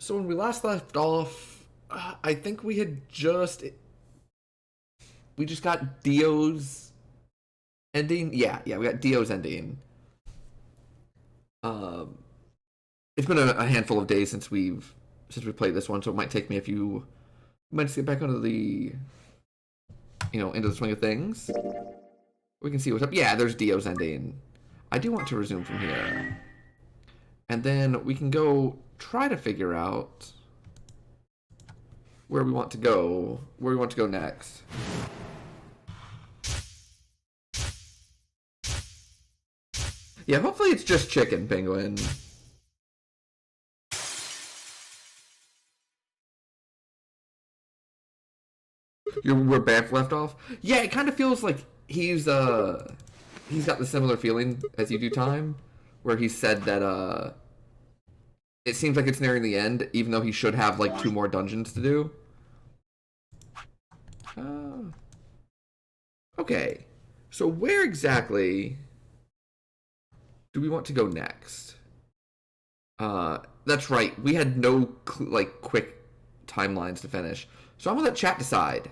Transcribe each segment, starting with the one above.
So when we last left off, I think we just got Dio's ending. Yeah, we got Dio's ending. It's been a handful of days since we played this one, so it might take me a few minutes to get back onto the into the swing of things. We can see what's up. Yeah, there's Dio's ending. I do want to resume from here, and then we can go try to figure out where we want to go. Where we want to go next. Yeah, hopefully it's just chicken, Penguin. Where Banff left off? Yeah, it kind of feels like he's got the similar feeling as you do, Time, where he said that it seems like it's nearing the end, even though he should have like 2 more dungeons to do. Okay, so where exactly do we want to go next? That's right. We had no quick timelines to finish, so I'm gonna let chat decide.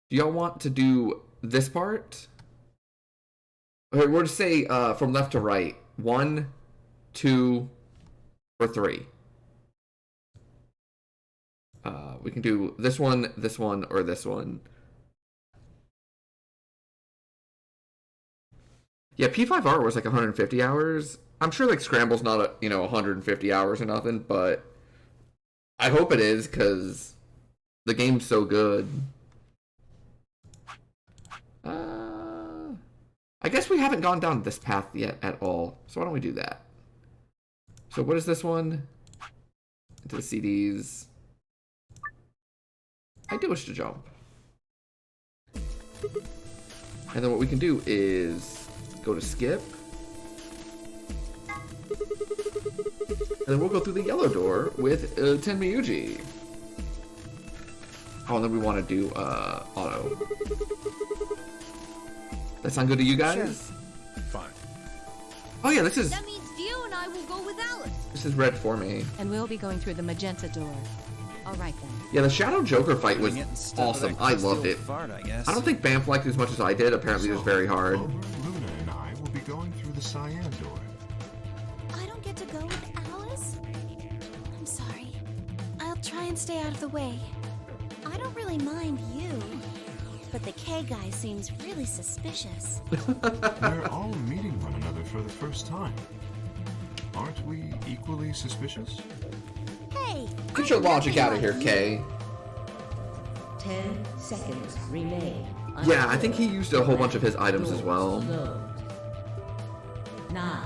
Do y'all want to do this part? Okay, we're to say from left to right. 1, 2, or 3. We can do this one, or this one. Yeah, P5R was like 150 hours. I'm sure like Scramble's not 150 hours or nothing, but I hope it is because the game's so good. I guess we haven't gone down this path yet at all, so why don't we do that? So what is this one? Into the CDs. I do wish to jump. And then what we can do is go to skip. And then we'll go through the yellow door with Tenmyuji. Oh, and then we want to do auto. That sound good to you guys? Sure. Fine. Oh yeah, this is... That means Dio and I will go with Alice. This is red for me. And we'll be going through the magenta door. All right then. Yeah, the Shadow Joker fight was awesome. I loved it. I don't think Banff liked it as much as I did. Apparently it was very hard. Clover, Luna, and I will be going through the cyan door. I don't get to go with Alice? I'm sorry. I'll try and stay out of the way. I don't really mind you, but the K guy seems really suspicious. We're all meeting one another for the first time. Aren't we equally suspicious? Hey! Get your logic out of here, Kay. 10 seconds remain. Yeah, I think he used a whole bunch of his items as well. 9.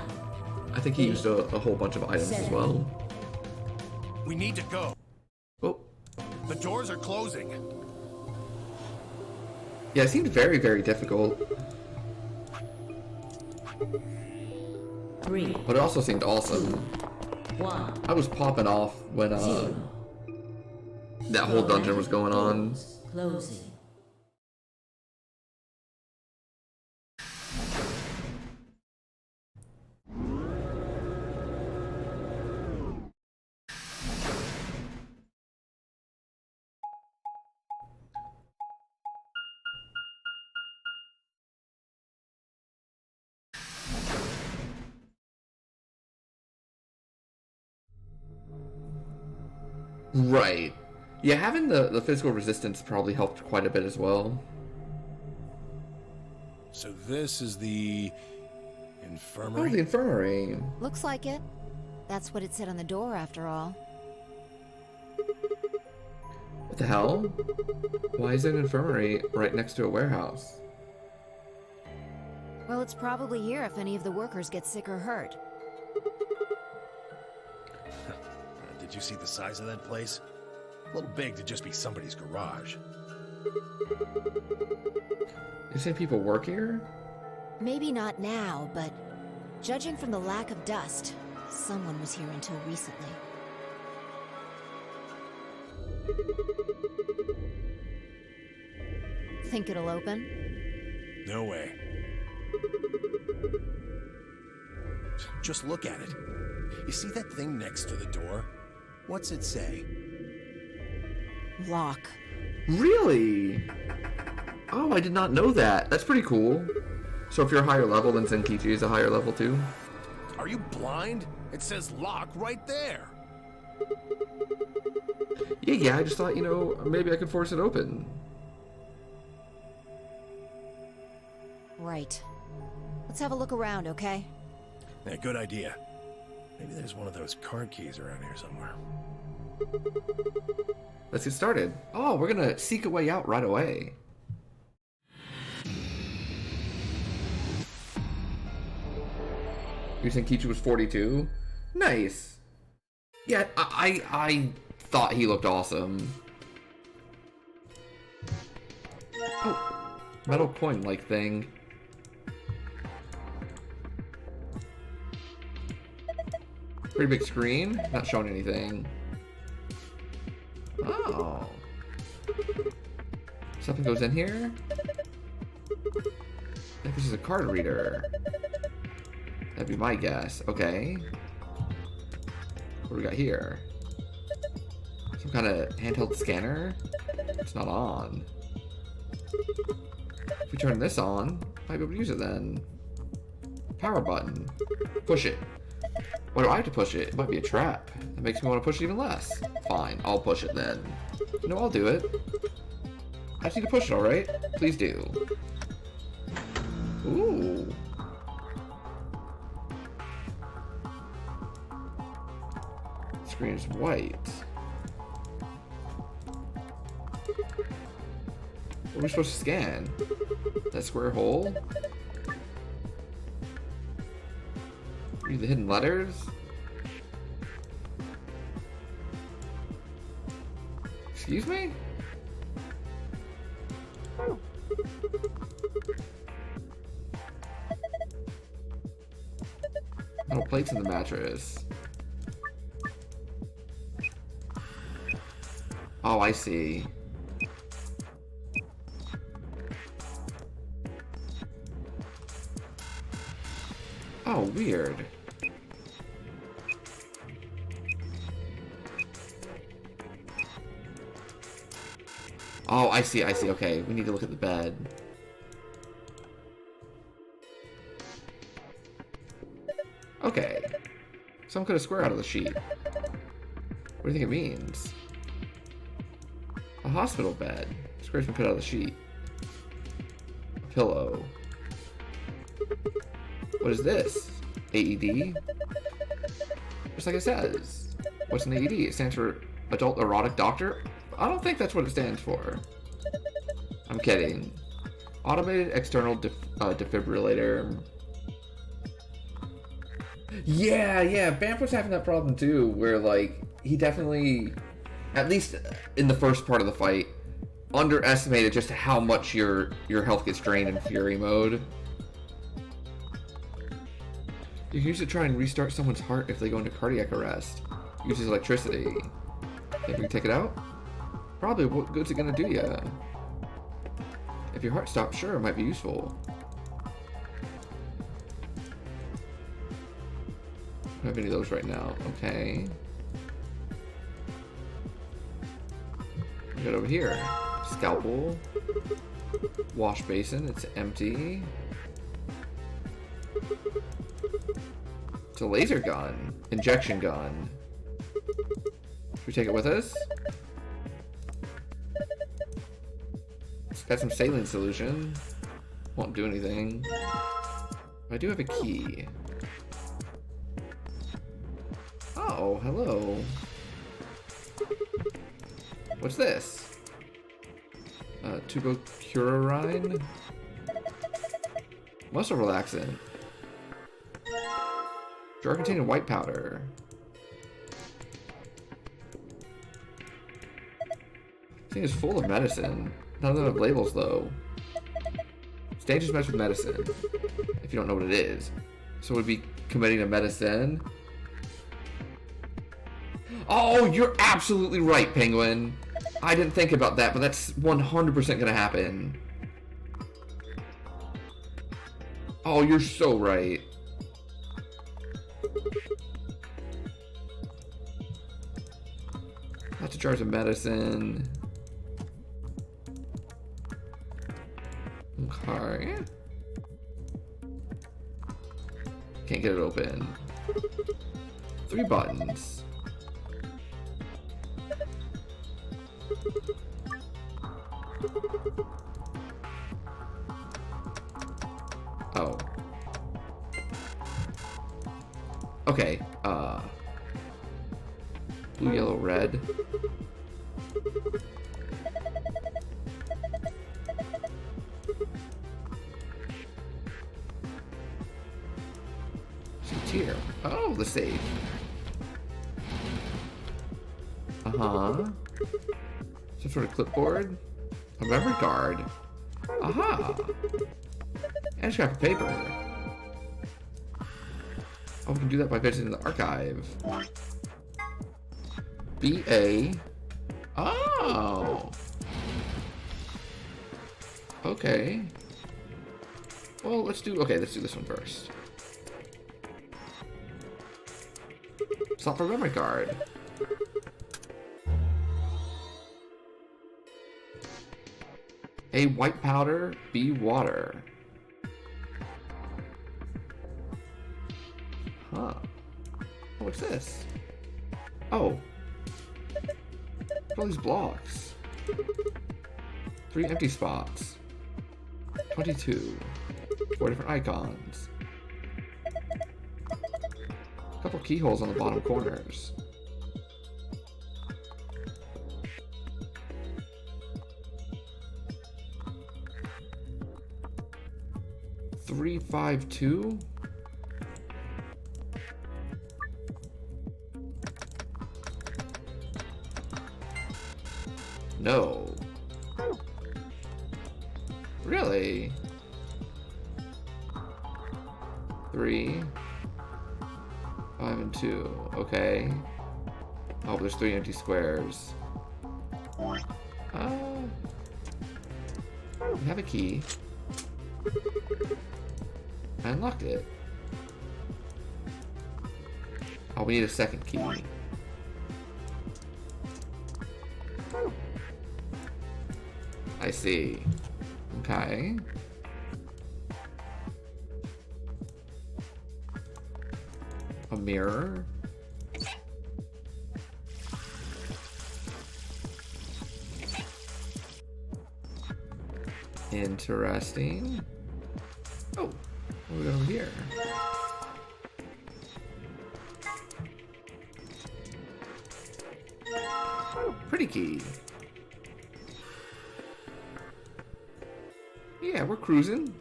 I think he used a whole bunch of items as well. We need to go. Oh. The doors are closing. Yeah, it seemed very, very difficult. 3. But it also seemed awesome. 1. I was popping off when that whole dungeon was going on. Closing. Right. Yeah, having the physical resistance probably helped quite a bit as well. So this is the infirmary? Oh, the infirmary. Looks like it. That's what it said on the door, after all. What the hell? Why is there an infirmary right next to a warehouse? Well, it's probably here if any of the workers get sick or hurt. Did you see the size of that place? A little big to just be somebody's garage. You say people work here? Maybe not now, but judging from the lack of dust, someone was here until recently. Think it'll open? No way. Just look at it. You see that thing next to the door? What's it say? Lock. Really? Oh, I did not know that. That's pretty cool. So if you're a higher level, then Zenkichi is a higher level too? Are you blind? It says lock right there. Yeah, I just thought, you know, maybe I could force it open. Right. Let's have a look around, okay? Yeah, good idea. Maybe there's one of those card keys around here somewhere. Let's get started. Oh, we're gonna seek a way out right away. You think Kichu was 42? Nice. Yeah, I thought he looked awesome. Oh, metal coin-like thing. Pretty big screen, not showing anything. Oh. Something goes in here? I think this is a card reader. That'd be my guess. Okay. What do we got here? Some kind of handheld scanner? It's not on. If we turn this on, might be able to use it then. Power button. Push it. Why do I have to push it? It might be a trap. That makes me want to push it even less. Fine, I'll push it then. No, I'll do it. I just need to push it, alright? Please do. Ooh. Screen is white. What are we supposed to scan? That square hole? Read the hidden letters? Excuse me? Metal plates in the mattress. Oh, I see. Oh, weird. Oh, I see, okay. We need to look at the bed. Okay. Some cut a square out of the sheet. What do you think it means? A hospital bed. Square's been cut out of the sheet. A pillow. What is this? AED? Just like it says. What's an AED? It stands for Adult Erotic Doctor? I don't think that's what it stands for. I'm kidding. Automated External Defibrillator. Yeah, Bamf was having that problem too, where like, he definitely, at least in the first part of the fight, underestimated just how much your health gets drained in Fury mode. You can use it to try and restart someone's heart if they go into cardiac arrest. Uses electricity. Think we can take it out? Probably. What good's it gonna do ya? If your heart stops, sure, it might be useful. I don't have any of those right now. Okay. We got over here. Scalpel. Wash basin. It's empty. It's a laser gun. Injection gun. Should we take it with us? It's got some saline solution. Won't do anything. I do have a key. Oh, hello. What's this? Tubocurarine? Muscle relaxant. Jar containing white powder. This thing is full of medicine. None of them have labels though. It's dangerous to mess with medicine. If you don't know what it is. So would be committing a medicine. Oh, you're absolutely right, Penguin. I didn't think about that, but that's 100% gonna happen. Oh, you're so right. 2 jars of medicine. Okay. Can't get it open. 3 buttons. Oh. Okay, blue, yellow, red. Tier. Oh, the save. Uh-huh. Some sort of clipboard. A memory card. Aha! And a scrap of paper. Oh, we can do that by visiting the archive. B.A. Oh! Okay. Well, let's do this one first. Slot for memory card. A, white powder. B, water. Huh. What's this? Oh. Look at all these blocks. 3 empty spots. 22. 4 different icons. A couple keyholes on the bottom corners. Three, 5, 2. No. Really? 3, 5, and 2. Okay. Oh, there's 3 empty squares. We have a key. I unlocked it. Oh, we need a second key. I see. Okay. A mirror. Interesting. Oh, what do we got over here? Oh, pretty key. Yeah, we're cruising.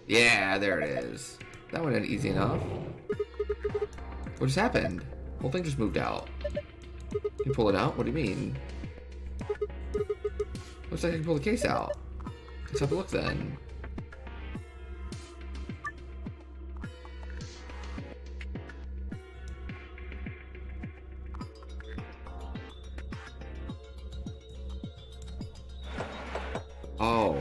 Yeah, there it is. That went in easy enough. What just happened? The whole thing just moved out. You pull it out? What do you mean? Looks like I can pull the case out. Let's have a look then. Oh.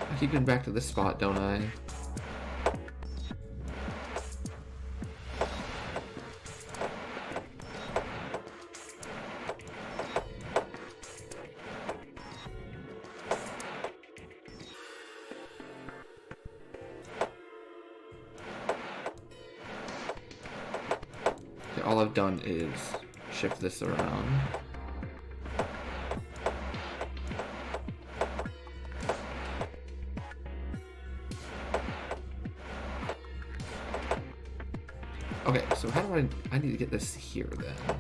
I keep getting back to this spot, don't I? Okay, all all I've done is shift this around. Okay, so how do I need to get this here then?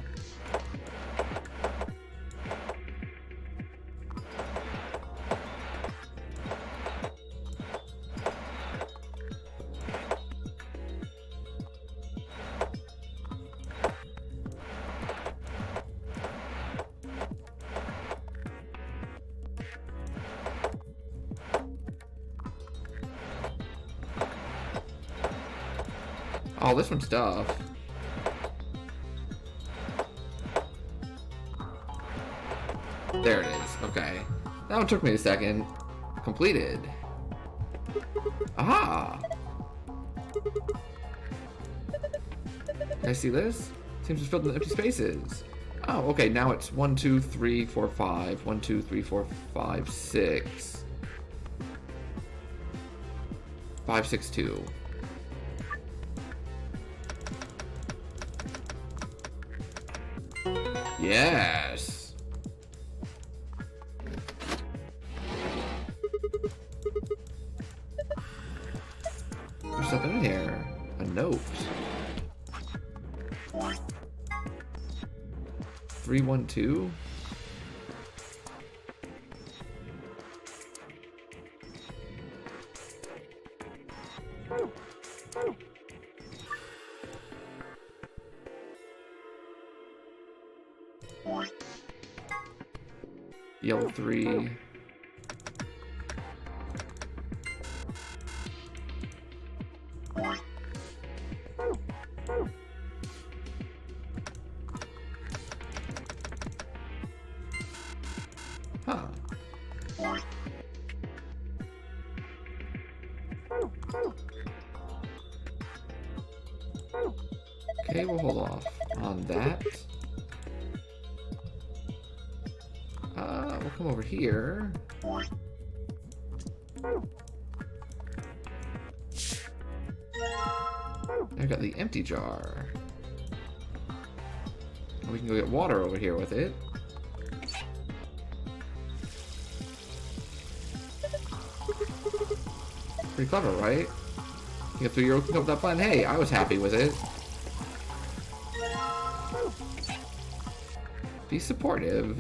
Oh, this one's tough. There it is. Okay. That one took me a second. Completed. Aha! Can I see this? Seems to fill the empty spaces. Oh, okay. Now it's 1, 2, 3, 4, 5. 1, 2, 3, 4, 5, 6. 5, 6, 2. Yes. There's something in here. A note. 312. Yellow 3. Huh. Okay, we'll hold off on that. We'll come over here. I've got the empty jar. We can go get water over here with it. Pretty clever, right? You get 3 year old come up with that plan. Hey, I was happy with it. Be supportive.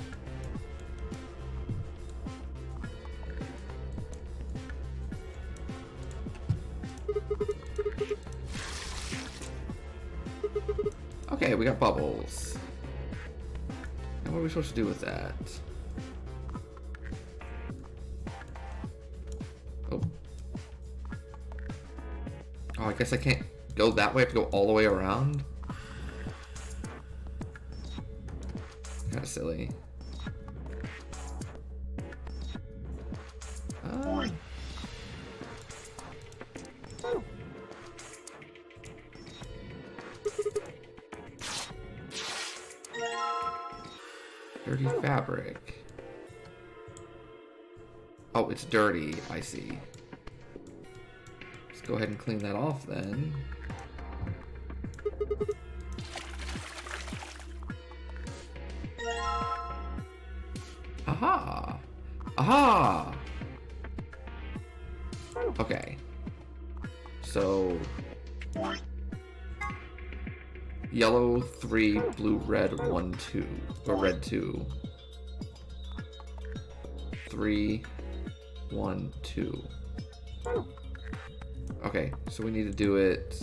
Okay, we got bubbles. And what are we supposed to do with that? Oh. Oh, I guess I can't go that way. I have to go all the way around. Kind of silly. Dirty fabric. Oh, it's dirty. I see. Let's go ahead and clean that off then. Aha! Aha! Okay. So... Yellow 3, blue, red 1, 2. Or red 2. 3, 1, 2. Okay, so we need to do it.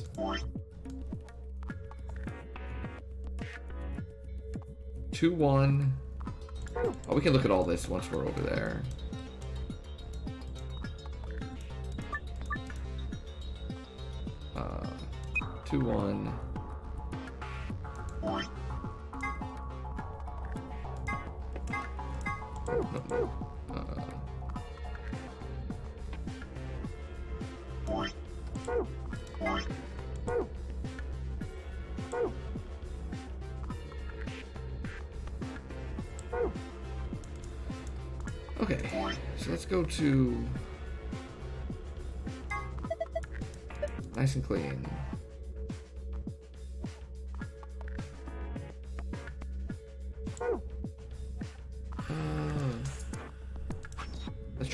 2, 1. Oh, we can look at all this once we're over there. Uh, 2, 1. No. Okay, so let's go to nice and clean.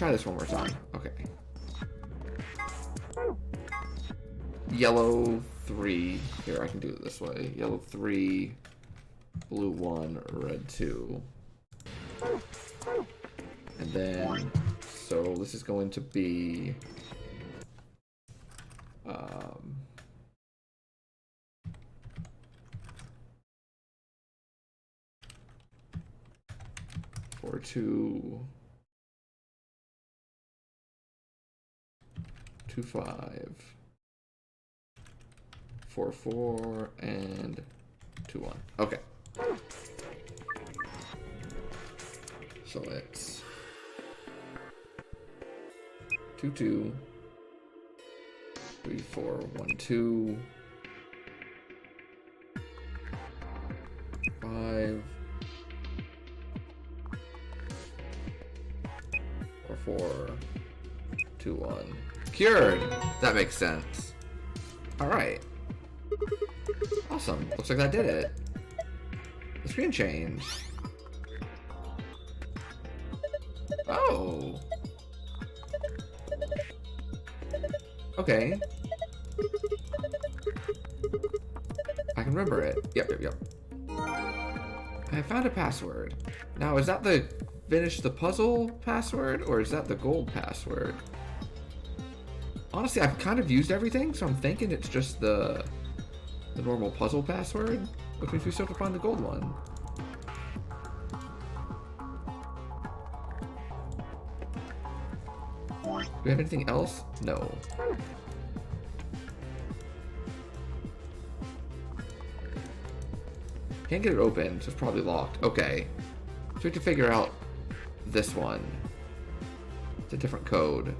try this one more time. Okay. Yellow 3. Here, I can do it this way. Yellow 3, blue 1, red 2. And then, so this is going to be 4, 2, 2, 5, 4, 4, and 2, 1. Okay. So it's 2, 2, 3, 4, 1, 2, 5, 4, 4, 2, 1. Cured! That makes sense. Alright. Awesome. Looks like that did it. The screen changed. Oh. Okay. I can remember it. Yep. I found a password. Now, is that the finish the puzzle password, or is that the gold password? Honestly, I've kind of used everything, so I'm thinking it's just the normal puzzle password, which means we still have to find the gold one. Do we have anything else? No. Can't get it open, so it's probably locked. Okay. So we have to figure out this one. It's a different code.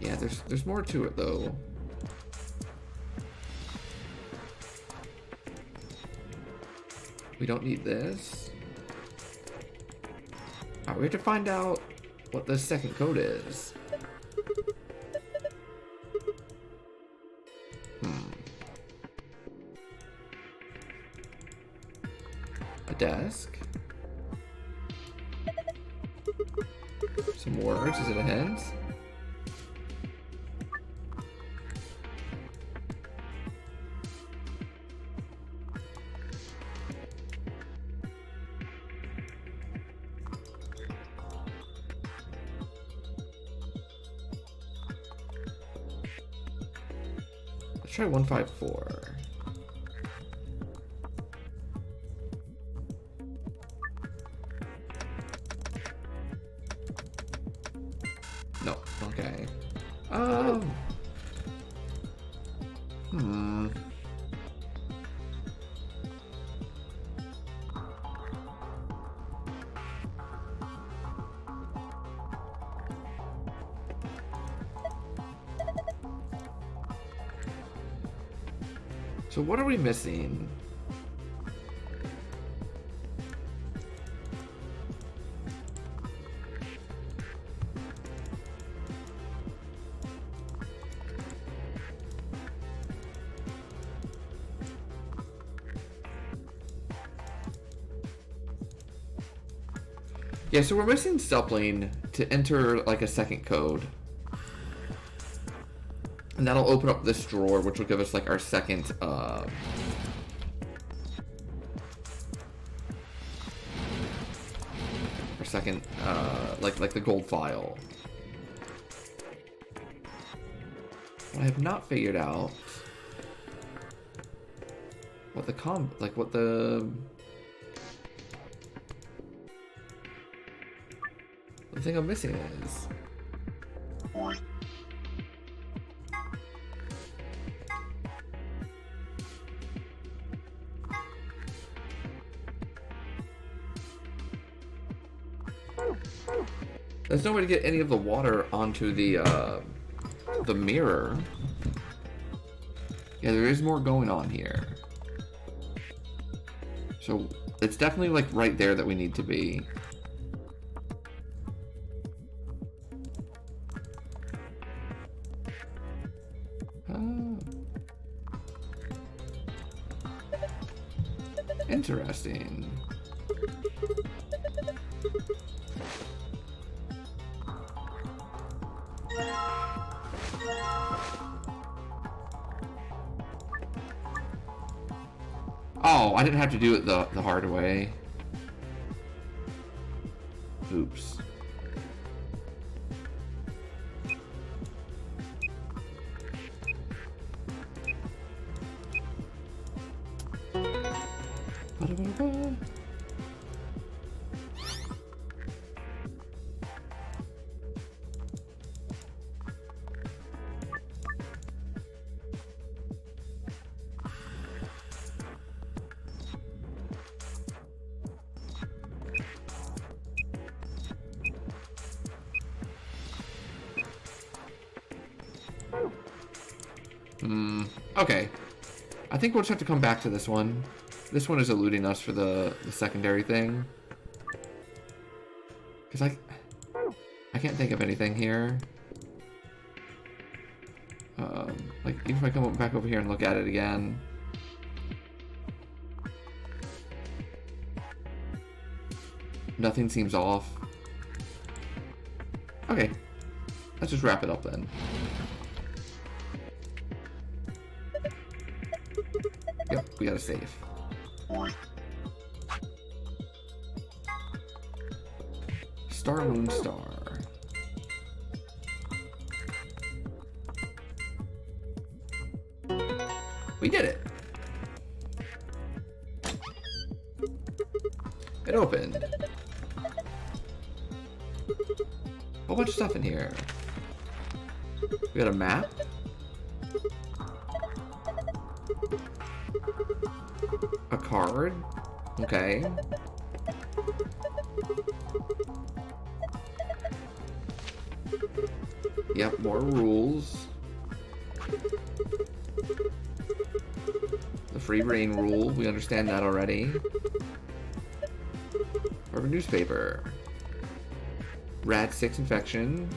Yeah, there's more to it though. We don't need this. Alright, we have to find out what the second code is. A desk. Some words. Is it a hint? Let's try 154. No. Okay. So what are we missing? Yeah, so we're missing Stupling to enter like a second code. And that'll open up this drawer, which will give us like our second like the gold file. But I have not figured out what the the thing I'm missing is. There's no way to get any of the water onto the mirror. Yeah, there is more going on here. So It's definitely like right there that we need to be. Interesting. Oh, I didn't have to do it the hard way. Oops. Ba-da-ba-da-ba. Okay. I think we'll just have to come back to this one. This one is eluding us for the secondary thing. Because I can't think of anything here. Like, even if I come back over here and look at it again. Nothing seems off. Okay. Let's just wrap it up then. Yep, we gotta save. Star, Moon, Star. We did it. It opened. Whole bunch of stuff in here. We got a map. A card. Okay. Yep, more rules. The free reign rule, we understand that already. Or a newspaper. Rad 6 infection.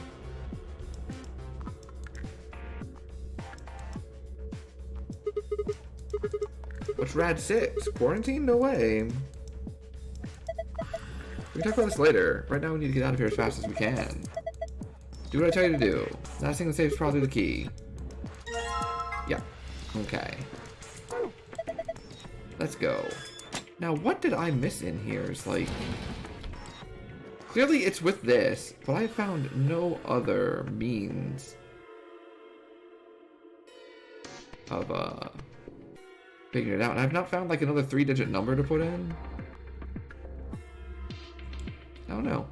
What's Rad 6? Quarantine? No way. We can talk about this later. Right now we need to get out of here as fast as we can. Do what I tell you to do. Last thing to save is probably the key. Yeah. Okay. Let's go. Now, what did I miss in here? It's like... Clearly it's with this, but I found no other means of, figuring it out. And I've not found, like, another 3-digit number to put in. I don't know.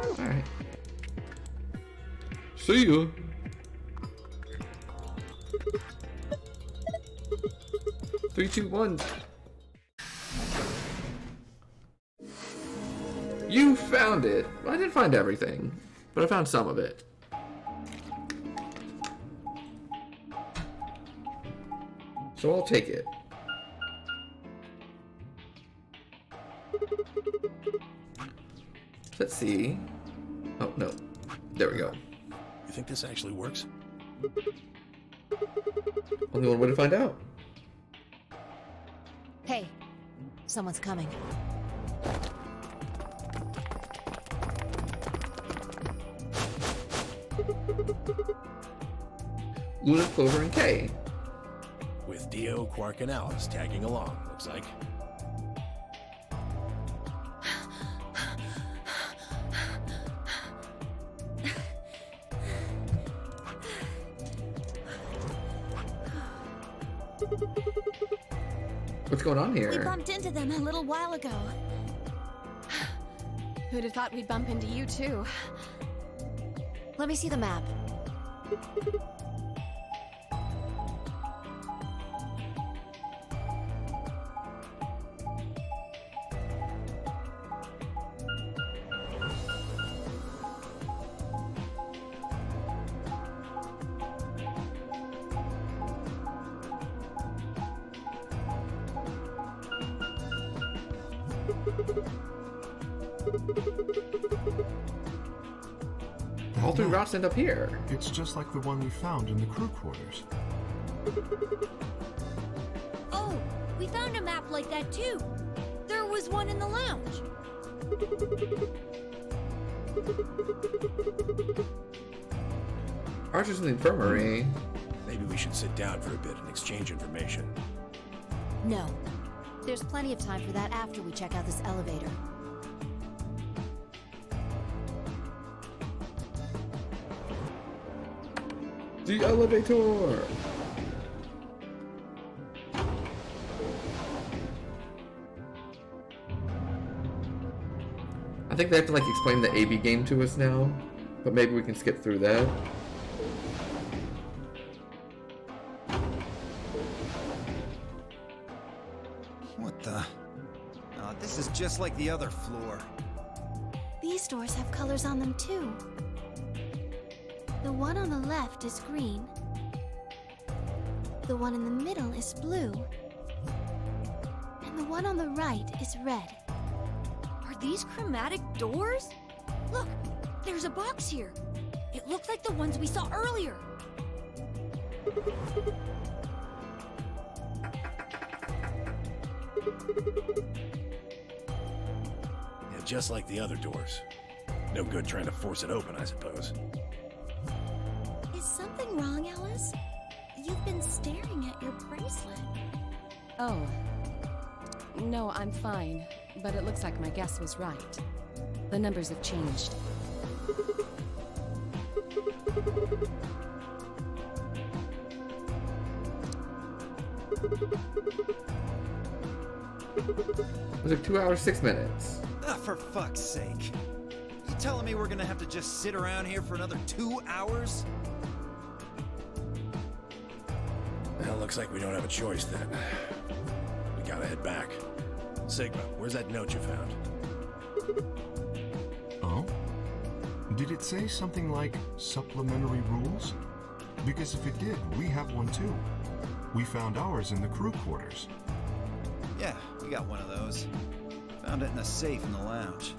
Alright. See ya! Three, two, one. You found it. I didn't find everything, but I found some of it. So I'll take it. Let's see. Oh, no. There we go. You think this actually works? Only one way to find out. Hey, someone's coming. Luna, Clover, and Kay. With Dio, Quark, and Alice tagging along, looks like. What's going on We here? bumped into them a little while ago. Who'd have thought we'd bump into you too? Let me see the map. All three map. routes end up here. It's just like the one we found in the crew quarters. Oh, we found a map like that too. There was one in the lounge. Archer's in the infirmary. Maybe we should sit down for a bit and exchange information. No. There's plenty of time for that after we check out this elevator. The elevator! I think they have to like explain the AB game to us now, but maybe we can skip through that. What the? Oh, this is just like the other floor. These doors have colors on them too. The one on the left is green. The one in the middle is blue. And the one on the right is red. Are these chromatic doors? Look, there's a box here. It looked like the ones we saw earlier. Yeah, just like the other doors. No good trying to force it open, I suppose. Is something wrong, Alice? You've been staring at your bracelet. Oh. No, I'm fine. But it looks like my guess was right. The numbers have changed. It was like 2 hours, 6 minutes. Ah, for fuck's sake. You telling me we're gonna have to just sit around here for another 2 hours? Well, looks like we don't have a choice then. We gotta head back. Sigma, where's that note you found? Oh? Did it say something like supplementary rules? Because if it did, we have one too. We found ours in the crew quarters. Yeah, we got one of those. Found it in a safe in the lounge.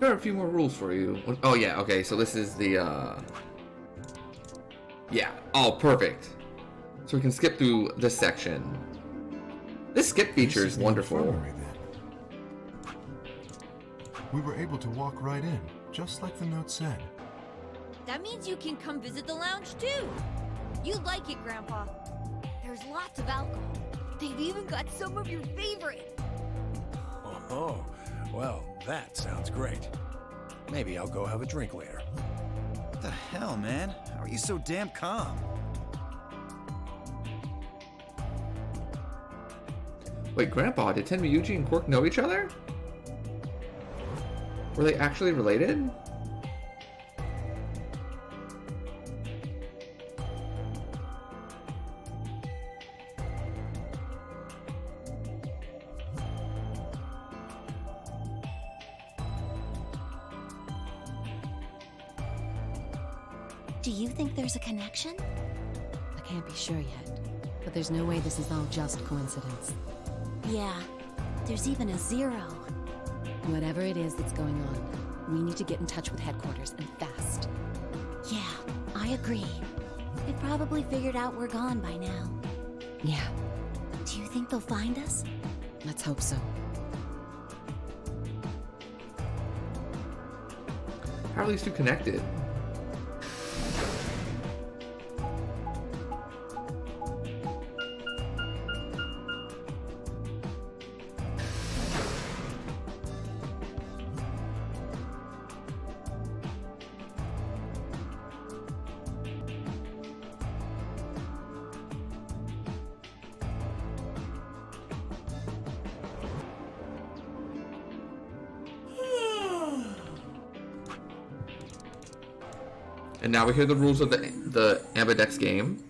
There are a few more rules for you. Oh yeah, okay, so this is the yeah, oh perfect. So we can skip through this section. This skip feature This is the wonderful. infirmary, then. We were able to walk right in, just like the note said. That means you can come visit the lounge too. You like it, Grandpa. There's lots of alcohol. They've even got some of your favorite. Oh, well, that sounds great. Maybe I'll go have a drink later. What the hell, man? How are you so damn calm? Wait, Grandpa, did Tenryuji and Quark know each other? Were they actually related? Do you think there's a connection? I can't be sure yet. But there's no way this is all just coincidence. Yeah. There's even a 0. Whatever it is that's going on, we need to get in touch with headquarters and fast. Yeah, I agree. They probably figured out we're gone by now. Yeah, Do you think they'll find us? let's hope so. How are these two connected? And now we hear the rules of the Ambidex game.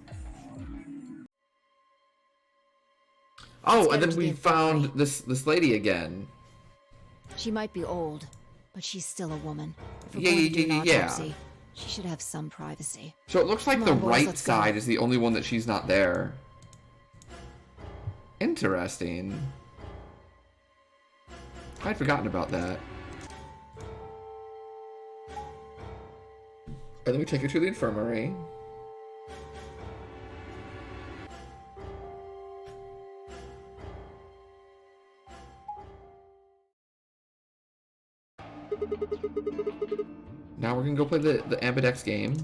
Oh, and then we found this lady again. She might be old, but she's still a woman. If we're Yeah, going to do yeah, an yeah. autopsy, She should have some privacy. So it looks like Come the on, boys, right let's go. side is the only one that she's not there. Interesting. I'd forgotten about that. And then we take her to the infirmary. Now we're gonna go play the Ambidex game.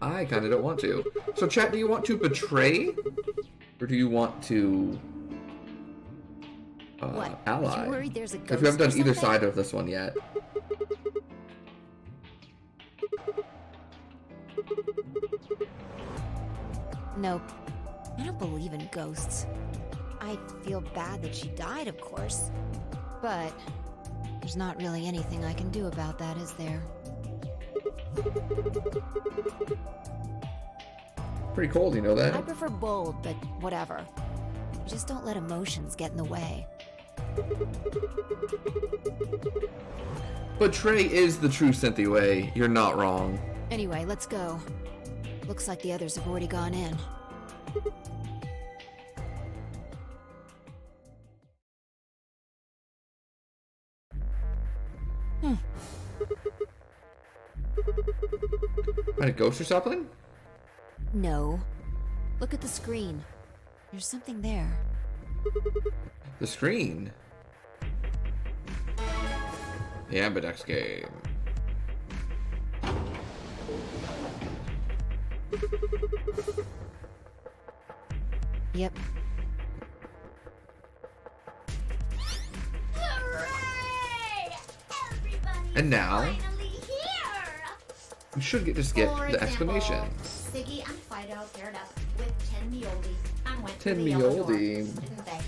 I kinda don't want to. So chat, do you want to betray? Or do you want to What? ally? You worried there's a Because ghost we haven't or done either something? side of this one yet. Nope. I don't believe in ghosts. I feel bad that she died, of course. But there's not really anything I can do about that, is there? Pretty cold, you know I that? prefer bold, but whatever. Just don't let emotions get in the way. Betray is the true Cynthia way. You're not wrong. Anyway, let's go. Looks like the others have already gone in. Find a ghost or something? No. Look at the screen. There's something there. The screen. The Ambidex game. Yep. Hooray! Everybody And now- finally here! We should just get For the example, explanations. Siggy and Fido paired up with Tin Mioldi and went Tin to the yellow door, Mioldi. didn't they?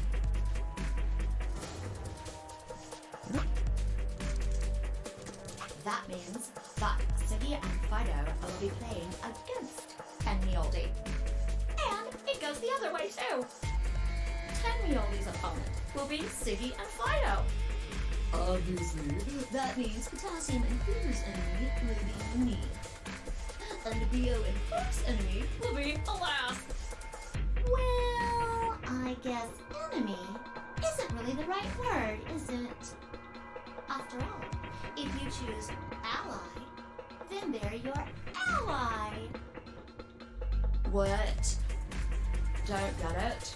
That means that Siggy and Fido will be playing against Tin Mioldi. And it goes the other way too. Tin Mioldi's opponent will be Siggy and Fido. Obviously, that means Potassium and Cleaver's enemy will be me. And Bio and Hook's enemy will be Alas. Well, I guess enemy isn't really the right word, is it? After all, if you choose ally, then they're your ally. What? Don't get it?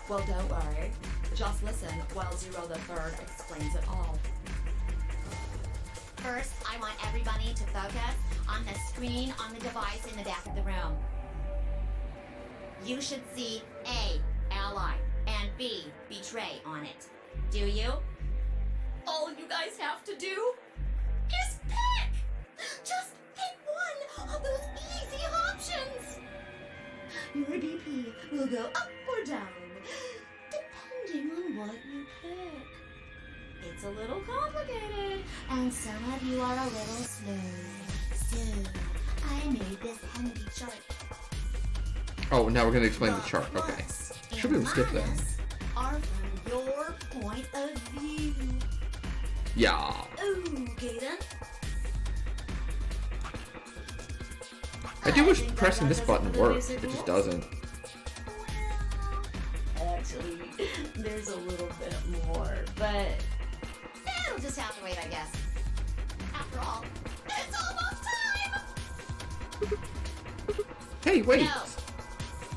Well, don't worry. Just listen while Zero the Third explains it all. First, I want everybody to focus on the screen on the device in the back of the room. You should see A, ally, and B, betray on it. Do you? All you guys have to do is pick! Just pick one of those easy options! Your BP will go up or down, depending on what you pick. It's a little complicated, and some of you are a little slow. So, I made this handy chart. Oh, now we're gonna explain the chart. Okay. Plus Should be able to skip and that. minus are from your point of view. Yeah. Okay then. I do wish think pressing that this does it button for the worked. basic It just rules. doesn't. Well, actually, there's a little bit more, but it'll just have to wait, I guess. After all, it's almost time! Hey, wait. No,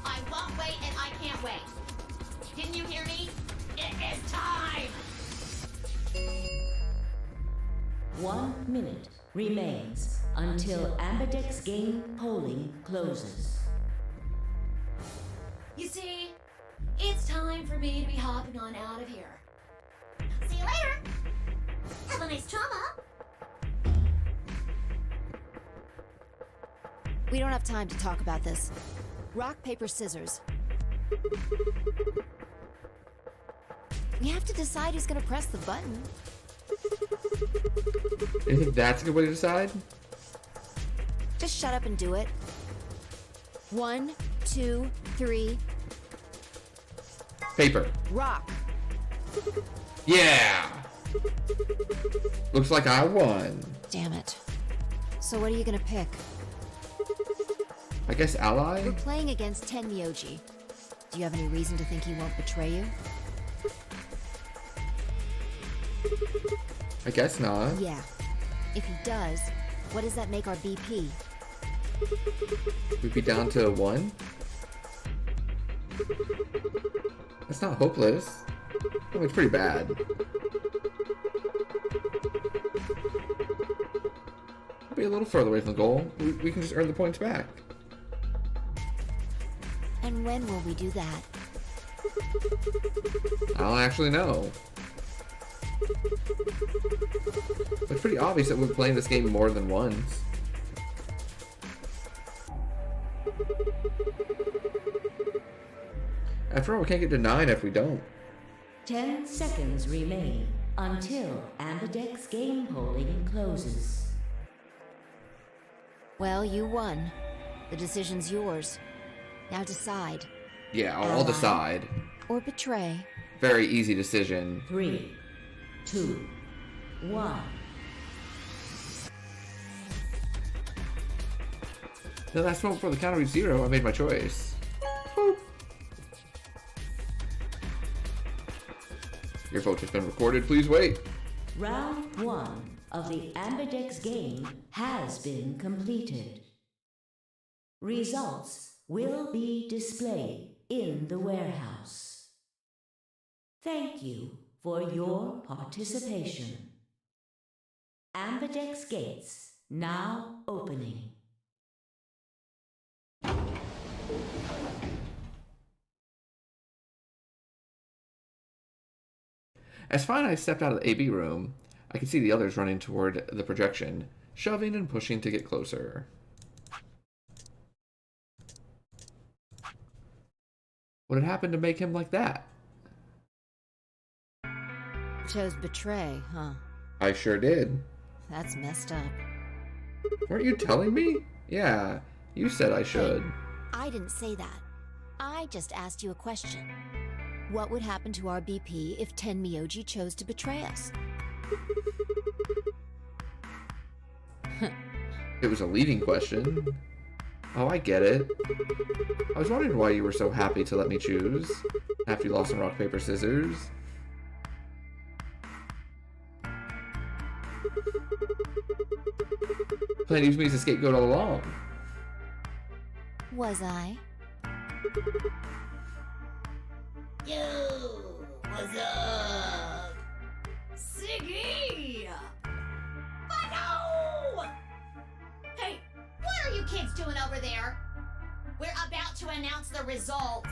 I won't wait and I can't wait. Didn't you hear me? It is time! 1 minute remains until Ambidex game polling closes. You see, it's time for me to be hopping on out of here. See you later! Have a nice trauma! We don't have time to talk about this. Rock, paper, scissors. We have to decide who's gonna press the button. You think that's a good way to decide? Just shut up and do it. 1, 2, 3, Paper. rock. Yeah. Looks like I won. Damn it. So what are you gonna pick? I guess ally? We're playing against Tenmyoji. Do you have any reason to think he won't betray you? I guess not. Yeah. If he does, what does that make our BP? We'd be down to 1. That's not hopeless. I mean, it's pretty bad. Be a little further away from the goal. We can just earn the points back. And when will we do that? I don't actually know. It's pretty obvious that we're playing this game more than once. After all, we can't get to 9 if we don't. 10 seconds remain until Ambidex game polling closes. Well, you won. The decision's yours. Now decide. Yeah, I'll Ally. decide. Or betray. Very easy decision. 3, 2, 1. No, that's moment before the counter reached 0. I made my choice. Boop. Your vote has been recorded. Please wait. Round 1 of the Ambidex game has been completed. Results will be displayed in the warehouse. Thank you for your participation. Ambidex gates now opening. As Fine Eye stepped out of the AB room, I could see the others running toward the projection, shoving and pushing to get closer. What had happened to make him like that? Chose betray, huh? I sure did. That's messed up. Weren't you telling me? Yeah, you said I should. I didn't say that. I just asked you a question. What would happen to our BP if Tenmyoji chose to betray us? It was a leading question. Oh, I get it. I was wondering why you were so happy to let me choose after you lost in rock, paper, scissors. Plan to use me as a scapegoat all along. Was I? Yo, what's up? Siggy! But no! Hey, what are you kids doing over there? We're about to announce the results.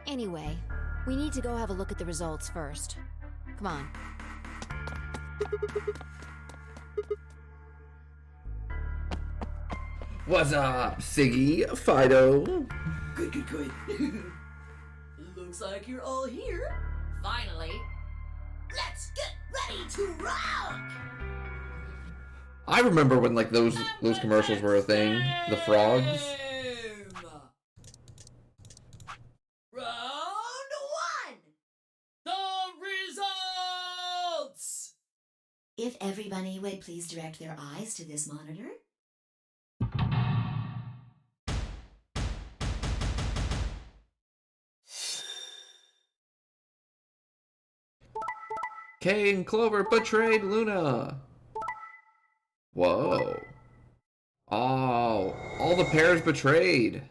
Anyway, we need to go have a look at the results first. Come on. What's up, Siggy, Fido? Good. Looks like you're all here. Finally. Let's get ready to rock! I remember when like those commercials were a thing. The frogs. Round 1! The results! If everybody would please direct their eyes to this monitor. Kay and Clover betrayed Luna. Whoa. Oh, all the pairs betrayed.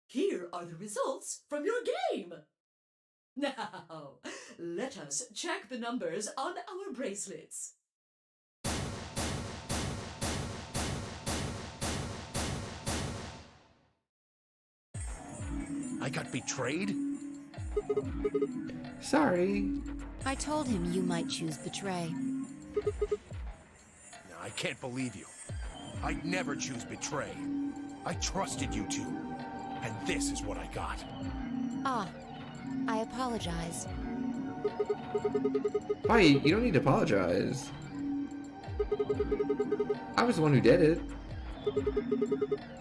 Here are the results from your game. Now, let us check the numbers on our bracelets. I got betrayed? Sorry. I told him you might choose betray. No, I can't believe you. I'd never choose betray. I trusted you two. And this is what I got. Ah, I apologize. Why? You don't need to apologize. I was the one who did it.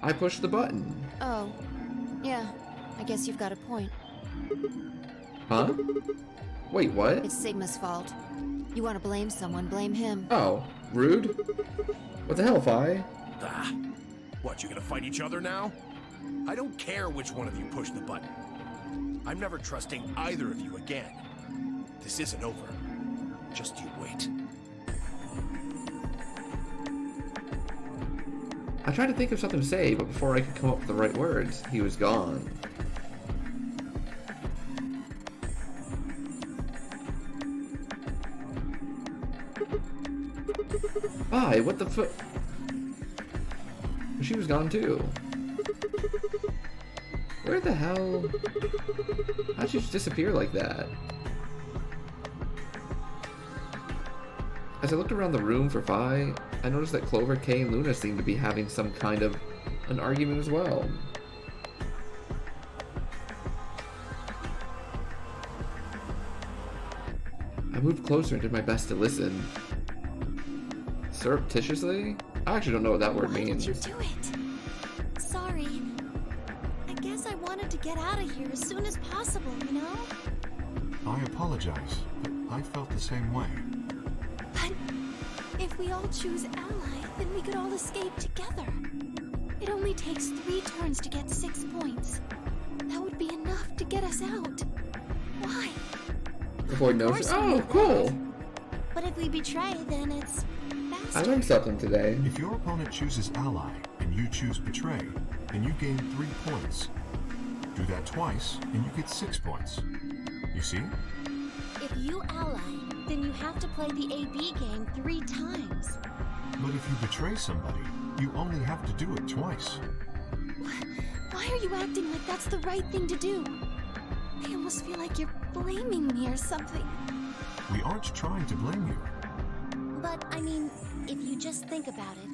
I pushed the button. Oh, yeah, I guess you've got a point. Huh? Wait, what? It's Sigma's fault. You want to blame someone, blame him. Oh, rude? What the hell, Fi? Ah. What, you gonna fight each other now? I don't care which one of you pushed the button. I'm never trusting either of you again. This isn't over. Just you wait. I tried to think of something to say, but before I could come up with the right words, he was gone. Why? What the fu- She was gone too. Where the hell? How'd she just disappear like that? As I looked around the room for Fi, I noticed that Clover, Kay, and Luna seemed to be having some kind of an argument as well. I moved closer and did my best to listen. Surreptitiously? I actually don't know what that word means. Why did you do it? Sorry. I guess I wanted to get out of here as soon as possible, you know? I apologize, but I felt the same way. But if we all choose Ally, then we could all escape together. It only takes 3 turns to get 6 points. That would be enough to get us out. Why? Avoid no. course we Oh, know cool! that. But if we betray, then it's I faster. learned something today. If your opponent chooses ally and you choose betray, then you gain 3 points. Do that twice and you get 6 points. You see? If you ally, then you have to play the AB game 3 times. But if you betray somebody, you only have to do it twice. Why are you acting like that's the right thing to do? I almost feel like you're blaming me or something. We aren't trying to blame you. But, I mean, if you just think about it,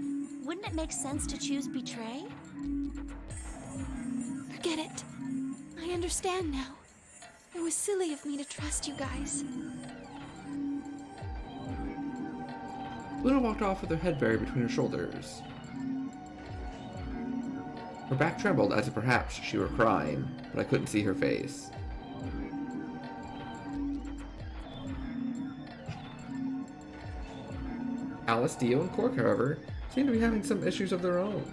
wouldn't it make sense to choose betray? Forget it. I understand now. It was silly of me to trust you guys. Luna walked off with her head buried between her shoulders. Her back trembled as if perhaps she were crying, but I couldn't see her face. Alice, Dio, and Cork, however, seem to be having some issues of their own.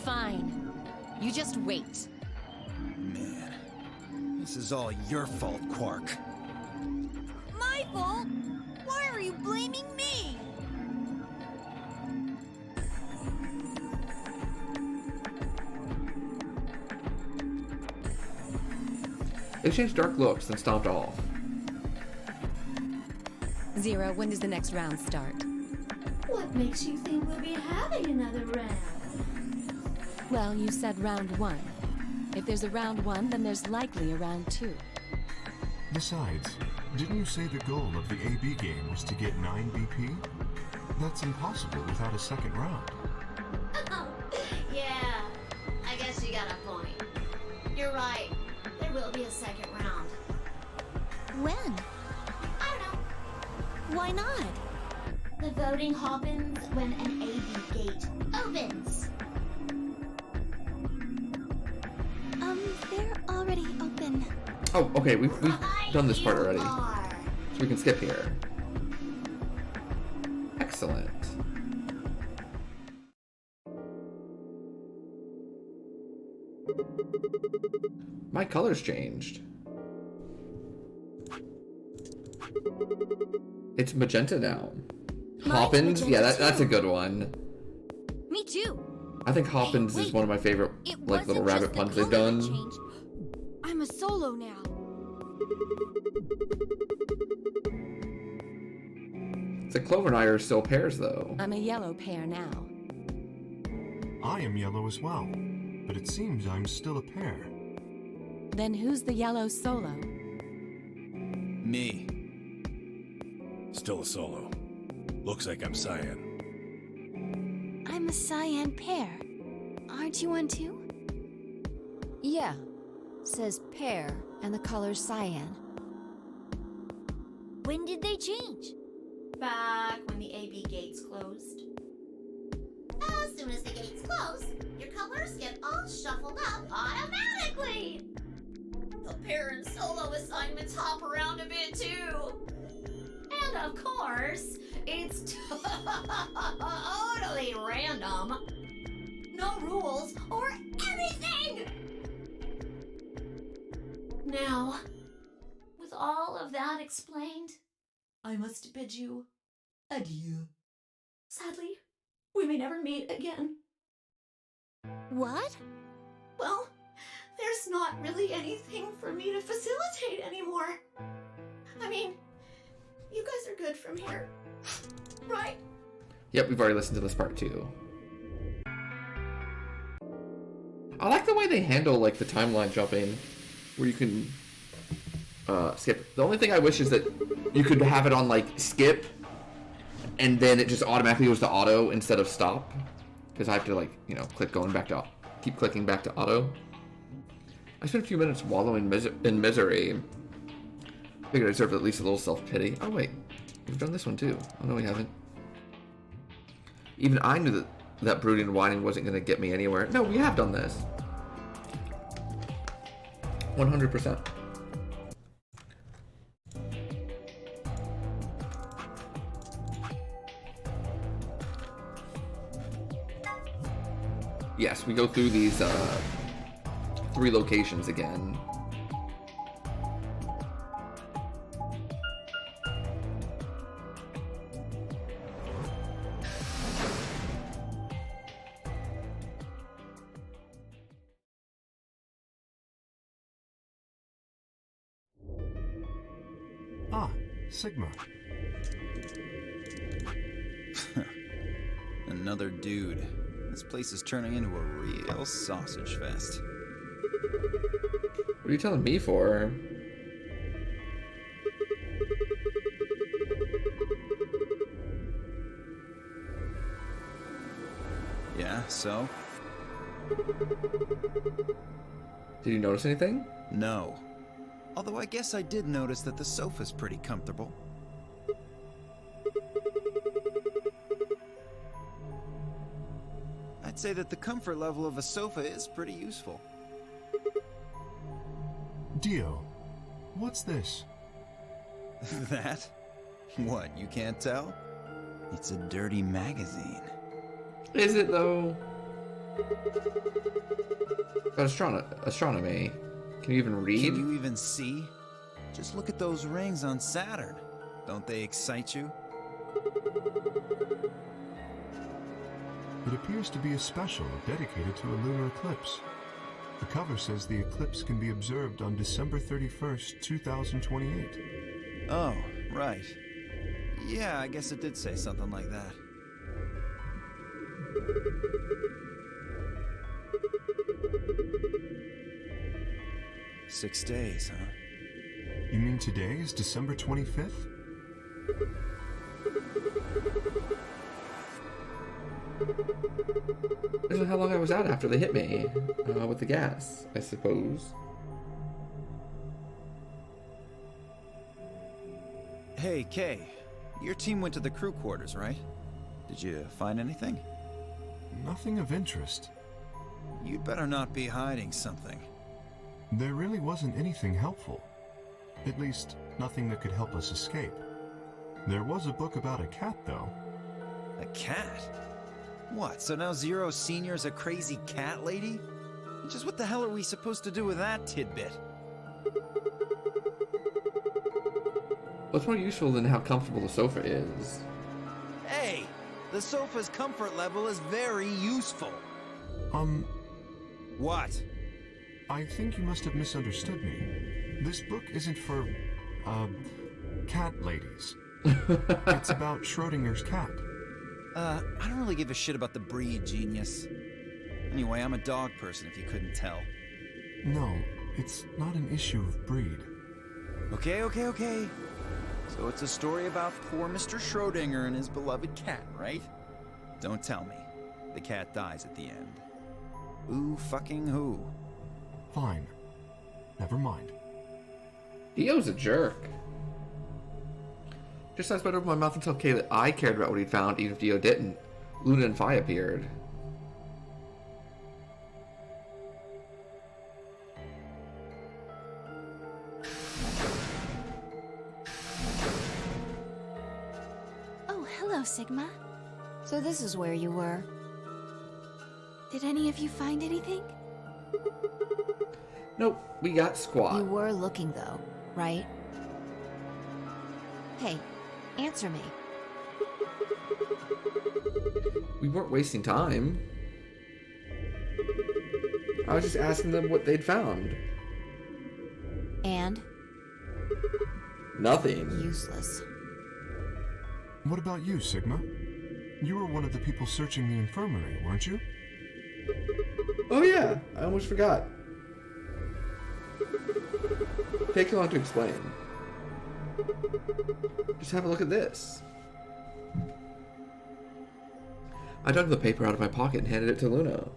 Fine. You just wait. Man, this is all your fault, Quark. My fault? Why are you blaming me? They exchanged dark looks, then stomped off. Zero, when does the next round start? What makes you think we'll be having another round? Well, you said round 1. If there's a round 1, then there's likely a round 2. Besides, didn't you say the goal of the AB game was to get 9 BP? That's impossible without a second round. Yeah, I guess you got a point. You're right. There will be a second round. When? I don't know. Why not? The voting happens when an AB gate opens. They're already open. Oh, okay, we've done this part already. Are. So we can skip here. Excellent. My color's changed. It's magenta now. Hoppins? Yeah, that's a good one. Me too. I think Hoppins is one of my favorite like little rabbit puns they've done. I'm a solo now. The Clover and I are still pairs though. I'm a yellow pair now. I am yellow as well, but it seems I'm still a pair. Then who's the yellow solo? Me. Still a solo. Looks like I'm cyan. I'm a cyan pair. Aren't you one too? Yeah. Says pear, and the color's cyan. When did they change? Back when the AB gates closed. soon as the gates close, your colors get all shuffled up automatically. The parent solo assignments hop around a bit too. And of course, it's totally random. No rules or anything! Now, with all of that explained, I must bid you adieu. Sadly, we may never meet again. What? Well, there's not really anything for me to facilitate anymore. I mean, you guys are good from here, right? Yep, we've already listened to this part too. I like the way they handle like the timeline jumping, where you can skip. The only thing I wish is that you could have it on like skip, and then it just automatically goes to auto instead of stop, because I have to like keep clicking back to auto. I spent a few minutes wallowing in misery. Figured I deserved at least a little self-pity. Oh wait, we've done this one too. Oh no, we haven't. Even I knew that brooding and whining wasn't going to get me anywhere. No, we have done this. 100%. Yes, we go through these 3 locations again. Ah, Sigma. Another dude. This place is turning into a real sausage fest. What are you telling me for? Yeah, so? Did you notice anything? No. Although I guess I did notice that the sofa's pretty comfortable. I'd say that the comfort level of a sofa is pretty useful. Dio, what's this? That? What, you can't tell? It's a dirty magazine. Is it though? Astronomy. Can you even read? Can you even see? Just look at those rings on Saturn. Don't they excite you? It appears to be a special dedicated to a lunar eclipse. The cover says the eclipse can be observed on December 31st, 2028. Oh, right. Yeah, I guess it did say something like that. Six days, huh? You mean today is December 25th? This is how long I was out after they hit me with the gas, I suppose. Hey, Kay. Your team went to the crew quarters, right? Did you find anything? Nothing of interest. You'd better not be hiding something. There really wasn't anything helpful. At least, nothing that could help us escape. There was a book about a cat, though. A cat? What, so now Zero Senior's a crazy cat lady? Just what the hell are we supposed to do with that tidbit? What's more useful than how comfortable the sofa is? Hey! The sofa's comfort level is very useful. What? I think you must have misunderstood me. This book isn't for, cat ladies. It's about Schrodinger's cat. I don't really give a shit about the breed, genius. Anyway, I'm a dog person, if you couldn't tell. No, it's not an issue of breed. Okay. So it's a story about poor Mr. Schrodinger and his beloved cat, right? Don't tell me. The cat dies at the end. Who fucking who? Fine. Never mind. Dio's a jerk. Just as I opened my mouth and tell Kay that I cared about what he'd found, even if Dio didn't. Luna and Phi appeared. Hello, Sigma. So this is where you were. Did any of you find anything? Nope, we got squat. You were looking, though, right? Hey, answer me. We weren't wasting time. I was just asking them what they'd found. And? Nothing. Useless. What about you, Sigma? You were one of the people searching the infirmary, weren't you? Oh yeah, I almost forgot. Take long to explain. Just have a look at this. I dug the paper out of my pocket and handed it to Luna.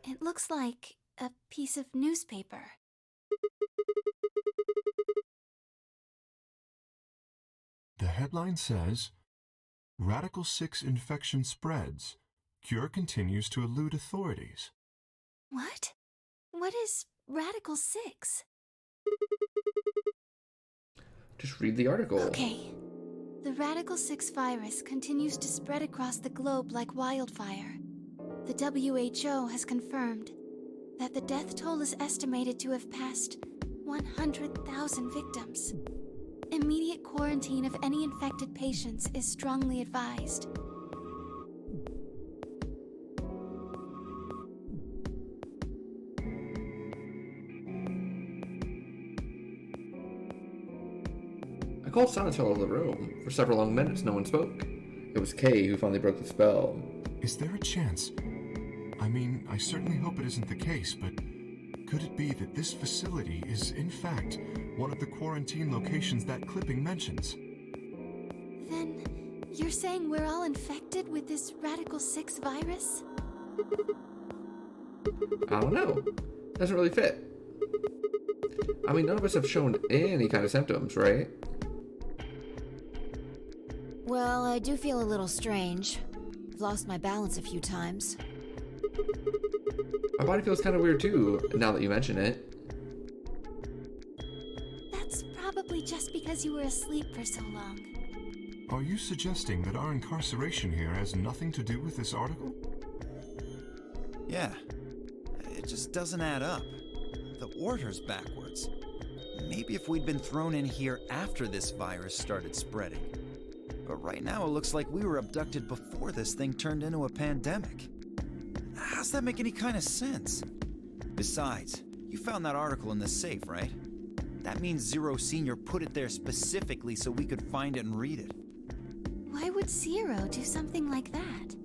It looks like a piece of newspaper. The headline says, Radical 6 infection spreads. Cure continues to elude authorities. What? What is Radical 6? Just read the article. Okay. The Radical 6 virus continues to spread across the globe like wildfire. The WHO has confirmed that the death toll is estimated to have passed 100,000 victims. Immediate quarantine of any infected patients is strongly advised. I called silence all over the room. For several long minutes, no one spoke. It was Kay who finally broke the spell. Is there a chance? I mean, I certainly hope it isn't the case, but could it be that this facility is, in fact, one of the quarantine locations that clipping mentions? Then, you're saying we're all infected with this Radical 6 virus? I don't know. Doesn't really fit. I mean, none of us have shown any kind of symptoms, right? Well, I do feel a little strange. I've lost my balance a few times. My body feels kind of weird too, now that you mention it. That's probably just because you were asleep for so long. Are you suggesting that our incarceration here has nothing to do with this article? Yeah. It just doesn't add up. The order's backwards. Maybe if we'd been thrown in here after this virus started spreading. But right now it looks like we were abducted before this thing turned into a pandemic. How's that make any kind of sense? Besides, you found that article in the safe, right? That means Zero Senior put it there specifically so we could find it and read it. Why would Zero do something like that?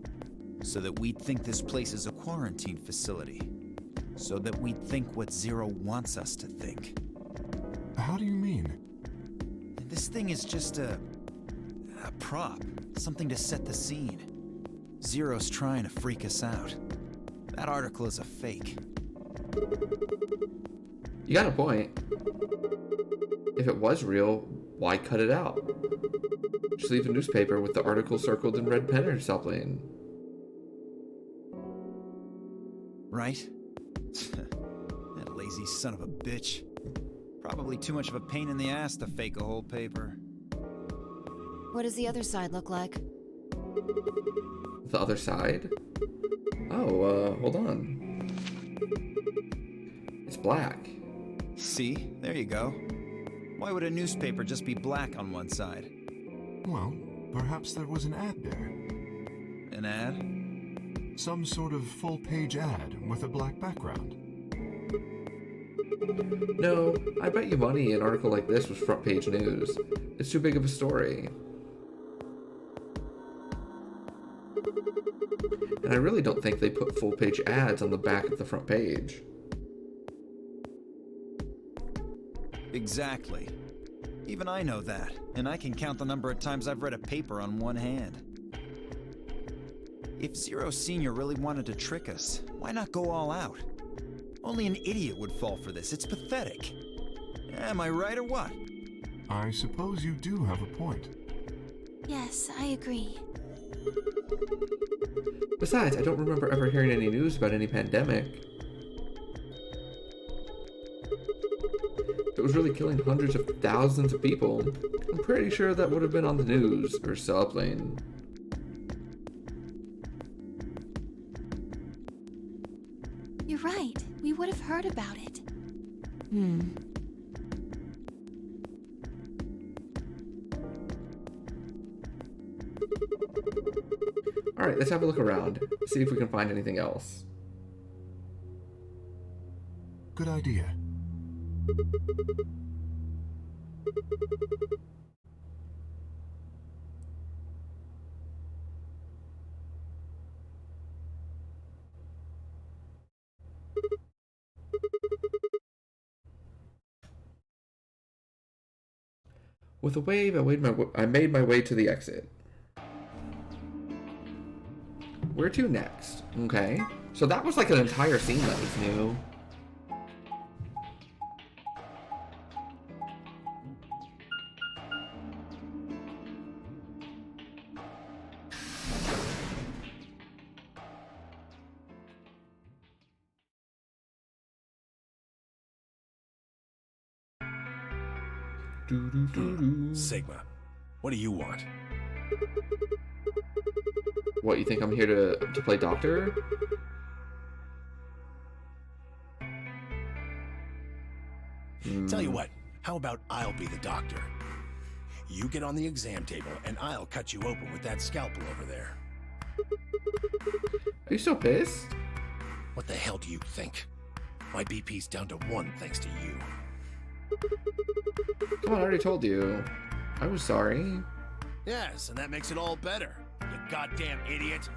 So that we'd think this place is a quarantine facility. So that we'd think what Zero wants us to think. How do you mean? This thing is just a prop. Something to set the scene. Zero's trying to freak us out. That article is a fake. You got a point. If it was real, why cut it out? Just leave the newspaper with the article circled in red pen or something. Right? That lazy son of a bitch. Probably too much of a pain in the ass to fake a whole paper. What does the other side look like? The other side? Oh, hold on. It's black. See? There you go. Why would a newspaper just be black on one side? Well, perhaps there was an ad there. An ad? Some sort of full-page ad with a black background. No, I bet you money an article like this was front page news. It's too big of a story. And I really don't think they put full page ads on the back of the front page. Exactly. Even I know that, and I can count the number of times I've read a paper on one hand. If Zero Senior really wanted to trick us, why not go all out? Only an idiot would fall for this. It's pathetic. Am I right or what? I suppose you do have a point. Yes, I agree. Besides, I don't remember ever hearing any news about any pandemic. It was really killing hundreds of thousands of people. I'm pretty sure that would have been on the news or still uploading. You're right. We would have heard about it. Alright, let's have a look around. See if we can find anything else. Good idea. With a wave, I made my way to the exit. Where to next? Okay. So that was like an entire scene that was new. Sigma, what do you want? What, you think I'm here to play doctor? Tell you what, how about I'll be the doctor? You get on the exam table and I'll cut you open with that scalpel over there. Are you so pissed? What the hell do you think? My BP's down to 1 thanks to you. Come on, I already told you. I was sorry. Yes, and that makes it all better. You goddamn idiot.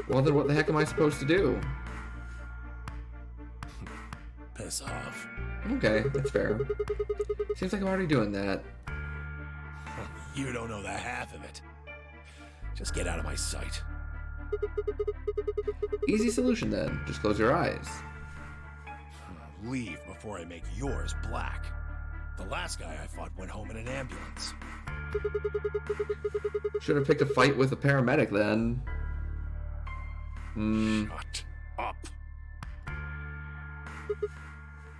Well, then what the heck am I supposed to do? Piss off. Okay, that's fair. Seems like I'm already doing that. You don't know the half of it. Just get out of my sight. Easy solution then. Just close your eyes. Leave before I make yours black. The last guy I fought went home in an ambulance. Should have picked a fight with a paramedic then. Shut up.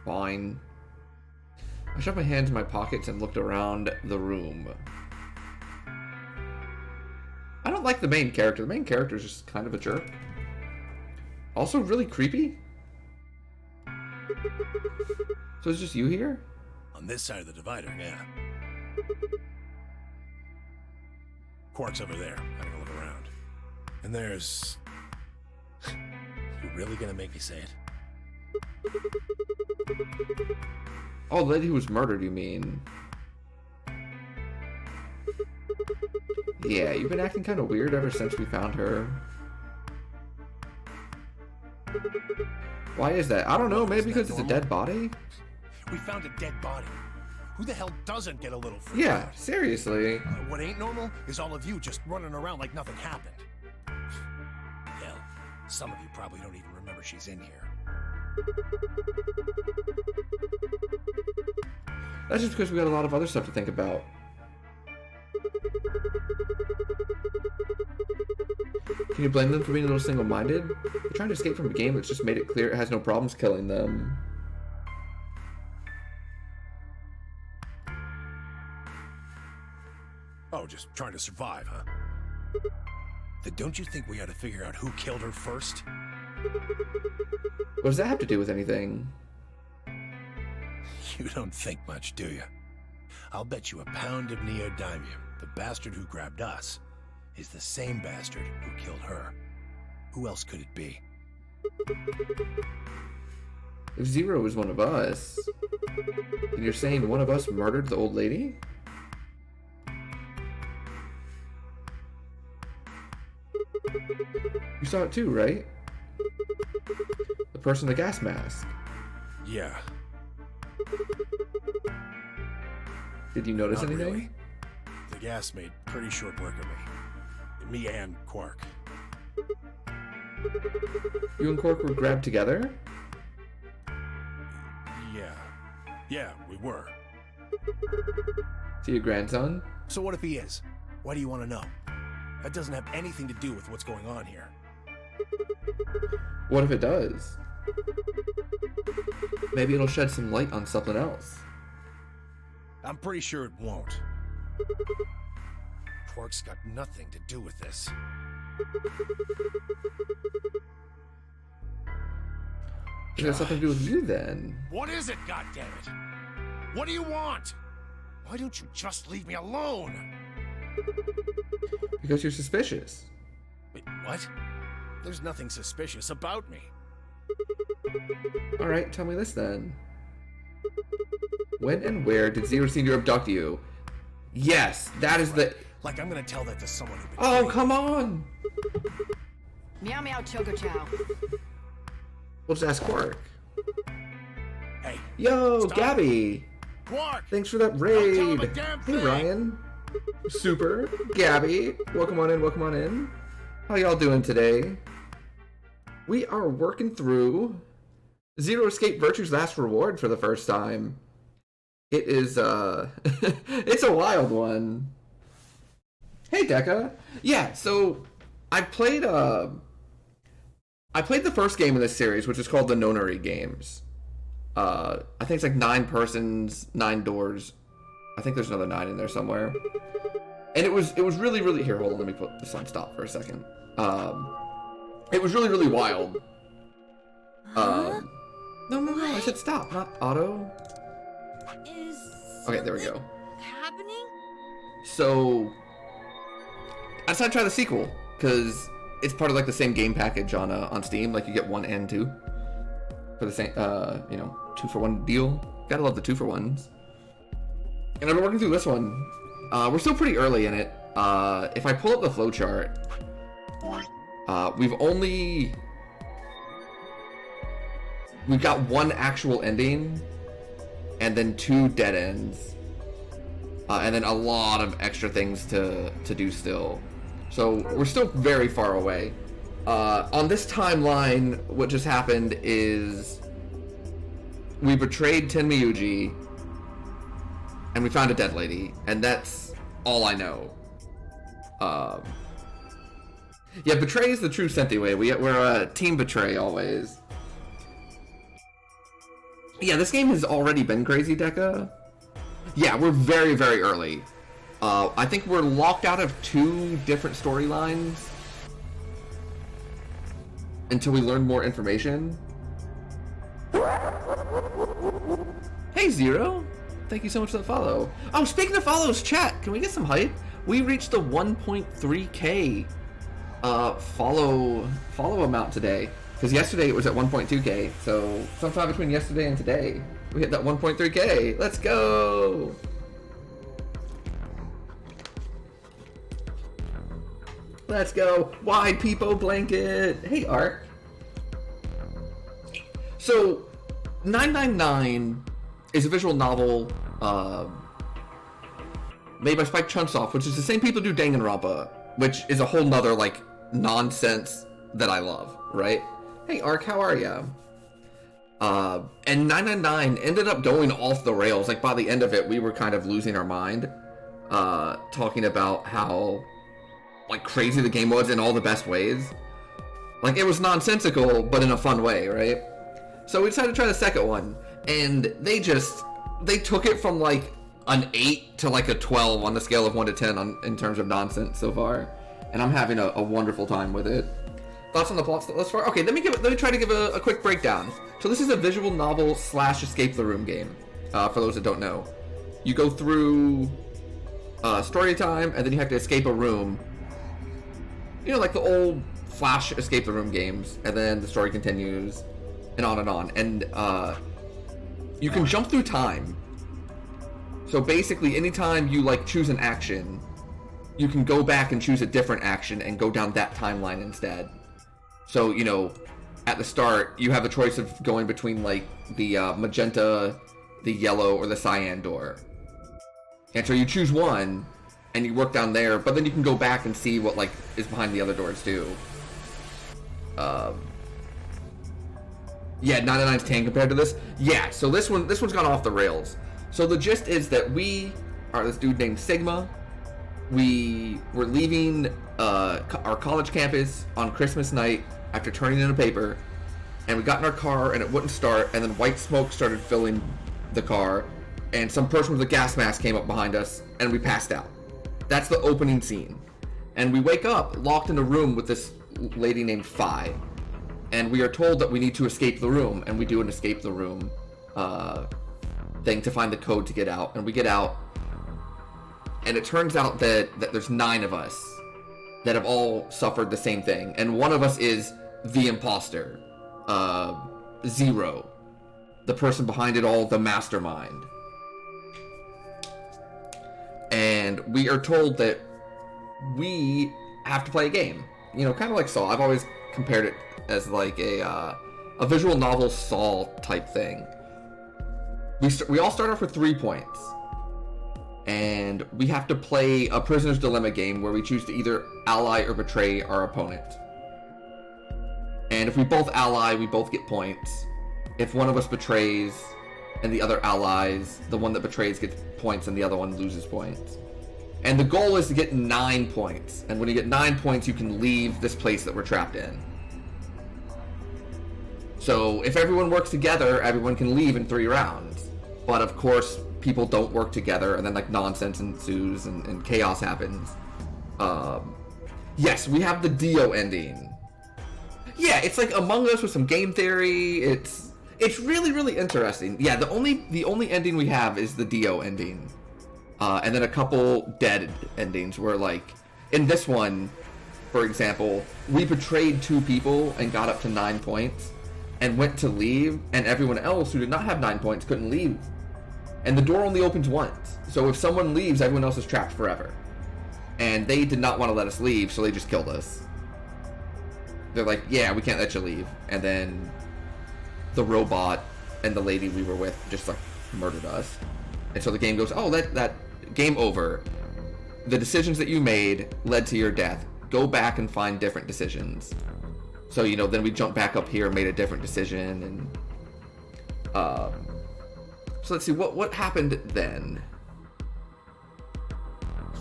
Fine. I shoved my hands in my pockets and looked around the room. I don't like the main character. The main character is just kind of a jerk. Also really creepy. So it's just you here? On this side of the divider, yeah. Quark's over there, having a look around. And there's... You really gonna make me say it? Oh, the lady who was murdered, you mean? Yeah, you've been acting kind of weird ever since we found her. Why is that? I don't know, maybe because it's a dead body? We found a dead body. Who the hell doesn't get a little freaked Yeah, out? seriously. What ain't normal is all of you just running around like nothing happened. Hell, some of you probably don't even remember she's in here. That's just because we got a lot of other stuff to think about. Can you blame them for being a little single-minded? They're trying to escape from a game that's just made it clear it has no problems killing them. Oh, just trying to survive, huh? Then don't you think we ought to figure out who killed her first? What does that have to do with anything? You don't think much, do you? I'll bet you a pound of neodymium the bastard who grabbed us is the same bastard who killed her. Who else could it be? If Zero is one of us, then you're saying one of us murdered the old lady? You saw it too, right? The person in the gas mask. Yeah. Did you notice Not anything? really. The gas made pretty short work of me. Me and Quark. You and Quark were grabbed together? Yeah. Yeah, we were. See your grandson? So what if he is? Why do you want to know? That doesn't have anything to do with what's going on here. What if it does? Maybe it'll shed some light on something else. I'm pretty sure it won't. Quark's got nothing to do with this. It has something to do with you then. What is it, goddammit? What do you want? Why don't you just leave me alone? Because you're suspicious. Wait, what? There's nothing suspicious about me. Alright, tell me this then. When and where did Zero Senior abduct you? Yes, that is the... Like I'm gonna tell that to someone who... Oh, come on! Meow meow choco chow. We'll just ask Quark. Hey. Yo, stop. Gabby! Quark! Thanks for that Don't tell him a raid! damn Hey, thing. Ryan. Super. Gabby. Welcome on in, welcome on in. How y'all doing today? We are working through Zero Escape Virtue's Last Reward for the first time. It is, it's a wild one. Hey, Dekka. Yeah, so I played the first game in this series, which is called the Nonary games. I think it's like 9 persons, 9 doors. I think there's another 9 in there somewhere. And it was really, really... Here, hold on, let me put this on stop for a second. It was really, really wild. No, I said stop, not auto. Is Okay, there we go. happening? So, I decided to try the sequel, because it's part of like the same game package on Steam. Like you get 1 and 2 for the same, 2-for-1 deal. Gotta love the 2-for-1s. And I've been working through this one. We're still pretty early in it. If I pull up the flowchart, we've got 1 actual ending, and then 2 dead ends, and then a lot of extra things to do still. So we're still very far away. On this timeline, what just happened is we betrayed Tenmyuji, and we found a dead lady, and that's all I know. Yeah, betray is the true Senti way. We're a team betray always. Yeah, this game has already been crazy, Dekka. Yeah, we're very, very early. I think we're locked out of 2 different storylines until we learn more information. Hey, Zero. Thank you so much for the follow. Oh, speaking of follows, chat, can we get some hype? We reached the 1.3k follow amount today. Because yesterday it was at 1.2k, so sometime between yesterday and today, we hit that 1.3k. Let's go! Let's go! Why Peepo Blanket? Hey, Ark. So, 999 is a visual novel made by Spike Chunsoft, which is the same people who do Danganronpa, which is a whole nother, like, nonsense that I love, right? Hey, Ark, how are ya? And 999 ended up going off the rails. Like, by the end of it, we were kind of losing our mind, talking about how, like, crazy the game was in all the best ways. Like, it was nonsensical, but in a fun way, right? So we decided to try the second one, and they took it from, like, an 8 to, like, a 12 on the scale of 1 to 10 in terms of nonsense so far. And I'm having a wonderful time with it. Thoughts on the plot thus far? Okay, let me try to give a quick breakdown. So this is a visual novel / escape the room game, for those that don't know. You go through story time, and then you have to escape a room. You know, like the old Flash escape the room games, and then the story continues, and on and on. And you can jump through time. So basically, anytime you like choose an action, you can go back and choose a different action and go down that timeline instead. So, you know, at the start, you have a choice of going between, like, the magenta, the yellow, or the cyan door. And so you choose one, and you work down there, but then you can go back and see what, like, is behind the other doors, too. Yeah, 99's tan compared to this? Yeah, so this one's gone off the rails. So the gist is that we are this dude named Sigma. We were leaving our college campus on Christmas night after turning in a paper, and we got in our car and it wouldn't start, and then white smoke started filling the car, and some person with a gas mask came up behind us, and we passed out. That's the opening scene. And we wake up locked in a room with this lady named Phi, and we are told that we need to escape the room, and we do an escape the room thing to find the code to get out, and we get out, and it turns out that there's 9 of us that have all suffered the same thing, and one of us is the imposter, Zero, the person behind it all, the mastermind. And we are told that we have to play a game, you know, kind of like Saw. I've always compared it as like a visual novel Saw type thing. We all start off with 3 points, and we have to play a prisoner's dilemma game where we choose to either ally or betray our opponent. And if we both ally, we both get points. If one of us betrays and the other allies, the one that betrays gets points and the other one loses points. And the goal is to get 9 points. And when you get 9 points, you can leave this place that we're trapped in. So if everyone works together, everyone can leave in 3 rounds. But of course, people don't work together, and then like nonsense ensues and chaos happens. Yes, we have the Dio ending. Yeah, it's like Among Us with some game theory. It's really, really interesting. Yeah, the only ending we have is the Dio ending. And then a couple dead endings where, like, in this one, for example, we betrayed 2 people and got up to 9 points and went to leave, and everyone else who did not have 9 points couldn't leave. And the door only opens once. So if someone leaves, everyone else is trapped forever. And they did not want to let us leave, so they just killed us. They're like, yeah, we can't let you leave. And then the robot and the lady we were with just, like, murdered us. And so the game goes, oh, that game over. The decisions that you made led to your death. Go back and find different decisions. So, you know, then we jumped back up here and made a different decision. And so let's see, what happened then?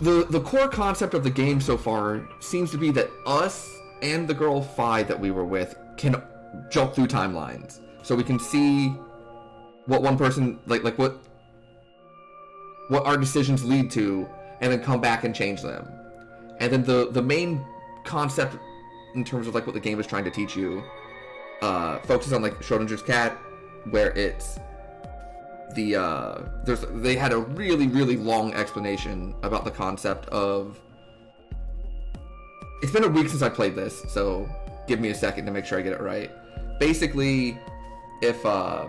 The core concept of the game so far seems to be that us and the girl Phi that we were with can jump through timelines. So we can see what one person, like what our decisions lead to, and then come back and change them. And then the main concept in terms of like what the game is trying to teach you focuses on like Schrodinger's cat, where it's they had a really, really long explanation about the concept of. It's been a week since I played this, so give me a second to make sure I get it right. Basically, if oh,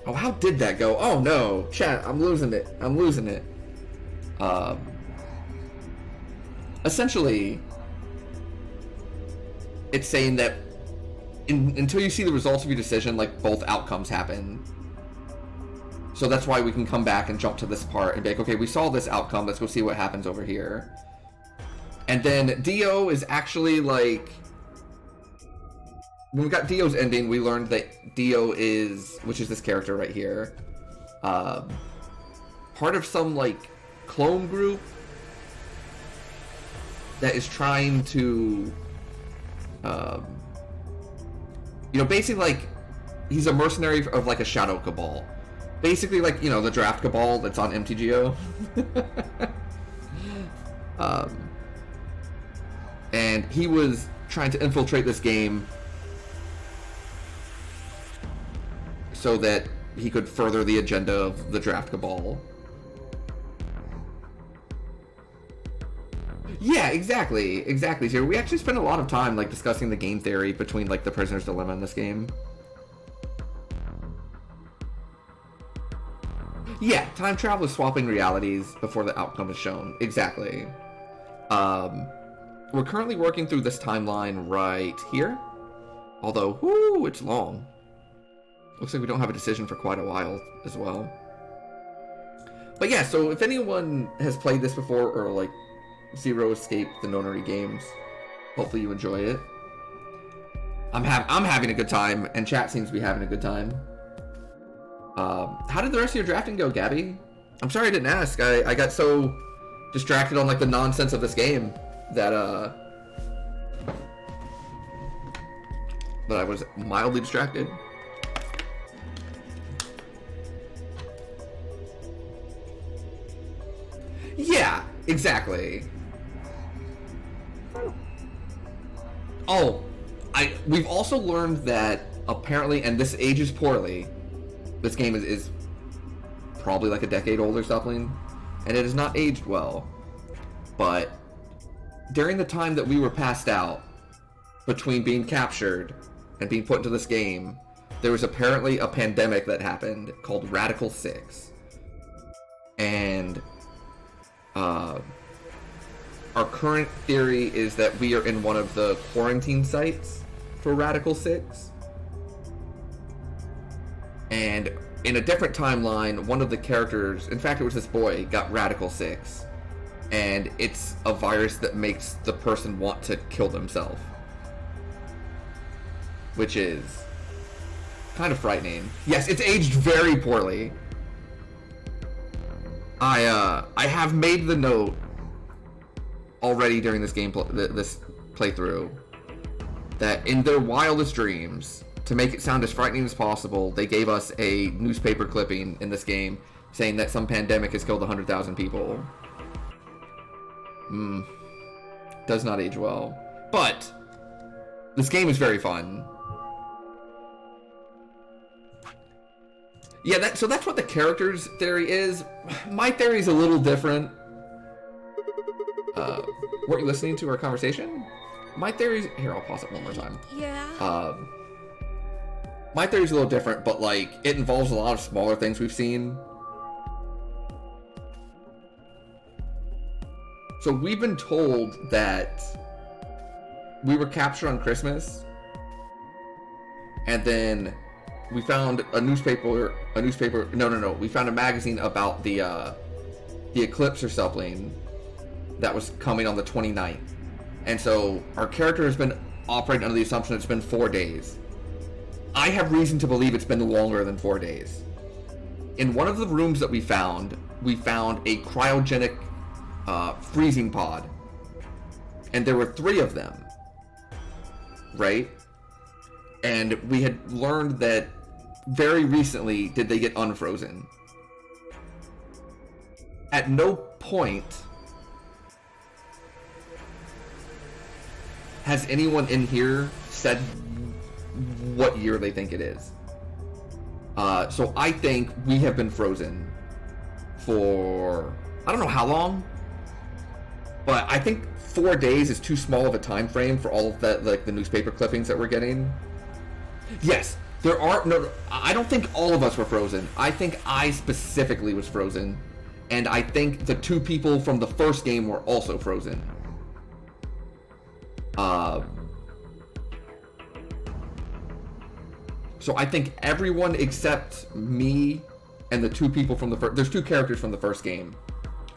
how did that go? Oh no, chat, I'm losing it. Essentially, it's saying that until you see the results of your decision, like, both outcomes happen. So that's why we can come back and jump to this part and be like, okay, we saw this outcome, let's go see what happens over here. And then Dio is actually like, when we got Dio's ending, we learned that Dio is, which is this character right here, part of some like clone group that is trying to, you know, basically like, he's a mercenary of like a shadow cabal. Basically, like, you know, the draft cabal that's on MTGO. And he was trying to infiltrate this game so that he could further the agenda of the draft cabal. Yeah, exactly. So we actually spent a lot of time, like, discussing the game theory between, like, the Prisoner's Dilemma in this game. Yeah, time travel is swapping realities before the outcome is shown. Exactly. We're currently working through this timeline right here. Although, whoo, it's long. Looks like we don't have a decision for quite a while as well. But yeah, so if anyone has played this before, or like Zero Escape, the Nonary games, hopefully you enjoy it. I'm having a good time, and chat seems to be having a good time. How did the rest of your drafting go, Gabby? I'm sorry I didn't ask. I got so distracted on like the nonsense of this game that that I was mildly distracted. Yeah, exactly. Oh, we've also learned that apparently, and this ages poorly, this game is probably like a decade old or something, and it has not aged well. But during the time that we were passed out, between being captured and being put into this game, there was apparently a pandemic that happened called Radical 6. And our current theory is that we are in one of the quarantine sites for Radical 6. And in a different timeline, one of the characters, in fact it was this boy, got Radical 6. And it's a virus that makes the person want to kill themselves. Which is kind of frightening. Yes, it's aged very poorly. I have made the note already during this this playthrough that in their wildest dreams, to make it sound as frightening as possible, they gave us a newspaper clipping in this game saying that some pandemic has killed 100,000 people. Does not age well. But this game is very fun. Yeah, so that's what the character's theory is. My theory is a little different. Weren't you listening to our conversation? My theory's... Here, I'll pause it one more time. Yeah. My theory's a little different, but, like, it involves a lot of smaller things we've seen. So we've been told that we were captured on Christmas, and then we found a newspaper, no, we found a magazine about the eclipse or something that was coming on the 29th. And so our character has been operating under the assumption it's been 4 days. I have reason to believe it's been longer than 4 days. In one of the rooms that we found a cryogenic freezing pod. And there were 3 of them. Right? And we had learned that very recently did they get unfrozen. At no point has anyone in here said what year they think it is. So I think we have been frozen for, I don't know how long, but I think 4 days is too small of a time frame for all of that, like the newspaper clippings that we're getting. Yes, there are, no, I don't think all of us were frozen. I think I specifically was frozen, and I think the 2 people from the first game were also frozen. So I think everyone except me and the 2 people from the first... There's 2 characters from the first game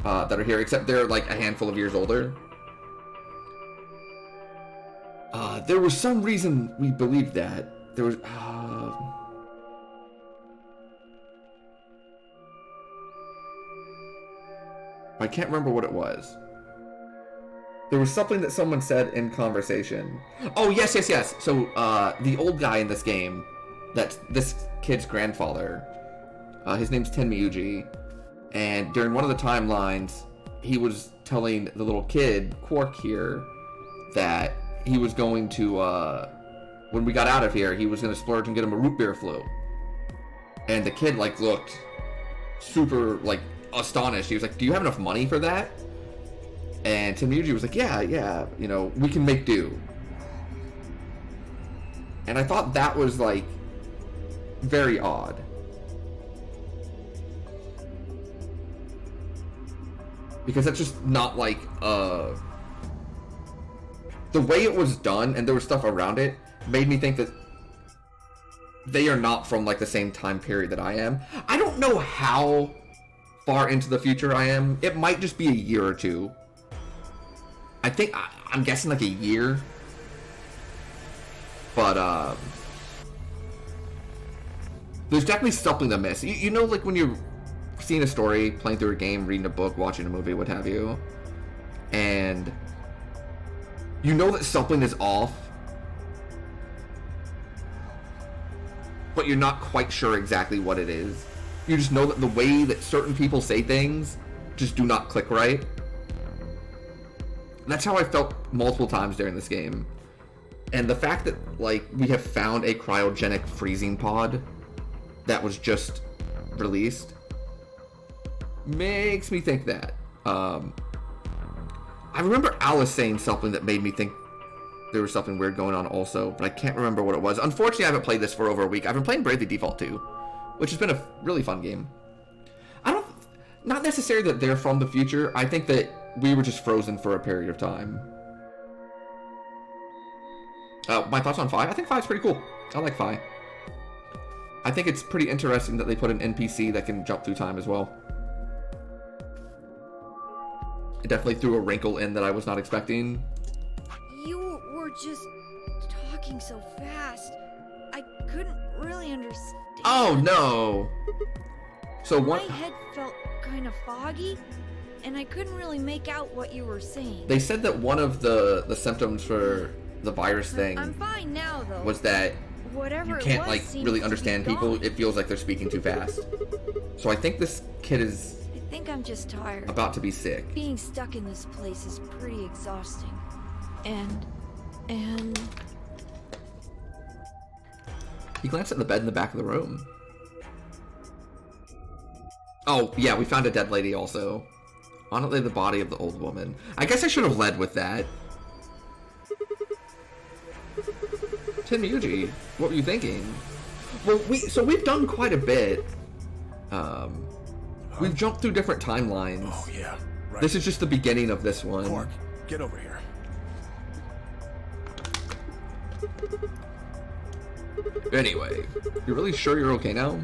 that are here, except they're like a handful of years older. There was some reason we believed that. There was... I can't remember what it was. There was something that someone said in conversation. Oh, yes. So, the old guy in this game, that's this kid's grandfather, his name's Tenmyuji, and during one of the timelines, he was telling the little kid, Quark here, that he was going to, when we got out of here, he was going to splurge and get him a root beer float. And the kid, like, looked super, like, astonished. He was like, do you have enough money for that? And Tenmyuji was like, yeah, you know, we can make do. And I thought that was, like, very odd. Because that's just not, like, the way it was done, and there was stuff around it, made me think that they are not from, like, the same time period that I am. I don't know how far into the future I am. It might just be a year or 2. I think, I'm guessing like a year. But, there's definitely something to miss. You know, like when you're seeing a story, playing through a game, reading a book, watching a movie, what have you, and you know that something is off, but you're not quite sure exactly what it is. You just know that the way that certain people say things just do not click right. That's how I felt multiple times during this game. And the fact that, like, we have found a cryogenic freezing pod that was just released makes me think that. I remember Alice saying something that made me think there was something weird going on also, but I can't remember what it was. Unfortunately, I haven't played this for over a week. I've been playing Bravely Default 2, which has been a really fun game. Not necessarily that they're from the future. I think that we were just frozen for a period of time. My thoughts on Fi? I think Fi's pretty cool. I like Fi. I think it's pretty interesting that they put an NPC that can jump through time as well. It definitely threw a wrinkle in that I was not expecting. You were just talking so fast. I couldn't really understand. Oh no! So what? My head felt kind of foggy, and I couldn't really make out what you were saying. They said that one of the symptoms for the virus thing I'm fine now, though. was that Whatever you can't it was like seems really to be understand people. gone. It feels like they're speaking too fast. So I think this kid is I think I'm just tired. about to be sick. Being stuck in this place is pretty exhausting. And He glanced at the bed in the back of the room. Oh, yeah, we found a dead lady also. On it lay the body of the old woman. I guess I should have led with that. Tenryuji, what were you thinking? Well, we've done quite a bit. We've jumped through different timelines. Oh, yeah. Right. This is just the beginning of this one. Quark, get over here. Anyway, you're really sure you're okay now?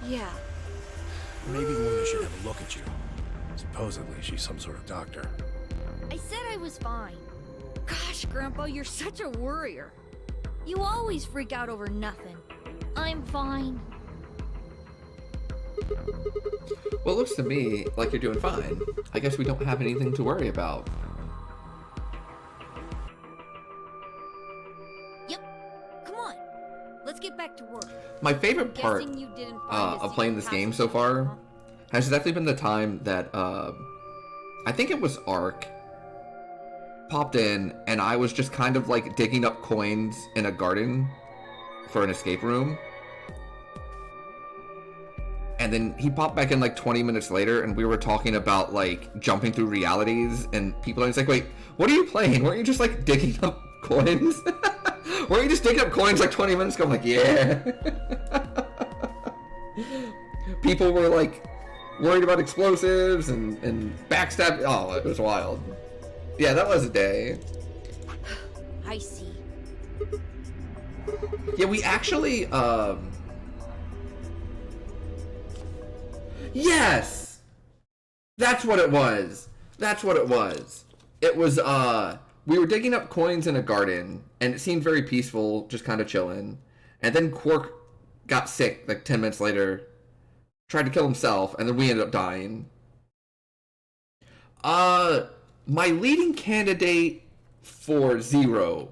yeah. Maybe Luna should have a look at you. Supposedly, she's some sort of doctor. I said I was fine. Gosh, Grandpa, you're such a worrier. You always freak out over nothing. I'm fine. Well, it looks to me like you're doing fine. I guess we don't have anything to worry about. Yep. Come on. Let's get back to work. My favorite part Guessing you didn't find a of playing secret this game passage so far huh? has definitely been the time that I think it was Ark popped in and I was just kind of like digging up coins in a garden for an escape room. And then he popped back in like 20 minutes later and we were talking about like jumping through realities and people are just like, wait, what are you playing? Weren't you just like digging up coins? Weren't you just digging up coins like 20 minutes ago? I'm like, yeah. People were like worried about explosives and backstab. Oh, it was wild. Yeah, that was a day. I see. Yeah, we actually, yes! That's what it was. That's what it was. It was, we were digging up coins in a garden, and it seemed very peaceful, just kind of chilling. And then Quark got sick, like 10 minutes later, tried to kill himself, and then we ended up dying. My leading candidate for Zero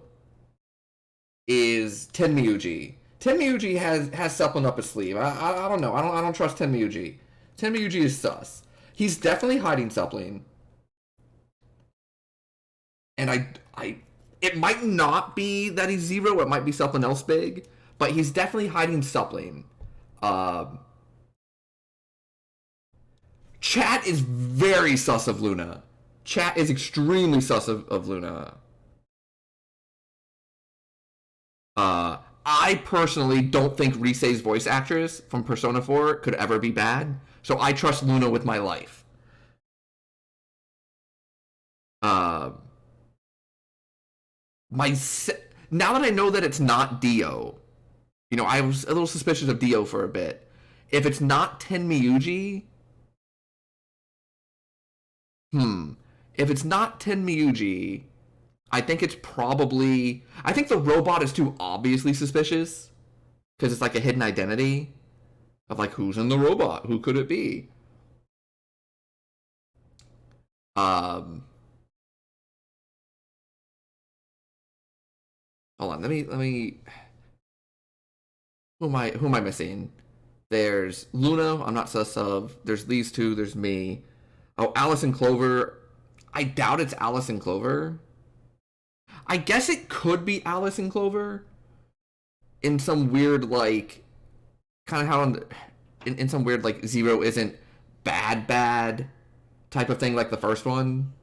is Tenryuji. Tenryuji has something up his sleeve. I don't know. I don't trust Tenryuji. Tenryuji is sus. He's definitely hiding something. And it might not be that he's Zero. It might be something else big. But he's definitely hiding something. Chat is very sus of Luna. Chat is extremely sus of Luna. I personally don't think Risei's voice actress from Persona 4 could ever be bad, so I trust Luna with my life. Now that I know that it's not Dio, you know, I was a little suspicious of Dio for a bit. If it's not Tenryuji, if it's not Tenryuji, I think it's probably... I think the robot is too obviously suspicious. Because it's like a hidden identity. Of like, who's in the robot? Who could it be? Hold on, let me... Who am I missing? There's Luna, I'm not sus of. There's these two, there's me. Oh, Alice and Clover. I doubt it's Alice and Clover. I guess it could be Alice and Clover. In some weird, like, kind of how in some weird, like, Zero isn't bad type of thing like the first one.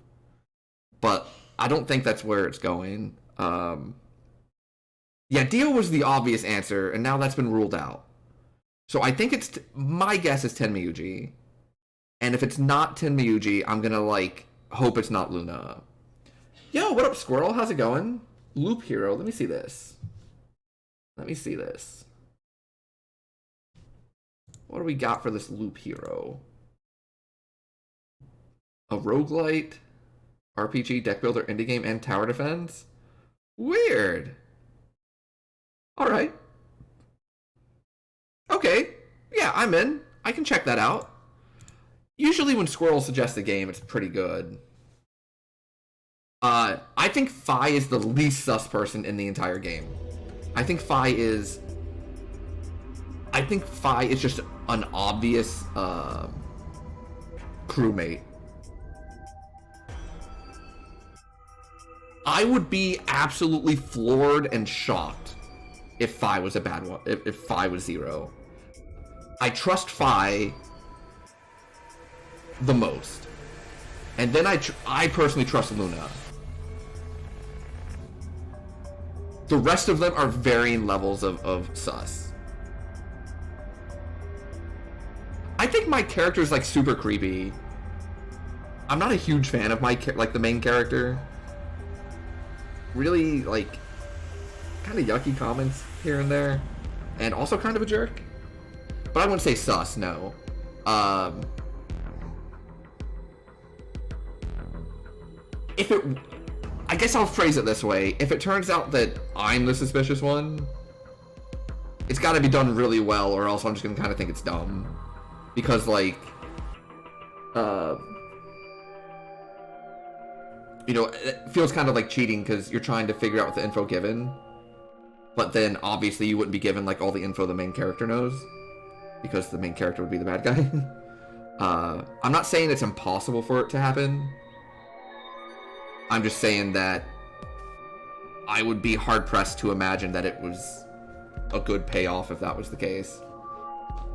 But I don't think that's where it's going. Yeah, Dio was the obvious answer, and now that's been ruled out. So I think it's... my guess is Tenmyuji. And if it's not Tenmyuji, I'm gonna, like, hope it's not Luna. Yo, what up, Squirrel? How's it going? Loop Hero. Let me see this. Let me see this. What do we got for this Loop Hero? A roguelite, RPG, deck builder, indie game, and tower defense? Weird. Alright. Okay. Yeah, I'm in. I can check that out. Usually when Squirrel suggests a game, it's pretty good. I think Fi is the least sus person in the entire game. I think Fi is just an obvious crewmate. I would be absolutely floored and shocked if Fi was a bad one. If Fi was Zero. I trust Fi the most. And then I personally trust Luna. The rest of them are varying levels of sus. I think my character is like super creepy. I'm not a huge fan of my like the main character. Really like kind of yucky comments here and there, and also kind of a jerk. But I wouldn't say sus. No. If it, I guess I'll phrase it this way. If it turns out that I'm the suspicious one, it's got to be done really well, or else I'm just gonna kind of think it's dumb. Because, like, you know, it feels kind of like cheating because you're trying to figure out the info given. But then, obviously, you wouldn't be given, like, all the info the main character knows. Because the main character would be the bad guy. I'm not saying it's impossible for it to happen. I'm just saying that I would be hard-pressed to imagine that it was a good payoff if that was the case.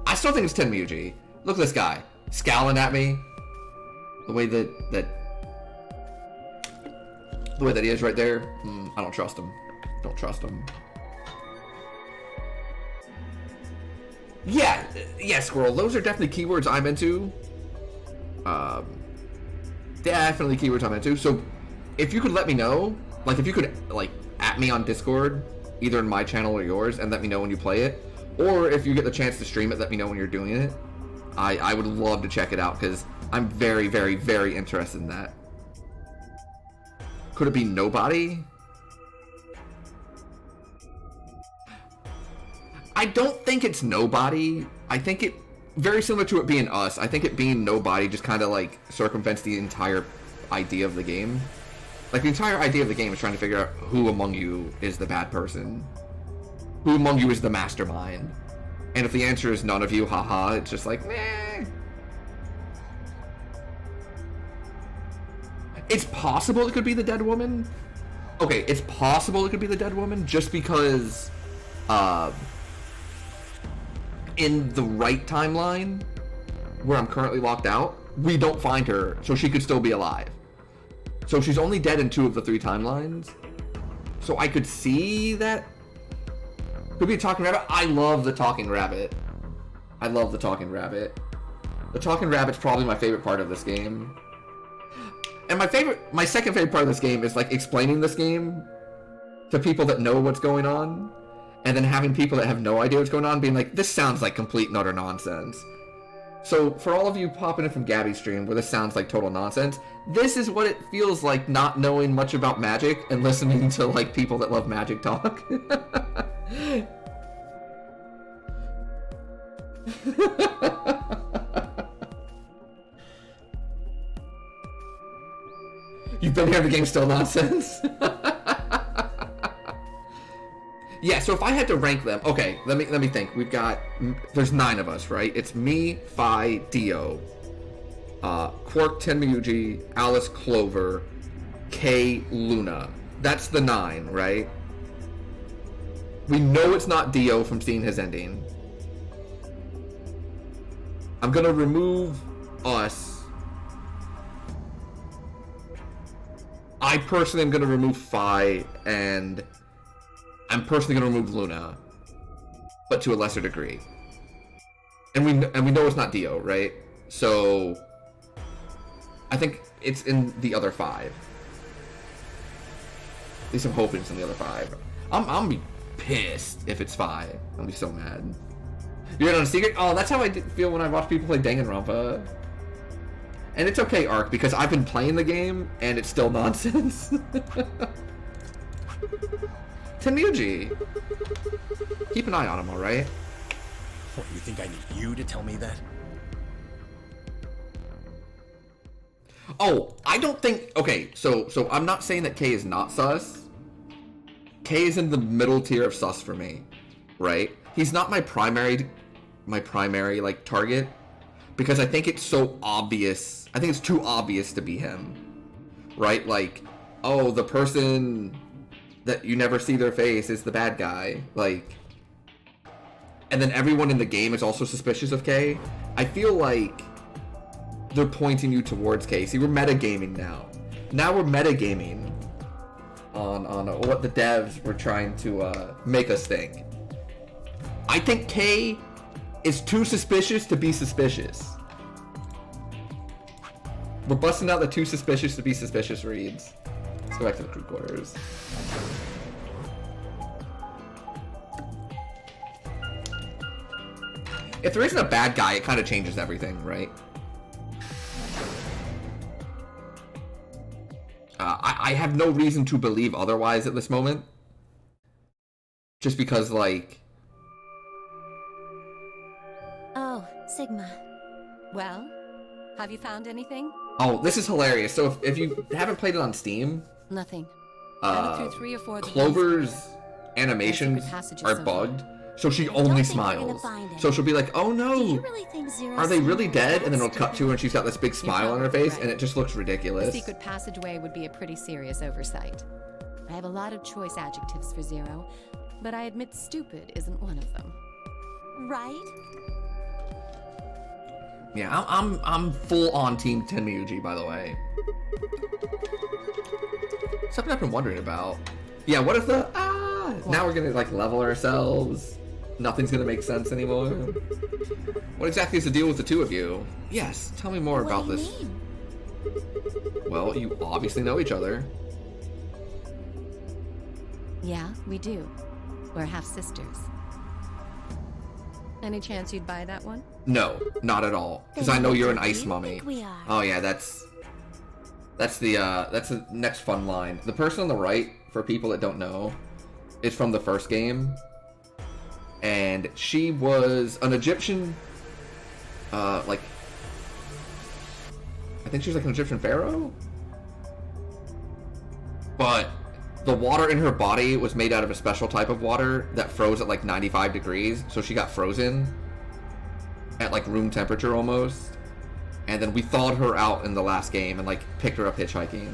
I still think it's Tenmyuji. Look at this guy. Scowling at me. The way that he is right there. I don't trust him. Don't trust him. Yeah, Squirrel. Those are definitely keywords I'm into. Definitely keywords I'm into. So, if you could let me know, like, if you could, like, at me on Discord, either in my channel or yours, and let me know when you play it, or if you get the chance to stream it, let me know when you're doing it. I would love to check it out, because I'm very, very, very interested in that. Could it be nobody? I don't think it's nobody. I think it, very similar to it being us, I think it being nobody just kind of, like, circumvents the entire idea of the game. Like, the entire idea of the game is trying to figure out who among you is the bad person. Who among you is the mastermind. And if the answer is none of you, haha, it's just like, meh. It's possible it could be the dead woman. Okay, it's possible it could be the dead woman just because, in the right timeline, where I'm currently locked out, we don't find her, so she could still be alive. So she's only dead in 2 of the 3 timelines. So I could see that. Could be a talking rabbit. I love the talking rabbit. I love the talking rabbit. The talking rabbit's probably my favorite part of this game. And my second favorite part of this game is, like, explaining this game to people that know what's going on, and then having people that have no idea what's going on being like, this sounds like complete and utter nonsense. So, for all of you popping in from Gabby's stream where this sounds like total nonsense, this is what it feels like not knowing much about magic and listening to, like, people that love magic talk. You've been here, the game's still nonsense? Yeah, so if I had to rank them, okay, let me think. There's 9 of us, right? It's me, Phi, Dio, Quark, Tenmyuji, Alice, Clover, Kay, Luna. That's the 9, right? We know it's not Dio from seeing his ending. I'm gonna remove us. I personally am gonna remove Phi, and I'm personally gonna remove Luna, but to a lesser degree. And we know it's not Dio, right? So I think it's in the other 5. At least I'm hoping it's in the other 5. I'm gonna be pissed if it's Phi. I'm gonna be so mad. You're in on a secret? Oh, that's how I feel when I watch people play Danganronpa. And it's okay, Ark, because I've been playing the game and it's still nonsense. Tenmyuji. Keep an eye on him, alright? What, you think I need you to tell me that? Oh, I don't think... Okay, so I'm not saying that Kay is not sus. Kay is in the middle tier of sus for me, right? He's not my primary like target, because I think it's so obvious. I think it's too obvious to be him, right? Like, oh, the person that you never see their face is the bad guy, like, and then everyone in the game is also suspicious of Kay. I feel like they're pointing you towards Kay. See, we're metagaming now. Now we're metagaming on what the devs were trying to make us think. I think Kay is too suspicious to be suspicious. We're busting out the too suspicious to be suspicious reads. Let's go back to the crew quarters. If there isn't a bad guy, it kind of changes everything, right? I have no reason to believe otherwise at this moment. Just because, like... Oh, Sigma. Well, have you found anything? Oh, this is hilarious. So if you haven't played it on Steam... Nothing. I looked through 3 or 4 of the Clover's animations are bugged, so she only smiles. So she'll be like, oh no, are they really dead? And then it'll cut to her and she's got this big smile on her face, and it just looks The ridiculous. secret passageway would be a pretty serious oversight. I have a lot of choice adjectives for Zero, but I admit stupid isn't one of them. Right? Yeah, I'm full on Team Tenmyuji, by the way. Something I've been wondering about. Yeah, what if now we're gonna like level ourselves? Nothing's gonna make sense anymore. What exactly is the deal with the two of you? Yes, tell me more about this. Well, you obviously know each other. Yeah, we do. We're half sisters. Any chance you'd buy that one? No, not at all. Because I know you're an ice mummy. Oh yeah, that's the next fun line. The person on the right, for people that don't know, is from the first game, and she was an Egyptian, like, I think she was like an Egyptian pharaoh, but the water in her body was made out of a special type of water that froze at like 95 degrees, so she got frozen at like room temperature almost. And then we thawed her out in the last game and like picked her up hitchhiking.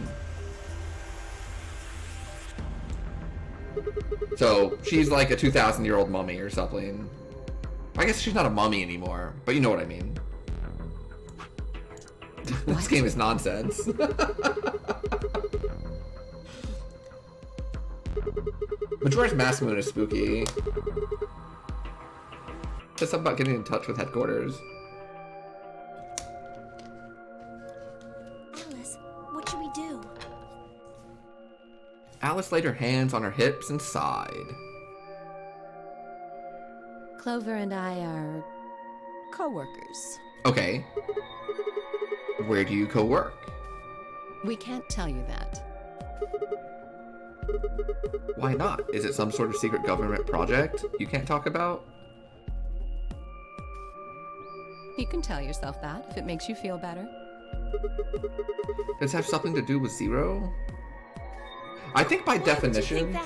So she's like a 2,000-year-old mummy or something. I guess she's not a mummy anymore, but you know what I mean. This game is nonsense. Majora's Mask Moon is spooky. Just something about getting in touch with headquarters. Alice, what should we do? Alice laid her hands on her hips and sighed. Clover and I are co-workers. Okay. Where do you co-work? We can't tell you that. Why not? Is it some sort of secret government project you can't talk about? You can tell yourself that if it makes you feel better. Does it have something to do with Zero? I think by definition...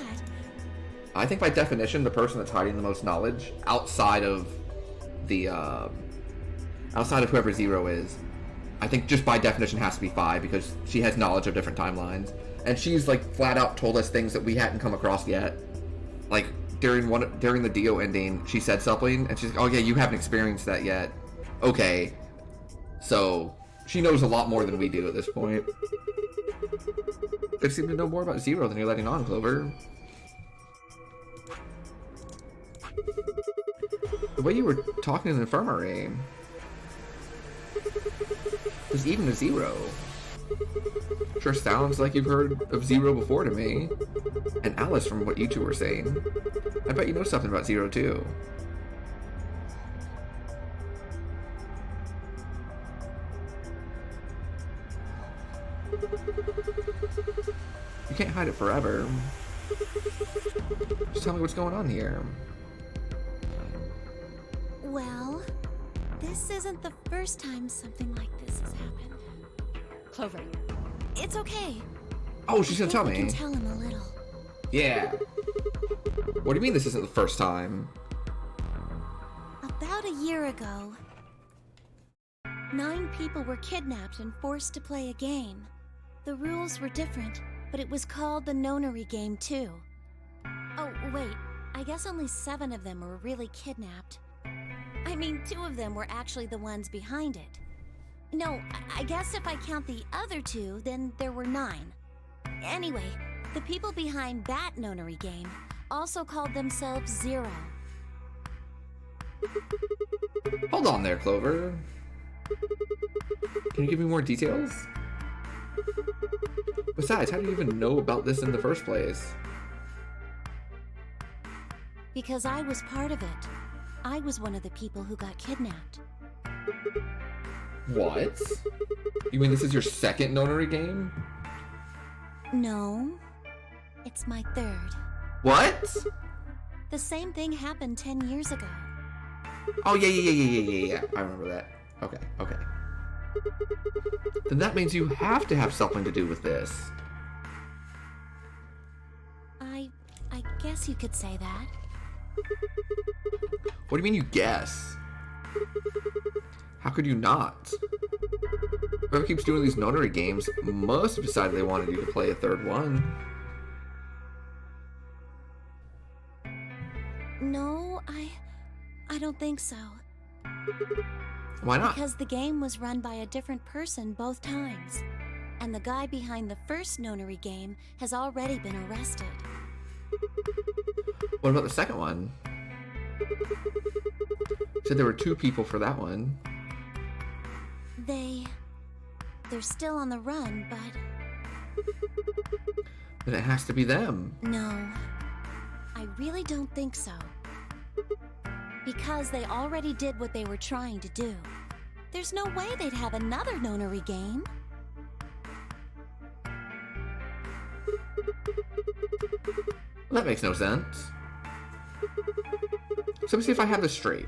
I think by definition, the person that's hiding the most knowledge outside of the outside of whoever Zero is, I think just by definition has to be Phi, because she has knowledge of different timelines, and she's like flat out told us things that we hadn't come across yet. Like during the Dio ending, she said something, and she's like, "Oh yeah, you haven't experienced that yet." Okay, so she knows a lot more than we do at this point. Good seem to know more about Zero than you're letting on, Clover. The way you were talking in the infirmary was even a Zero. Sure sounds like you've heard of Zero before to me. And Alice, from what you two were saying. I bet you know something about Zero too. You can't hide it forever. Just tell me what's going on here. Well, this isn't the first time something like this has happened. Clover. It's okay. Oh, she's gonna tell I me. can tell him a little. Yeah. What do you mean this isn't the first time? About a year ago, 9 people were kidnapped and forced to play a game. The rules were different, but it was called the Nonary game too. Oh, wait. I guess only 7 of them were really kidnapped. I mean, 2 of them were actually the ones behind it. No, I guess if I count the other 2, then there were 9. Anyway, the people behind that Nonary game also called themselves Zero. Hold on there, Clover. Can you give me more details? Besides, how do you even know about this in the first place? Because I was part of it. I was one of the people who got kidnapped. What? You mean this is your second Nonary game? No, it's my 3rd. What? The same thing happened 10 years ago. Oh, yeah. I remember that. Okay. Then that means you have to have something to do with this. I guess you could say that. What do you mean you guess? How could you not? Whoever keeps doing these Nonary games must have decided they wanted you to play a 3rd one. No, I don't think so. Why not? Because the game was run by a different person both times. And the guy behind the first Nonary game has already been arrested. What about the second one? Said there were 2 people for that one. They're still on the run, but... Then it has to be them. No, I really don't think so. Because they already did what they were trying to do. There's no way they'd have another Nonary game. That makes no sense. So let me see if I have this straight.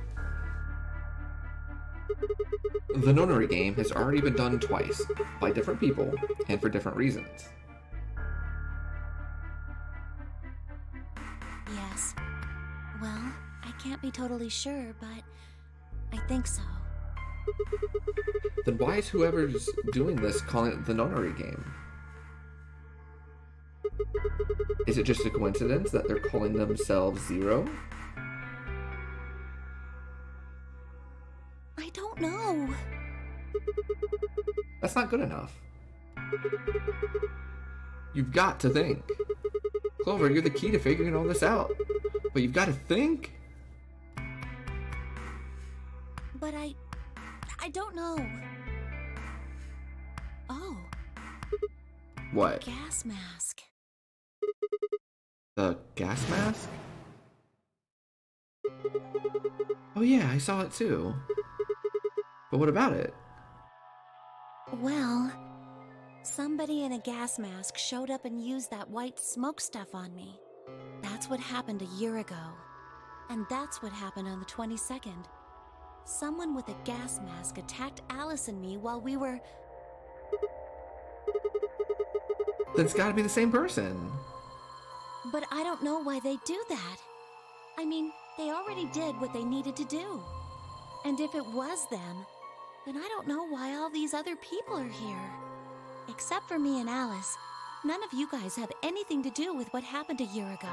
The Nonary game has already been done twice, by different people, and for different reasons. Yes. Well, I can't be totally sure, but I think so. Then why is whoever's doing this calling it the Nonary game? Is it just a coincidence that they're calling themselves Zero? I don't know. That's not good enough. You've got to think. Clover, you're the key to figuring all this out. But you've got to think. But I don't know. Oh. What? Gas mask. The gas mask? Oh yeah, I saw it too. But what about it? Well, somebody in a gas mask showed up and used that white smoke stuff on me. That's what happened a year ago. And that's what happened on the 22nd. Someone with a gas mask attacked Alice and me while we were... Then it's gotta be the same person. But I don't know why they do that. I mean, they already did what they needed to do. And if it was them, then I don't know why all these other people are here. Except for me and Alice, none of you guys have anything to do with what happened a year ago.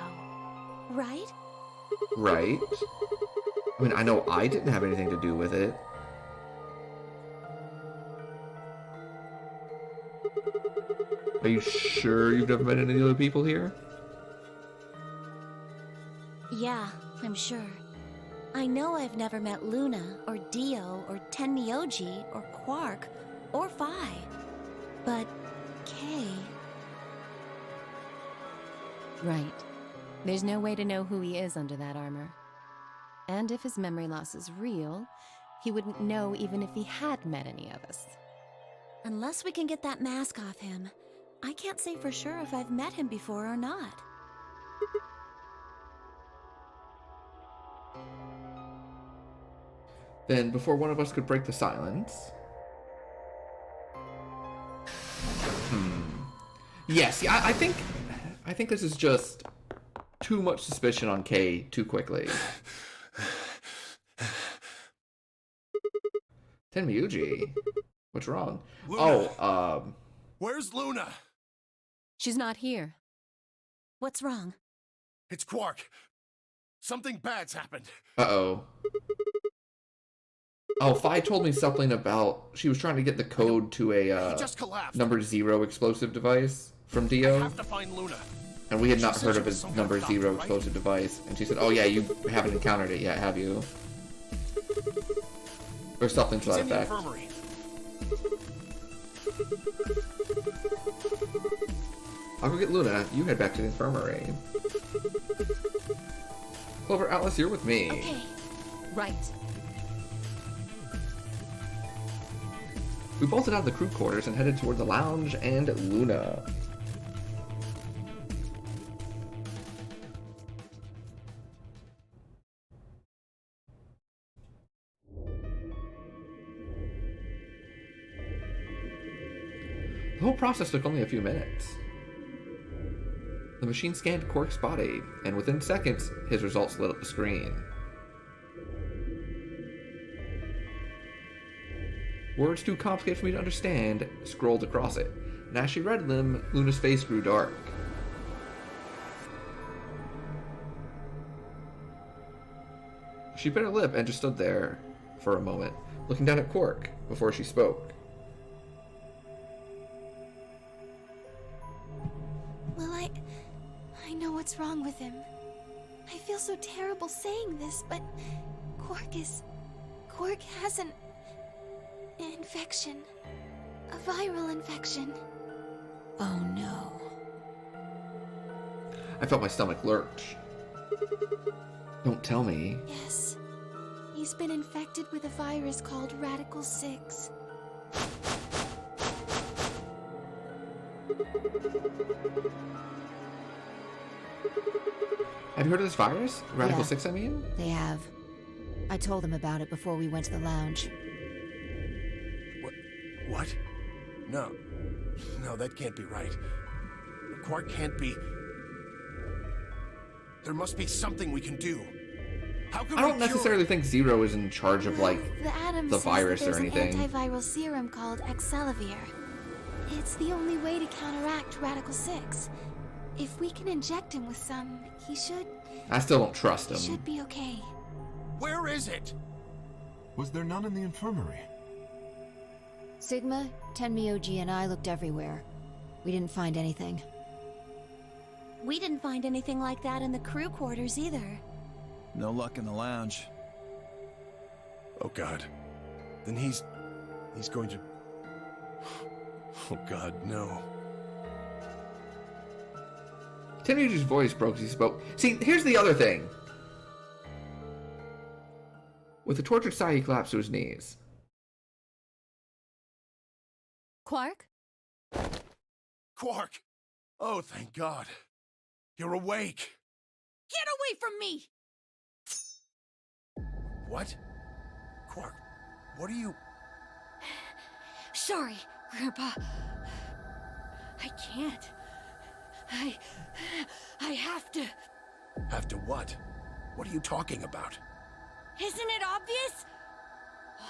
Right? Right? I mean, I know I didn't have anything to do with it. Are you sure you've never met any of the other people here? Yeah, I'm sure. I know I've never met Luna, or Dio, or Tenmyoji, or Quark, or Phi. But Kay... Right. There's no way to know who he is under that armor. And if his memory loss is real, he wouldn't know even if he had met any of us. Unless we can get that mask off him, I can't say for sure if I've met him before or not. Then, before one of us could break the silence... Yes, yeah, I think this is just too much suspicion on Kay too quickly. Tenmyuji, what's wrong? Luna. Where's Luna? She's not here. What's wrong? It's Quark. Something bad's happened. Uh-oh. Oh, Phi told me something about she was trying to get the code to a number 0 explosive device from Dio. I have to find Luna. And we had not heard of his number 0 explosive device. And she said, oh yeah, you haven't encountered it yet, have you? Or something to that effect. I'll go get Luna. You head back to the infirmary. Clover, Atlas, you're with me. Okay. Right. We bolted out of the crew quarters and headed toward the lounge and Luna. The whole process took only a few minutes. The machine scanned Quark's body, and within seconds, his results lit up the screen. Words too complicated for me to understand scrolled across it, and as she read them, Luna's face grew dark. She bit her lip and just stood there for a moment, looking down at Quark before she spoke. Well, I know what's wrong with him. I feel so terrible saying this, but Quark has an infection. A viral infection. Oh no. I felt my stomach lurch. Don't tell me. Yes. He's been infected with a virus called Radical 6. Have you heard of this virus? Radical 6, I mean? They have. I told them about it before we went to the lounge. What? No, that can't be right. Quark can't be... There must be something we can do. How can I don't necessarily think Zero is in charge of, like, the virus or anything. There's an antiviral serum called Excelavir. It's the only way to counteract Radical 6. If we can inject him with some, he should... I still don't trust him. He should be okay. Where is it? Was there none in the infirmary? Sigma, Tenmyoji, and I looked everywhere. We didn't find anything. We didn't find anything like that in the crew quarters either. No luck in the lounge. Oh God. Then he's going to... Oh God, no. Tenryuji's voice broke as he spoke. See, here's the other thing. With a tortured sigh, he collapsed to his knees. Quark? Quark! Oh, thank God. You're awake. Get away from me! What? Quark, what are you... Sorry, Grandpa. I can't. I have to. Have to what? What are you talking about? Isn't it obvious?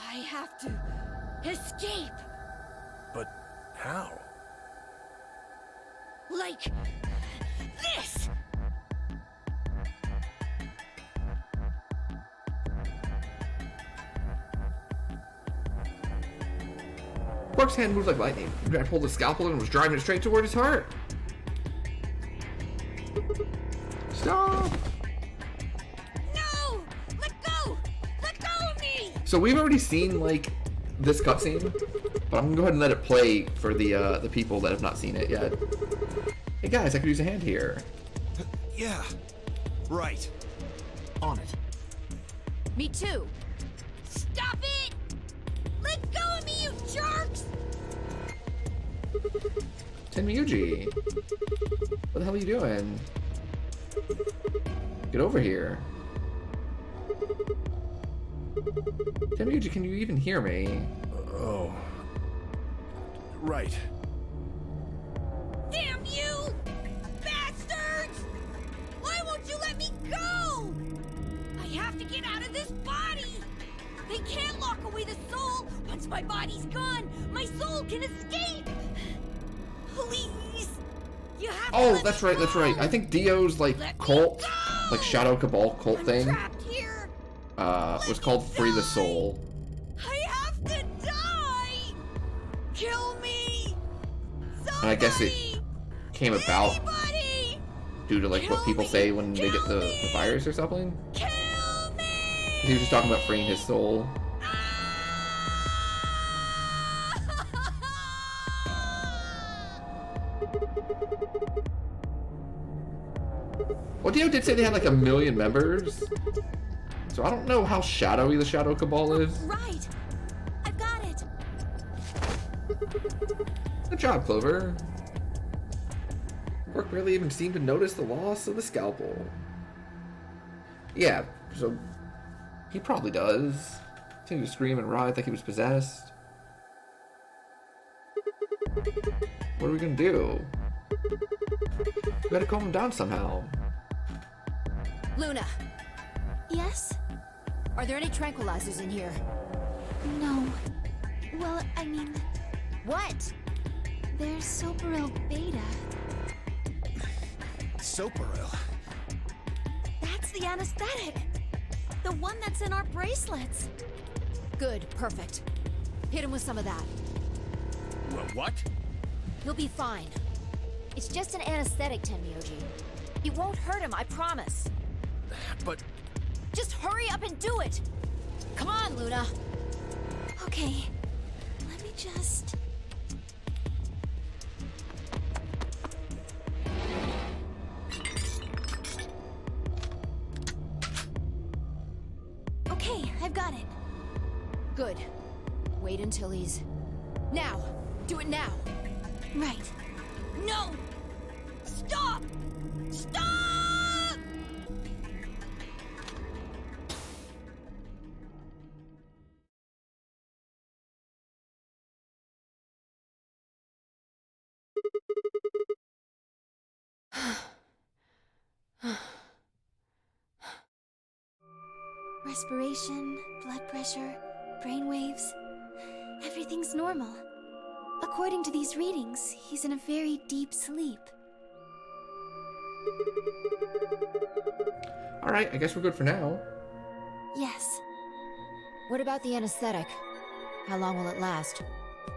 I have to escape. But how? Like this! Quark's hand moved like lightning. He grabbed hold of the scalpel and was driving it straight toward his heart. Stop! No! Let go! Let go of me! So we've already seen like this cutscene, but I'm gonna go ahead and let it play for the people that have not seen it yet. Hey guys, I could use a hand here. Yeah. Right. On it. Me too. Stop it! Let go of me, you jerks! Tenmyuji, what the hell are you doing? Get over here. Tenmyuji, can you even hear me? Oh. Right. Damn you! Bastards! Why won't you let me go? I have to get out of this body! They can't lock away the soul! Once my body's gone, my soul can escape! Please! You have to Oh, let that's me right, that's go. right. I think Dio's like Let me cult, go! like Shadow Cabal cult I'm thing, trapped here. was called Free the Soul. I have to die! Kill me! Somebody! And I guess it came about Anybody! due to like what Kill people me! say when they get Kill the me! virus or something. Kill me! He was just talking about freeing his soul. Well, Dio did say they had like 1 million members. So I don't know how shadowy the Shadow Cabal is. Right. I've got it. Good job, Clover. Quark barely even seemed to notice the loss of the scalpel. Yeah, so he probably does. Continued to scream and writhe like he was possessed. What are we gonna do? We gotta calm him down somehow. Luna, Yes? are there any tranquilizers in here? No. Well, I mean, What? there's Soparil Beta. Soparil. That's the anesthetic. The one that's in our bracelets. Good, perfect. Hit him with some of that. What? He'll be fine. It's just an anesthetic, Tenmyuji. It won't hurt him, I promise. But Just hurry up and do it! Come on, Luna! Okay. Let me just... Okay, I've got it. Good. Wait until he's... Now! Do it now! Right. No! Stop! Stop! Respiration, blood pressure, brain waves. Everything's normal. According to these readings, he's in a very deep sleep. Alright, I guess we're good for now. Yes. What about the anesthetic? How long will it last?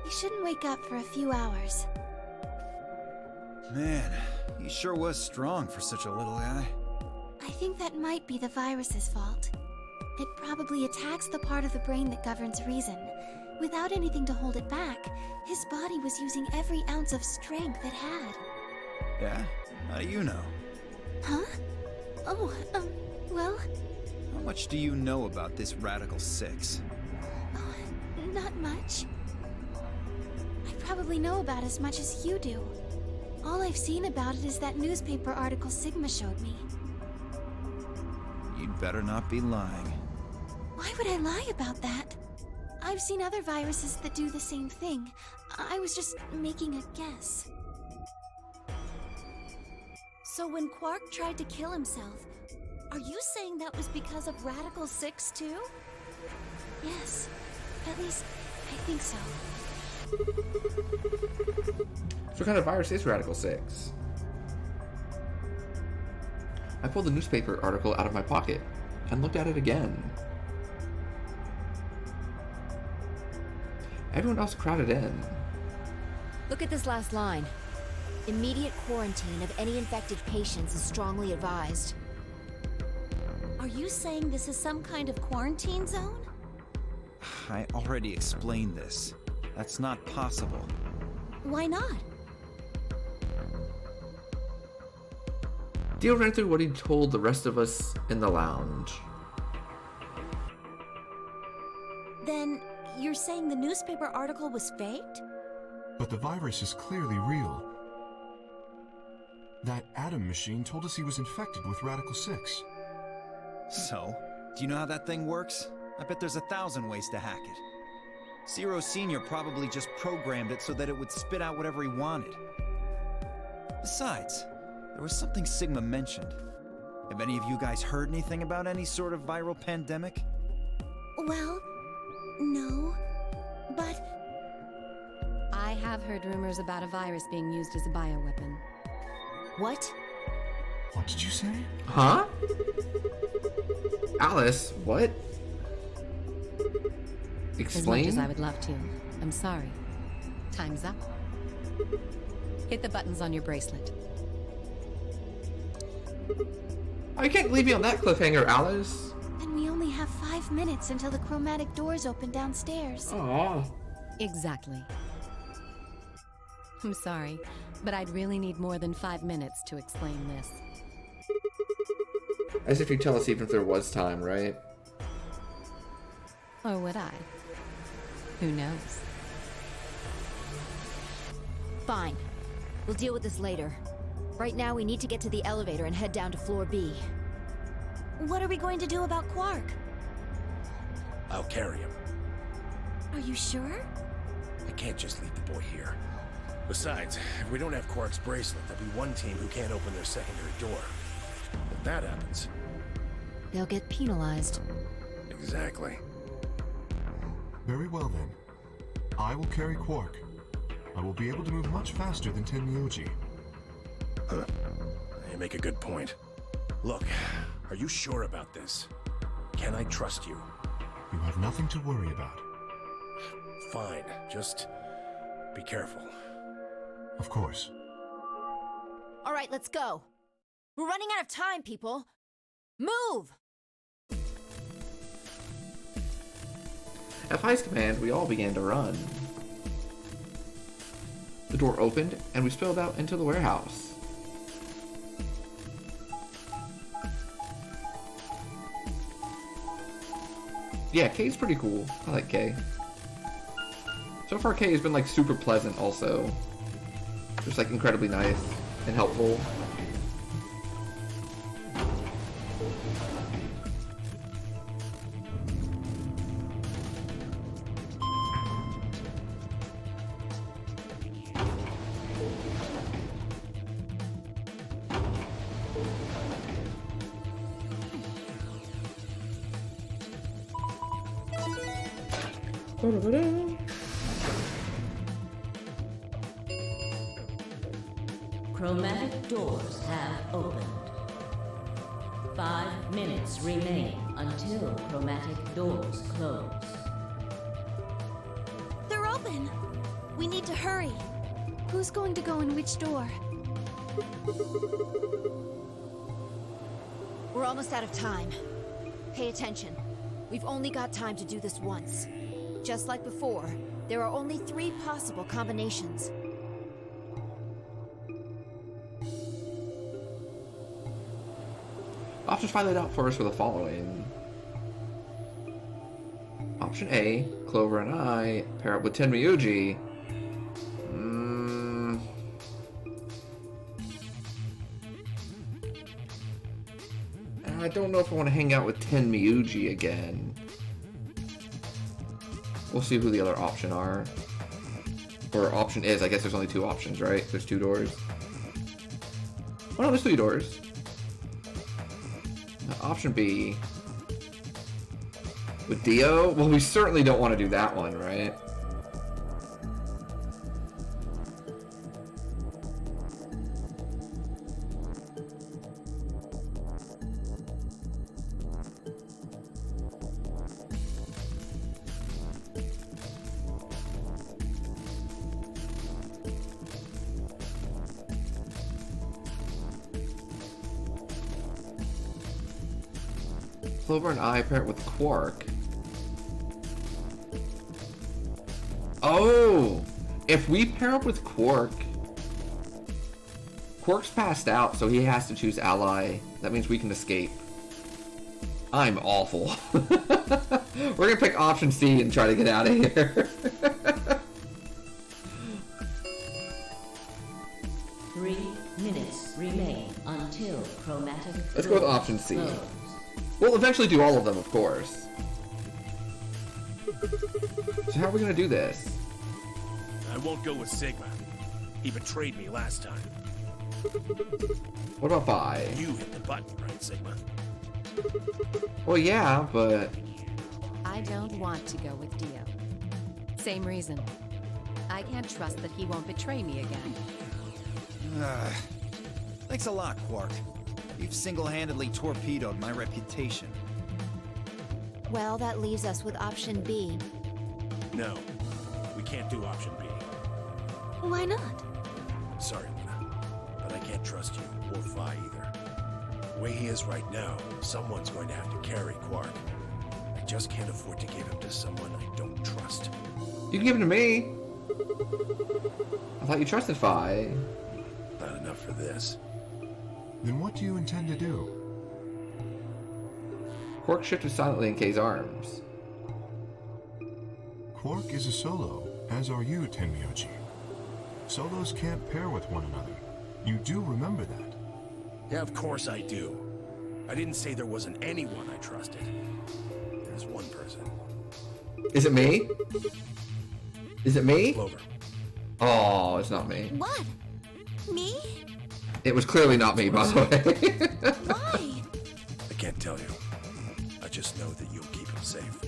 He shouldn't wake up for a few hours. Man, he sure was strong for such a little guy. I think that might be the virus's fault. It probably attacks the part of the brain that governs reason. Without anything to hold it back, his body was using every ounce of strength it had. Yeah? How do you know? Huh? Oh, well, How much do you know about this Radical Six? not much. I probably know about as much as you do. All I've seen about it is that newspaper article Sigma showed me. You'd better not be lying. Why would I lie about that? I've seen other viruses that do the same thing. I was just making a guess. So when Quark tried to kill himself, are you saying that was because of Radical 6 too? Yes. At least, I think so. So what kind of virus is Radical 6? I pulled the newspaper article out of my pocket and looked at it again. Everyone else crowded in. Look at this last line. Immediate quarantine of any infected patients is strongly advised. Are you saying this is some kind of quarantine zone? I already explained this. That's not possible. Why not? Dio ran through what he told the rest of us in the lounge. Then, you're saying the newspaper article was faked? But the virus is clearly real. That Adam machine told us he was infected with Radical 6. So, do you know how that thing works? I bet there's 1,000 ways to hack it. Zero Senior probably just programmed it so that it would spit out whatever he wanted. Besides, there was something Sigma mentioned. Have any of you guys heard anything about any sort of viral pandemic? Well, no. But I have heard rumors about a virus being used as a bioweapon. what? What did you say? Huh? Alice, what? Explain? As much as I would love to. I'm sorry. Time's up. Hit the buttons on your bracelet. I can't leave you on that cliffhanger, Alice. And we only have 5 minutes until the chromatic doors open downstairs. Aww. Exactly. I'm sorry, but I'd really need more than 5 minutes to explain this. As if you'd tell us even if there was time, right? Or would I? Who knows? Fine. We'll deal with this later. Right now, we need to get to the elevator and head down to floor B. What are we going to do about Quark? I'll carry him. Are you sure? I can't just leave the boy here. Besides, if we don't have Quark's bracelet, there'll be one team who can't open their secondary door. If that happens... They'll get penalized. Exactly. Very well then. I will carry Quark. I will be able to move much faster than Tenmyuji. You make a good point. Look, are you sure about this? Can I trust you? You have nothing to worry about. Fine, just be careful. Of course. All right, let's go. We're running out of time, people. Move! At Pai's command, we all began to run. The door opened, and we spilled out into the warehouse. Yeah, Kay's pretty cool. I like Kay. So far, Kay has been, like, super pleasant also. Just, like, incredibly nice and helpful. Chromatic doors have opened. 5 minutes remain until chromatic doors close. They're open! We need to hurry. Who's going to go in which door? We're almost out of time. Pay attention. We've only got time to do this once. Just like before, there are only 3 possible combinations. Options find it out for us for the following. Option A, Clover and I pair up with Tenmyuji. I don't know if I want to hang out with Tenmyuji again. We'll see who the other option are. Or option is. I guess there's only 2 options, right? There's 2 doors. Oh no, there's 3 doors. Option B. With Dio? Well, we certainly don't want to do that one, right? Clover and I pair it with Quark. Oh! If we pair up with Quark... Quark's passed out, so he has to choose ally. That means we can escape. I'm awful. We're gonna pick option C and try to get out of here. 3 minutes remain until chromatic. Let's go with option C. close. We'll eventually do all of them, of course. So how are we gonna do this? I won't go with Sigma. He betrayed me last time. What about Vi? You hit the button, right, Sigma? Well, yeah, but... I don't want to go with Dio. Same reason. I can't trust that he won't betray me again. Thanks a lot, Quark. You've single-handedly torpedoed my reputation. Well, that leaves us with option B. No, we can't do option B. Why not? I'm sorry, Luna, but I can't trust you or Vi either. The way he is right now, someone's going to have to carry Quark. I just can't afford to give him to someone I don't trust. You can give him to me. I thought you trusted Vi. Not enough for this. Then what do you intend to do? Quark shifted silently in Kay's arms. Quark is a solo, as are you, Tenmyoji. Solos can't pair with one another. You do remember that. Yeah, of course I do. I didn't say there wasn't anyone I trusted. There's one person. Is it me? Is it me? Clover. Oh, it's not me. What? Me? It was clearly not me, by the way. Why? I can't tell you. I just know that you'll keep him safe.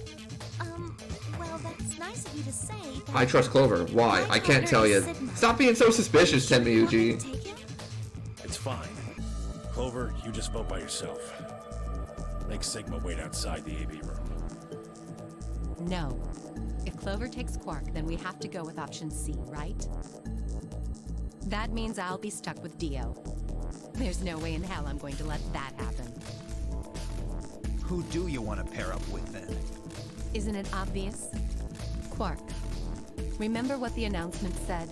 Well, that's nice of you to say, but... I trust Clover. Why? My I can't partner tell you. is Sigma. Stop being so suspicious, Want me to Tenmyuji. take him? It's fine. Clover, you just vote by yourself. Make Sigma wait outside the AB room. No. If Clover takes Quark, then we have to go with option C, right? That means I'll be stuck with Dio. There's no way in hell I'm going to let that happen. Who do you want to pair up with, then? Isn't it obvious? Quark. Remember what the announcement said?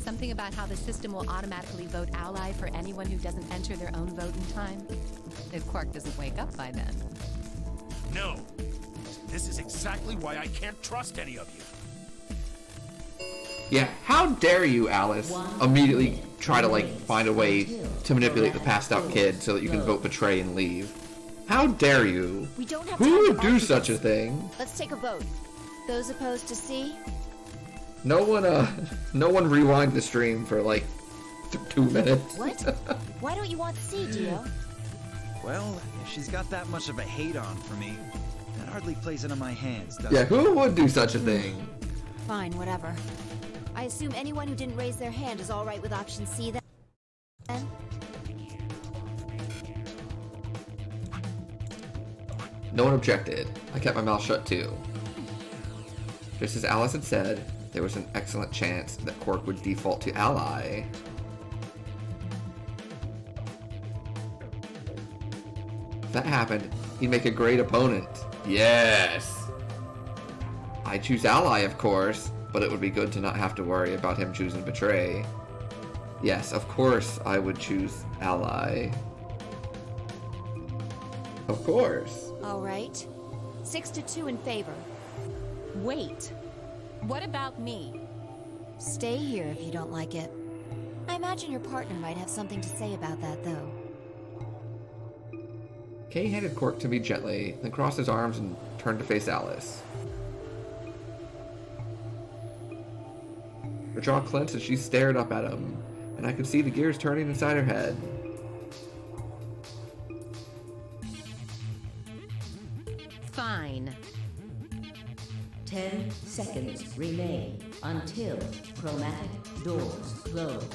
Something about how the system will automatically vote ally for anyone who doesn't enter their own vote in time? If Quark doesn't wake up by then. No! This is exactly why I can't trust any of you. Yeah, how dare you, Alice, immediately try to, find a way to manipulate the passed out kid so that you can vote betray and leave. How dare you? We don't have Who time to would do argue such a this. thing? Let's take a vote. Those opposed to C? No one rewind the stream for 2 minutes. What? Why don't you want C, Dio? Well, if she's got that much of a hate-on for me, that hardly plays into my hands, does Yeah, it? who would do such a thing? Fine, whatever. I assume anyone who didn't raise their hand is all right with option C then? No one objected. I kept my mouth shut too. Just as Alice had said, there was an excellent chance that Quark would default to ally. If that happened, he'd make a great opponent. Yes! I choose ally, of course, but it would be good to not have to worry about him choosing betray. Yes, of course I would choose ally. Of course. All right. 6-2 in favor. Wait. What about me? Stay here if you don't like it. I imagine your partner might have something to say about that, though. Kay handed Quark to me gently, then crossed his arms and turned to face Alice. Her jaw clenched as she stared up at him, and I could see the gears turning inside her head. Fine. 10 seconds remain until chromatic doors close.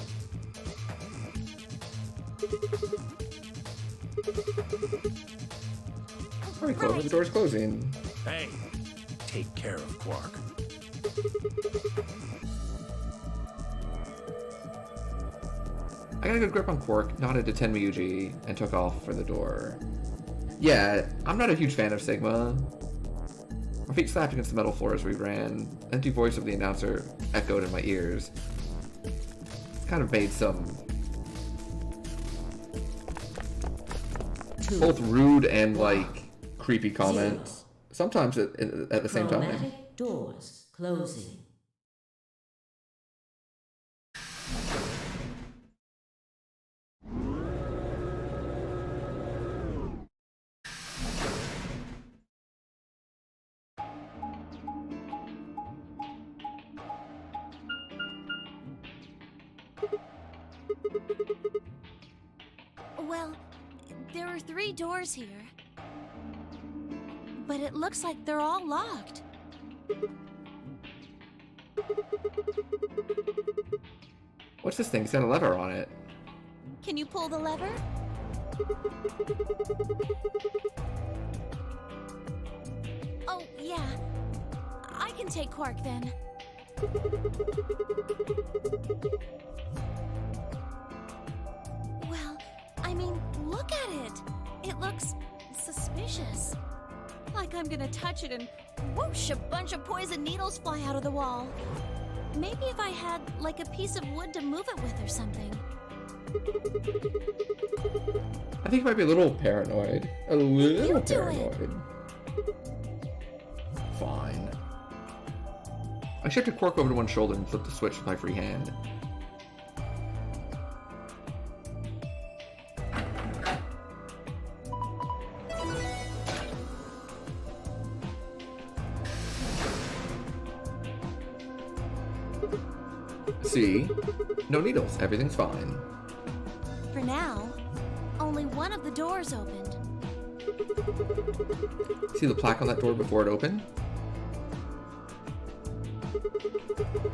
Alright, Clover, the door's closing. Hey, take care of Quark. I got a good grip on Quark, nodded to Tenmyuji, and took off for the door. Yeah, I'm not a huge fan of Sigma. My feet slapped against the metal floor as we ran. The empty voice of the announcer echoed in my ears. Kind of made some both rude and like creepy comments. Sometimes at the same time. Chromatic doors closing. Well, there are 3 doors here. But it looks like they're all locked. What's this thing? It's got a lever on it. Can you pull the lever? Oh, yeah. I can take Quark then. Well, I mean, look at it. It looks suspicious. Like I'm gonna touch it and whoosh, a bunch of poison needles fly out of the wall. Maybe if I had, like, a piece of wood to move it with or something. I think you might be a little paranoid. A little You do paranoid. Fine. I shifted Quark over to one shoulder and flipped the switch with my free hand. See? No needles. Everything's fine. For now, only one of the doors opened. See the plaque on that door before it opened?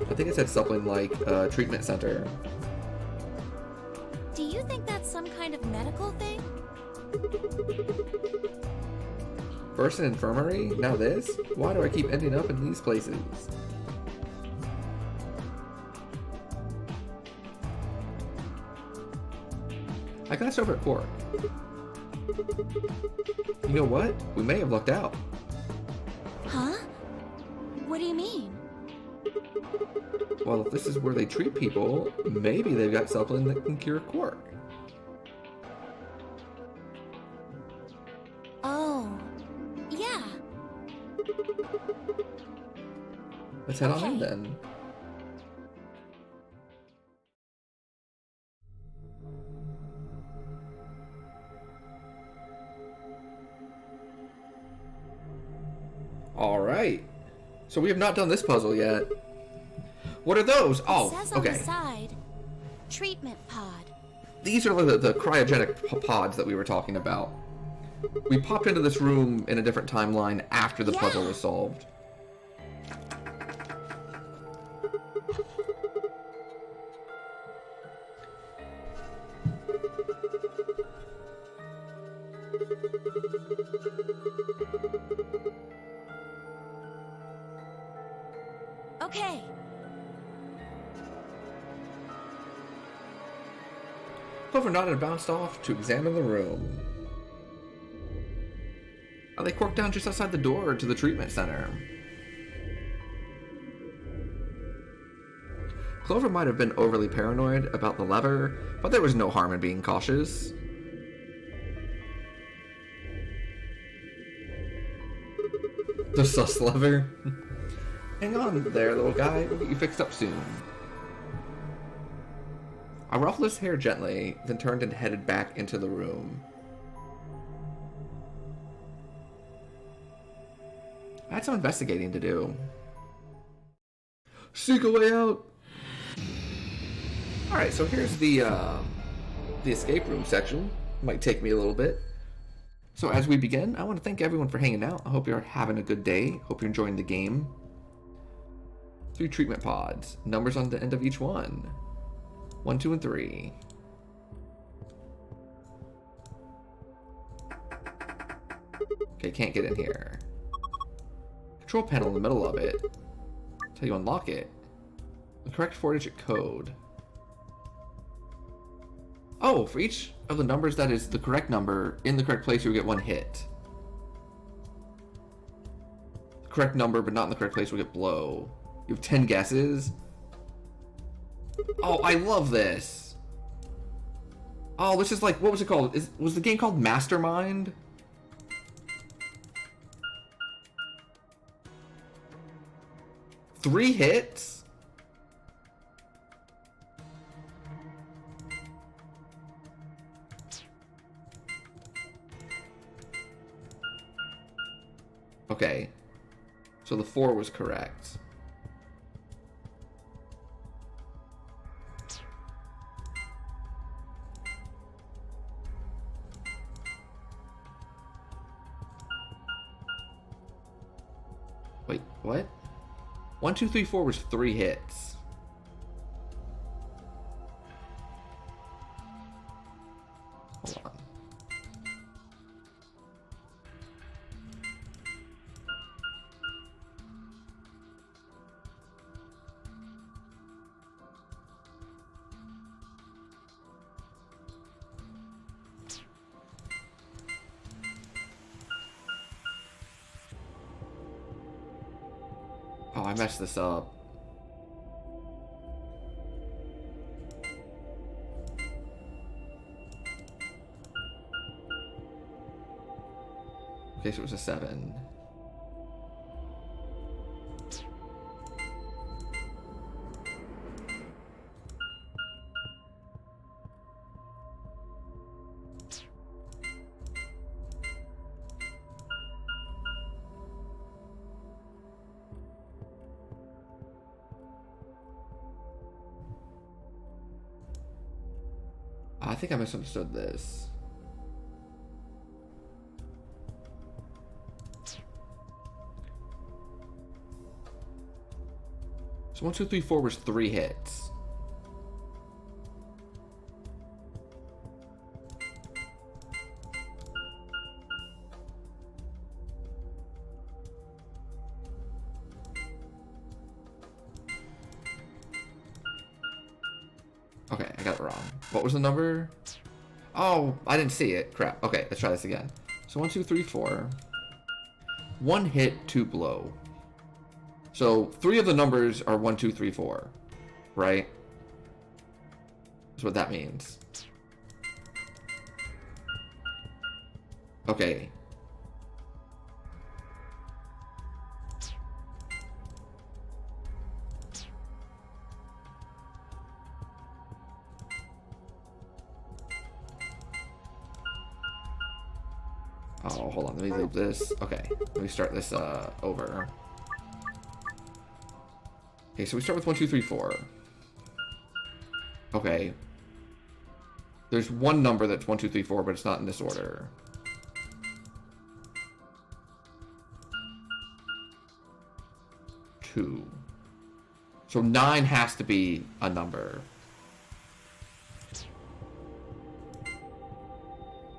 I think it said something like treatment center. Do you think that's some kind of medical thing? First an infirmary, now this? Why do I keep ending up in these places? I glanced over at Quark. You know what? We may have lucked out. Huh? What do you mean? Well, if this is where they treat people, maybe they've got something that can cure Quark. Oh, yeah. Let's head on in then. Alright. So we have not done this puzzle yet. What are those? Oh, It says on okay. the side, treatment pod. These are the cryogenic pods that we were talking about. We popped into this room in a different timeline after the puzzle was solved. Okay. Clover nodded and bounced off to examine the room. They corked down just outside the door to the treatment center. Clover might have been overly paranoid about the lever, but there was no harm in being cautious. The sus lever. Hang on there, little guy. We'll get you fixed up soon. I ruffled his hair gently, then turned and headed back into the room. I had some investigating to do. Seek a way out! Alright, so here's the escape room section. Might take me a little bit. So as we begin, I want to thank everyone for hanging out. I hope you're having a good day. Hope you're enjoying the game. 3 treatment pods. Numbers on the end of each one. 1, 2, and 3. Okay, can't get in here. Control panel in the middle of it. That's how you unlock it. The correct 4-digit code. Oh, for each of the numbers that is the correct number in the correct place, you get 1 hit. The correct number, but not in the correct place, will get blow. You have 10 guesses. Oh, I love this. Oh, this is like, what was it called? Was the game called Mastermind? Three hits? Okay. So the 4 was correct. Wait, what? 1, 2, 3, 4 was 3 hits. Hold on. Oh, I messed this up. Okay, so it was a 7. I think I misunderstood this. So 1, 2, 3, 4 was 3 hits. Okay, I got it wrong. What was the number? Oh, I didn't see it. Crap. Okay, let's try this again. So 1, 2, 3, 4. 1 hit, 2 blow. So 3 of the numbers are 1, 2, 3, 4. Right? That's what that means. Okay. Oh, hold on. Let me leave this. Okay. Let me start this over. Okay, so we start with 1, 2, 3, 4. Okay. There's one number that's 1, 2, 3, 4, but it's not in this order. Two. So 9 has to be a number.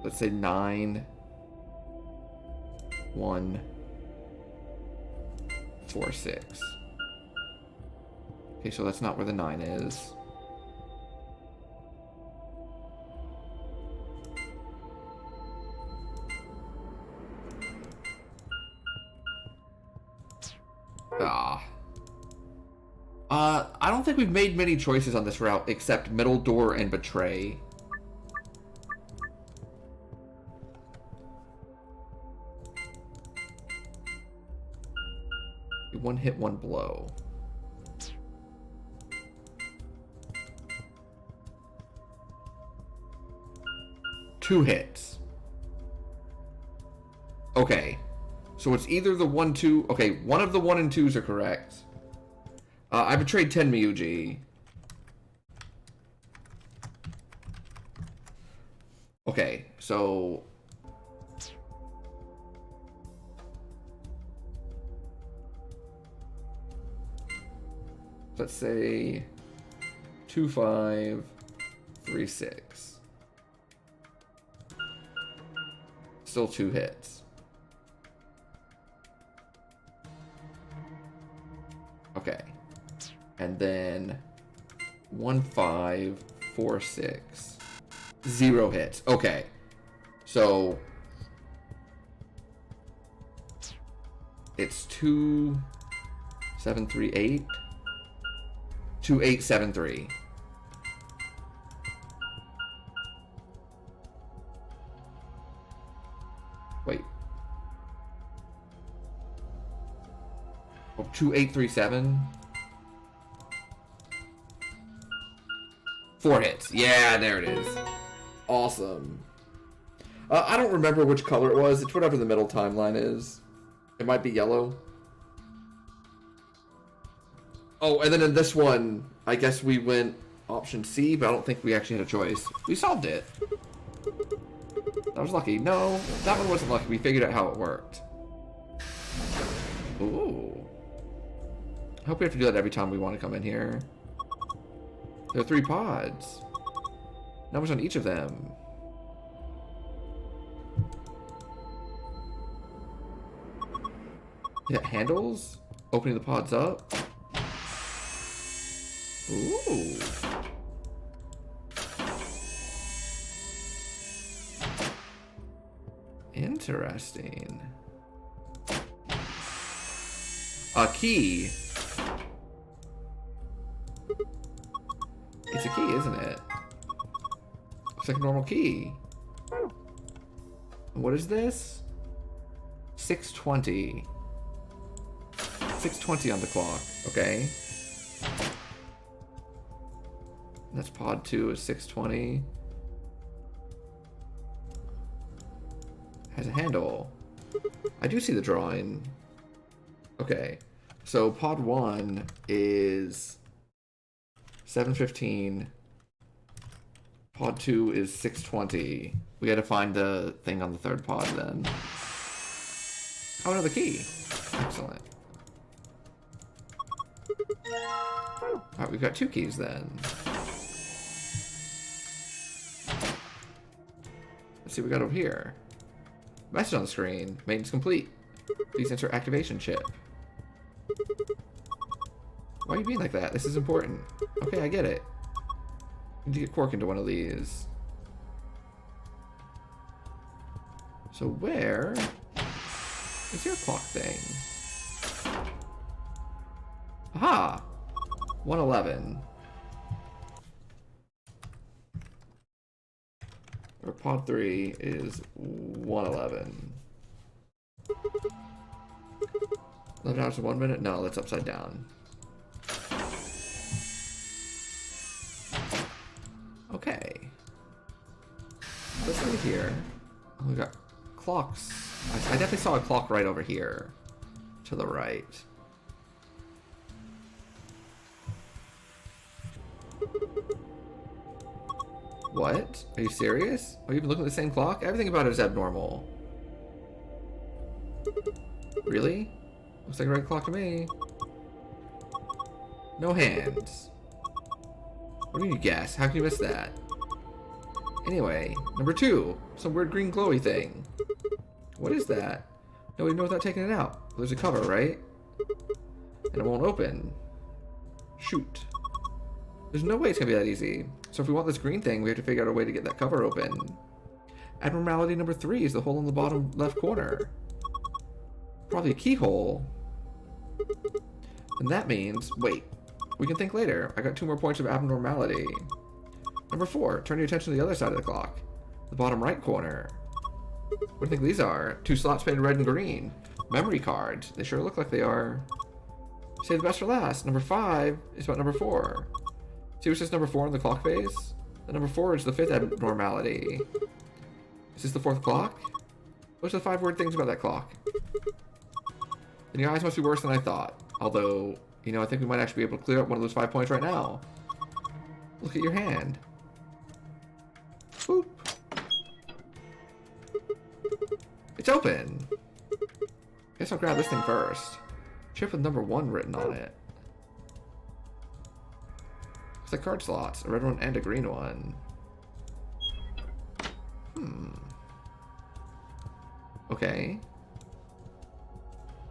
Let's say 9, 1, 4, 6. Okay, so that's not where the 9 is. I don't think we've made many choices on this route except middle door and betray. One hit, one blow. Two hits. Okay. So it's either the 1, 2... Okay, one of the 1 and 2s are correct. I betrayed 10 Miyuji. Okay, so... let's say 2536. Still 2 hits. Okay. And then 1546. 0 hits. Okay. So it's 2738. 2873. Wait. Oh, 2837. 4 hits. Yeah, there it is. Awesome. I don't remember which color it was. It's whatever the middle timeline is. It might be yellow. Oh, and then in this one, I guess we went option C, but I don't think we actually had a choice. We solved it. That was lucky. No, that one wasn't lucky. We figured out how it worked. Ooh. I hope we have to do that every time we want to come in here. There are 3 pods. Numbers on each of them. Yeah, handles? Opening the pods up? Ooh. Interesting. A key. It's a key, isn't it? Looks like a normal key. What is this? 620. 620 on the clock. Okay. That's pod 2 is 620. Has a handle. I do see the drawing. Okay. So pod 1 is 715. Pod 2 is 620. We gotta find the thing on the 3rd pod then. Oh, another key. Excellent. Alright, we've got 2 keys then. Let's see what we got over here. Message on the screen. Maintenance complete. Please enter activation chip. Why are you being like that? This is important. Okay, I get it. Need to get Quark into one of these. So where is your clock thing? Aha! 111. Or pod 3 is 111. 11 hours and 1 minute? No, that's upside down. Okay. Let's leave here. Oh, we got clocks. I definitely saw a clock right over here. To the right. What? Are you serious? Are you even looking at the same clock? Everything about it is abnormal. Really? Looks like a red clock to me. No hands. What do you guess? How can you miss that? Anyway, number 2. Some weird green glowy thing. What is that? Nobody knows without taking it out. Well, there's a cover, right? And it won't open. Shoot. There's no way it's gonna be that easy. So if we want this green thing, we have to figure out a way to get that cover open. Abnormality number 3 is the hole in the bottom left corner. Probably a keyhole. And that means... Wait. We can think later. I got 2 more points of abnormality. Number 4. Turn your attention to the other side of the clock. The bottom right corner. What do you think these are? 2 slots painted red and green. Memory cards. They sure look like they are. Save the best for last. Number 5 is about number 4. See what says number 4 in the clock face? The number 4 is the 5th abnormality. Is this the 4th clock? What's the 5 weird things about that clock? Then your eyes must be worse than I thought. Although, you know, I think we might actually be able to clear up one of those 5 points right now. Look at your hand. Boop. It's open. Guess I'll grab this thing first. Chip with number 1 written on it. Looks like card slots. A red one and a green one. Okay.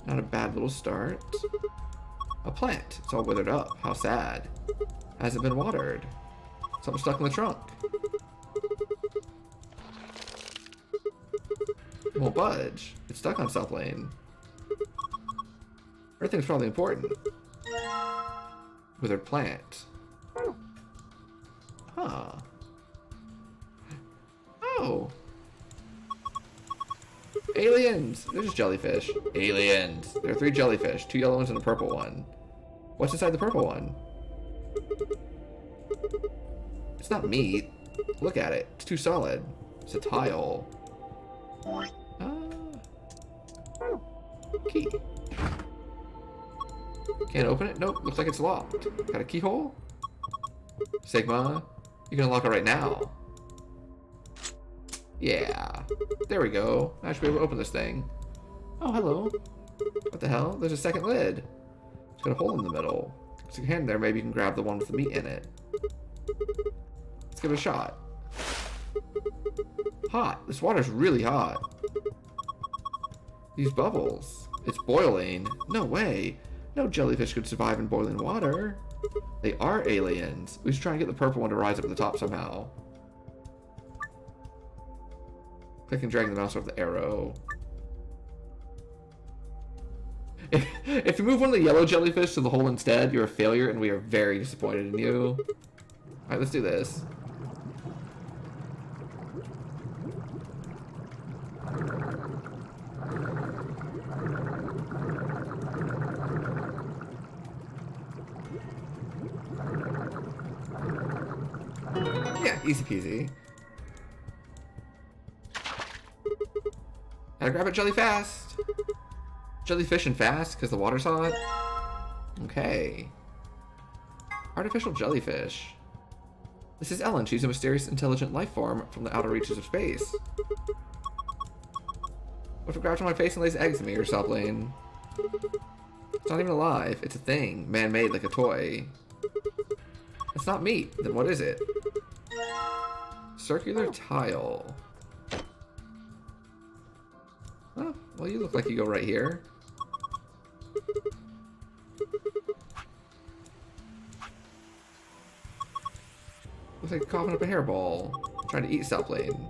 Not a bad little start. A plant. It's all withered up. How sad. Hasn't been watered. Something stuck in the trunk. It won't budge. It's stuck on South Lane. Everything's probably important. Withered plant. Huh. Oh. Aliens! They're just jellyfish. Aliens. There are 3 jellyfish. 2 yellow ones and a purple one. What's inside the purple one? It's not meat. Look at it. It's too solid. It's a tile. Key. Can't open it? Nope. Looks like it's locked. Got a keyhole? Sigma, you can unlock it right now. Yeah. There we go. I should be able to open this thing. Oh, hello. What the hell? There's a second lid. It's got a hole in the middle. Stick your hand there, maybe you can grab the one with the meat in it. Let's give it a shot. Hot. This water's really hot. These bubbles. It's boiling. No way. No jellyfish could survive in boiling water. They are aliens. We should try and get the purple one to rise up to the top somehow. Click and drag the mouse over the arrow. If you move one of the yellow jellyfish to the hole instead, you're a failure and we are very disappointed in you. Alright, let's do this. Yeah, easy peasy. Gotta grab it jelly fast. Jellyfish and fast because the water's hot. Okay. Artificial jellyfish. This is Ellen. She's a mysterious, intelligent life form from the outer reaches of space. What if it grabs on my face and lays eggs at me or South-Lane? It's not even alive. It's a thing. Man-made like a toy. It's not meat. Then what is it? Circular tile. Oh, well, you look like you go right here. Looks like coughing up a hairball. Trying to eat South-Lane.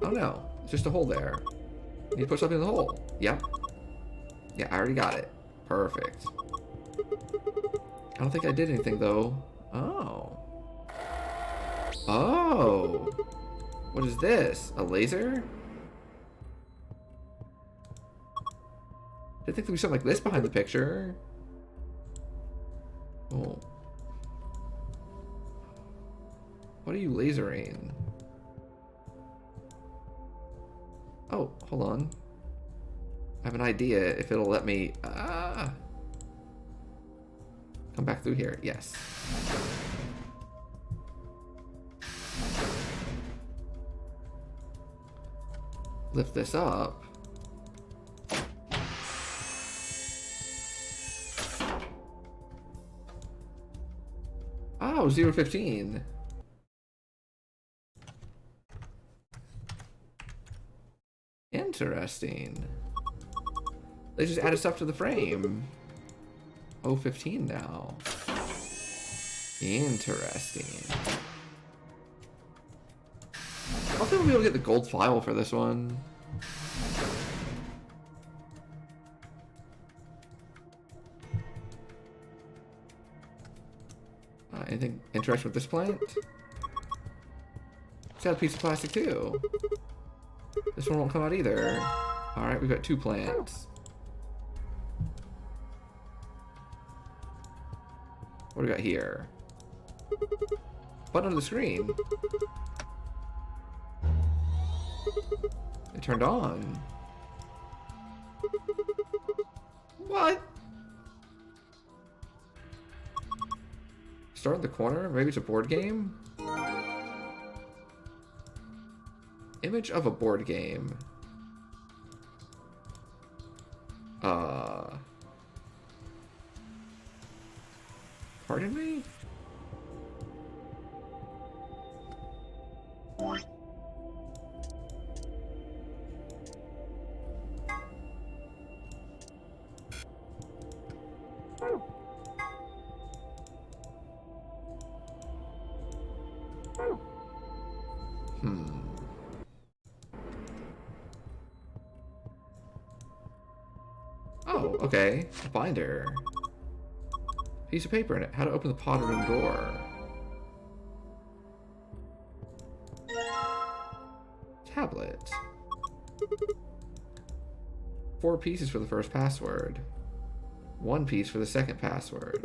Oh no, it's just a hole there. You need to put something in the hole. Yep. Yeah, I already got it. Perfect. I don't think I did anything though. Oh. Oh. What is this? A laser? Didn't think there'd be something like this behind the picture. Oh. What are you lasering? Oh, hold on. I have an idea if it'll let me come back through here. Yes. Lift this up. Oh, 015. Interesting. They just added stuff to the frame. 015 now. Interesting. I think we'll be able to get the gold file for this one. Anything interesting with this plant? It's got a piece of plastic too. This one won't come out either. Alright, we've got 2 plants. What do we got here? Button on the screen. It turned on. What? Start in the corner? Maybe it's a board game? Image of a board game. Pardon me? Oh, okay. A binder. Piece of paper in it. How to open the pod room door. Tablet. 4 pieces for the first password. 1 piece for the second password.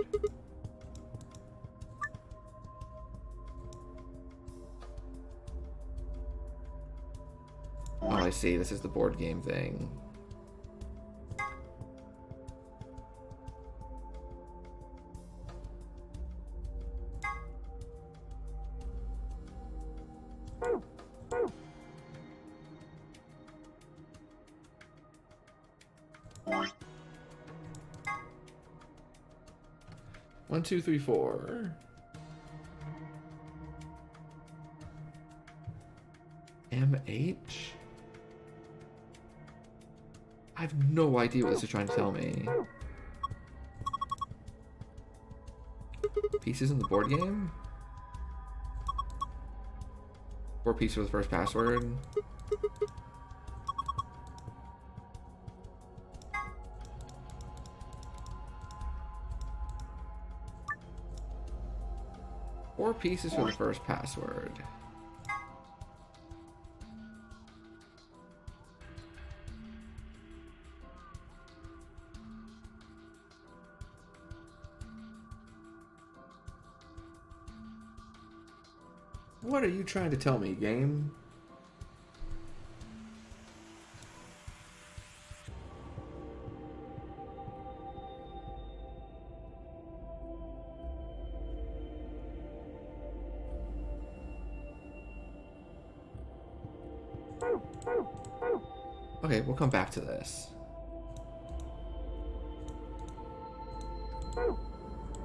Oh, I see. This is the board game thing. One, two, three, four. MH? I have no idea what this is trying to tell me. Pieces in the board game? 4 pieces for the first password. Four pieces for the first password. What are you trying to tell me, game? Okay, we'll come back to this.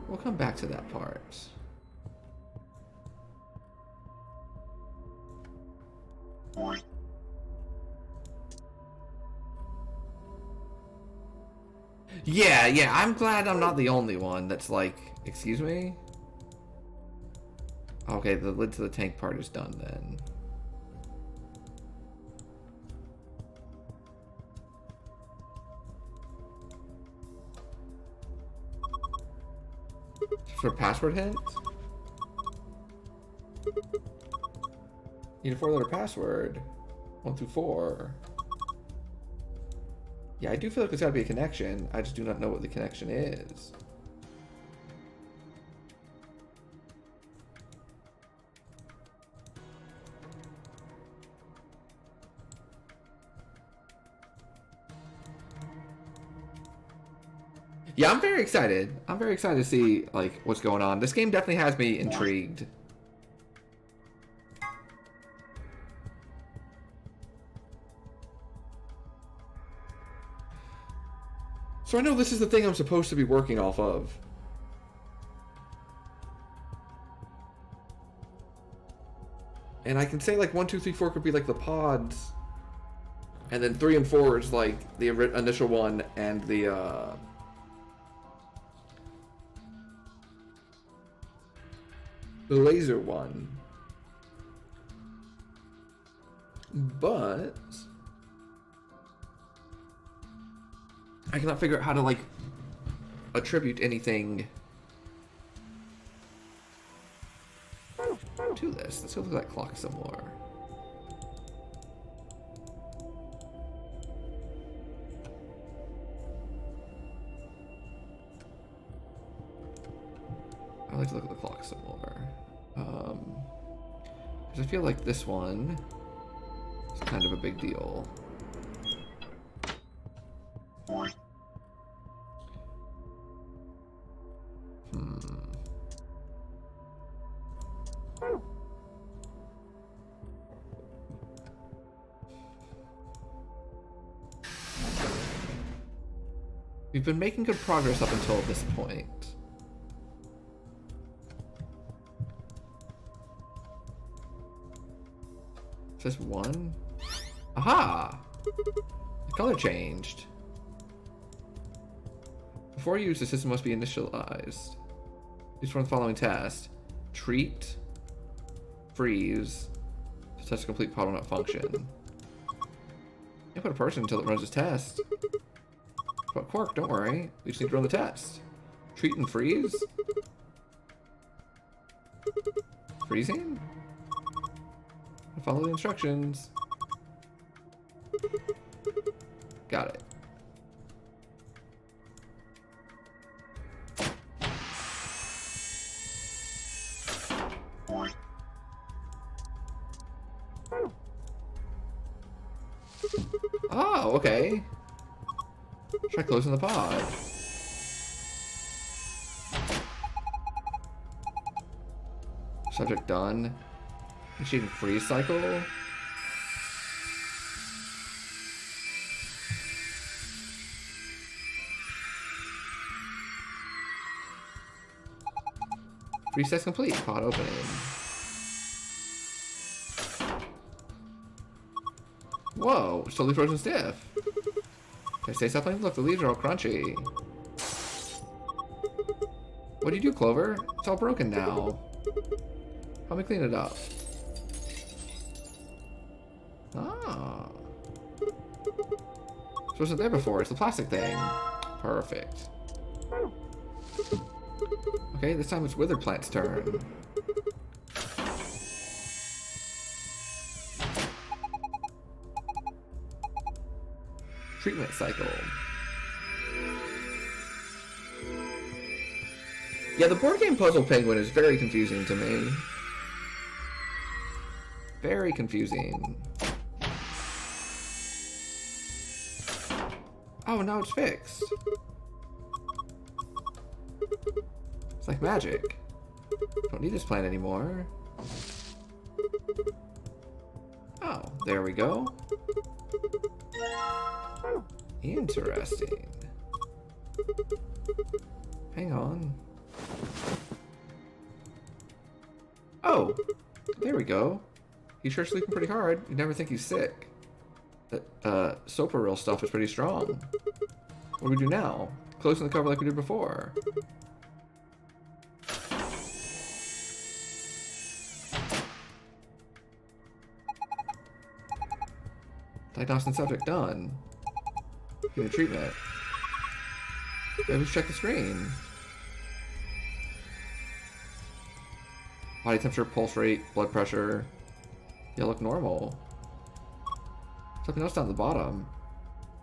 We'll come back to that part. Yeah, I'm glad I'm not the only one that's like, excuse me? Okay, the lid to the tank part is done then. For password hint? Need a 4-letter password. 1 through 4. Yeah, I do feel like there's gotta be a connection. I just do not know what the connection is. Yeah, I'm very excited. I'm very excited to see like what's going on. This game definitely has me intrigued. So I know this is the thing I'm supposed to be working off of. And I can say like 1, 2, 3, 4 could be like the pods. And then 3 and 4 is like the initial one and the laser one. But I cannot figure out how to like attribute anything to this. Let's go look at that clock some more. I like to look at the clock some more. Because I feel like this one is kind of a big deal. We've been making good progress up until this point. says 1. Aha! The color changed. Before use, the system must be initialized. Use one of the following tasks. Treat. Freeze. To test a complete pod will not function. Input a person until it runs its test. But Quark, don't worry. We just need to run the test. Treat and freeze? Freezing? Follow the instructions. Got it. Oh, okay. Try closing the pod. Subject done. Initiating freeze cycle. Freeze test complete. Pod opening. Whoa, it's totally frozen stiff. Can I say something? Look, the leaves are all crunchy. What do you do, Clover? It's all broken now. Help me clean it up. Ah. This wasn't there before. It's the plastic thing. Perfect. Okay, this time it's Withered Plant's turn. Treatment cycle. Yeah, the board game Puzzle Penguin is very confusing to me. Very confusing. Oh, now it's fixed. It's like magic. Don't need this plant anymore. Oh, there we go. Interesting. Hang on. Oh, there we go. He's sure sleeping pretty hard. You'd never think he's sick. That Soparil stuff is pretty strong. What do we do now? Closing the cover like we did before. Diagnostic subject done. Getting treatment. Okay, let's check the screen. Body temperature, pulse rate, blood pressure. They look normal. Something else down at the bottom.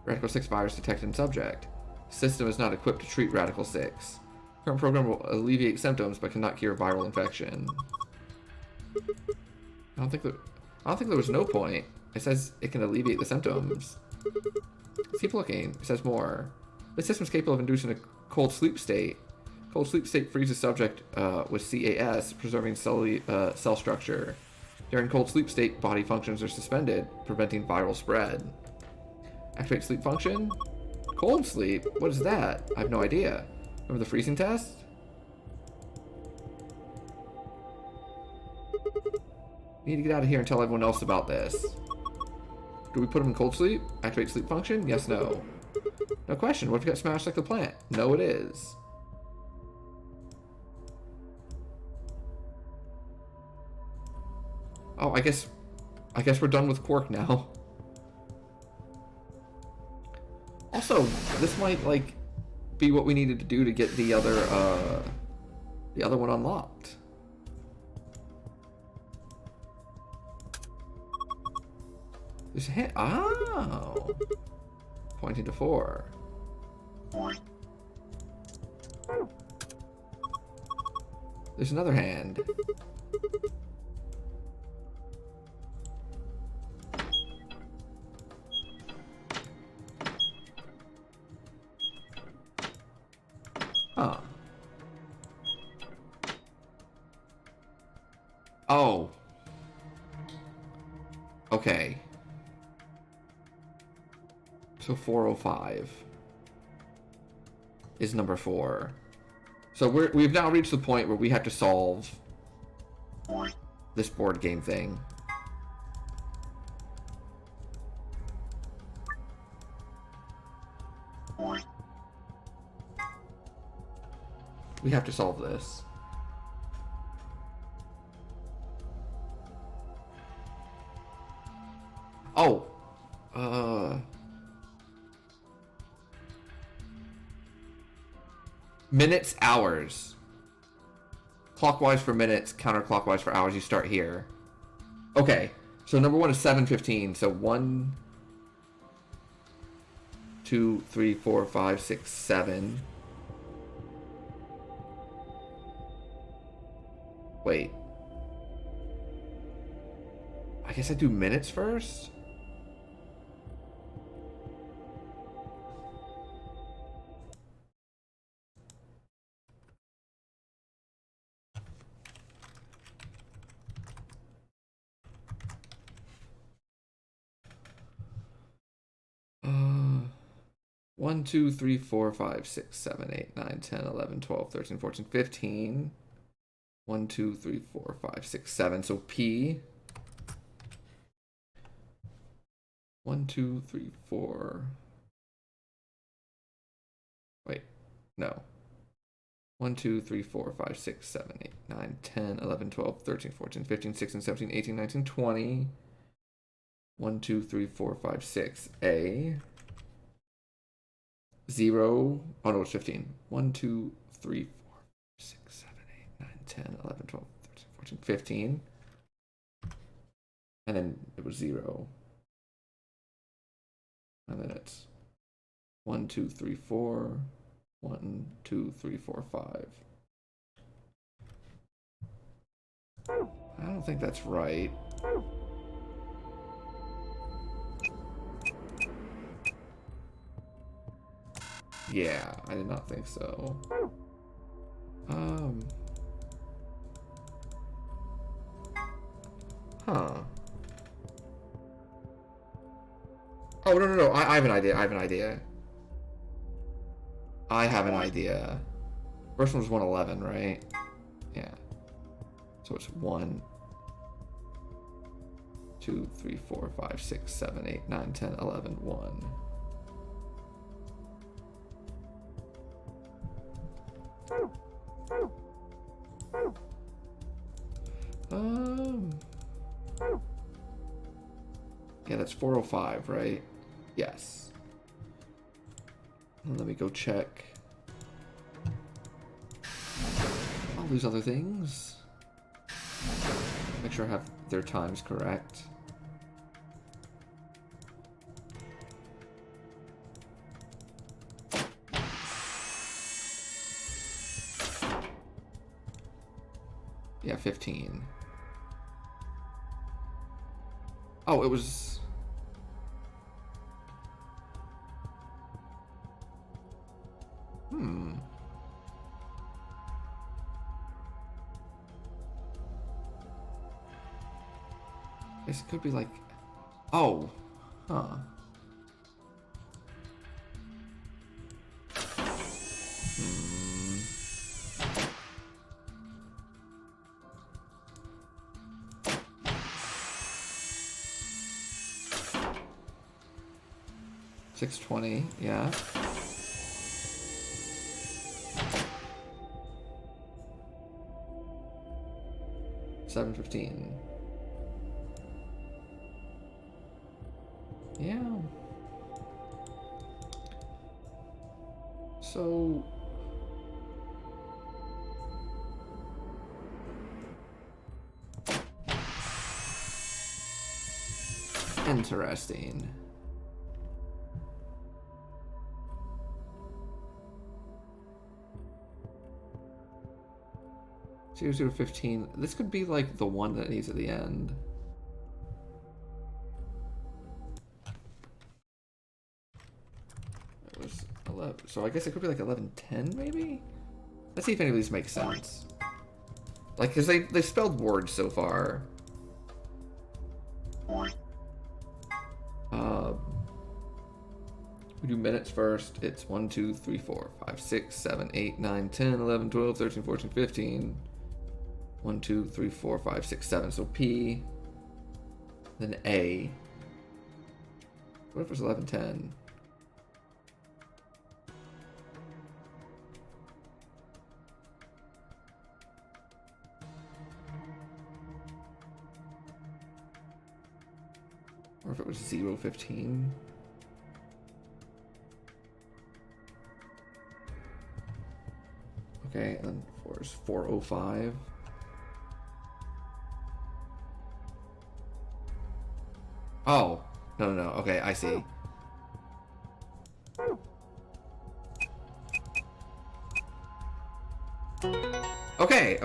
Radical 6 virus detected in subject. System is not equipped to treat Radical 6. Current program will alleviate symptoms but cannot cure viral infection. I don't think there was no point. It says it can alleviate the symptoms. Let's keep looking. It says more. This system is capable of inducing a cold sleep state. Cold sleep state freezes subject with CAS, preserving cell structure. During cold sleep state, body functions are suspended, preventing viral spread. Activate sleep function? Cold sleep? What is that? I have no idea. Remember the freezing test? We need to get out of here and tell everyone else about this. Do we put him in cold sleep? Activate sleep function? Yes, no. No question. What if he got smashed like the plant? No, it is. Oh, I guess we're done with Quark now. Also, this might like be what we needed to do to get the other one unlocked. There's a hand. Oh, pointing to 4. There's another hand. Huh. Oh. Okay. So 405 is number 4. So we've now reached the point where we have to solve this board game thing. We have to solve this. Oh. Minutes, hours. Clockwise for minutes, counterclockwise for hours. You start here. Okay. So number 1 is 7:15. So 1, 2, 3, 4, 5, 6, 7. Wait. I guess I do minutes first? One, 2, 3, 4, 5, 6, 7, 8, 9, 10, 11, 12, 13, 14, 15. 1, 2, 3, 4, 5, 6, 7. So P. 1, 2, 3, 4. Wait, no. 1, 2, 3, 4, 5, 6, 7, 8, 9, 10, 11, 12, 13, 14, 15, 16, 17, 18, 19, 20. 1, 2, 3, 4, 5, 6. A. 0. Oh no, it's 15. 1, 2, 3, 4, 6, 7, 8, 9, 10, 11, 12, 13, 14, 15. And then it was 0. And then it's 1, 2, 3, 4. 1, 2, 3, 4, 5. I don't think that's right. Yeah, I did not think so. Huh. Oh, no. I have an idea. I have an idea. First one was 111, right? Yeah. So it's 1, 2, 3, 4, 5, 6, 7, 8, 9, 10, 11, 1. Yeah, that's 405, right? Yes. Let me go check all these other things. Make sure I have their times correct. Yeah, 15. Oh, it was... I guess it could be like... Oh. Huh. Hmm. $6.20, yeah. $7.15. Yeah. So... Interesting. Zero 15. This could be like the one that needs at the end. It was 11. So I guess it could be like 11:10 maybe? Let's see if any of these make sense. Like, because they spelled words so far. We do minutes first. It's 1, 2, 3, 4, 5, 6, 7, 8, 9, 10, 11, 12, 13, 14, 15. 1, 2, 3, 4, 5, 6, 7. So P. Then A. What if it's 11:10? Or if it was 015. Okay, and then 4 is 405. Oh, no. Okay, I see. Okay.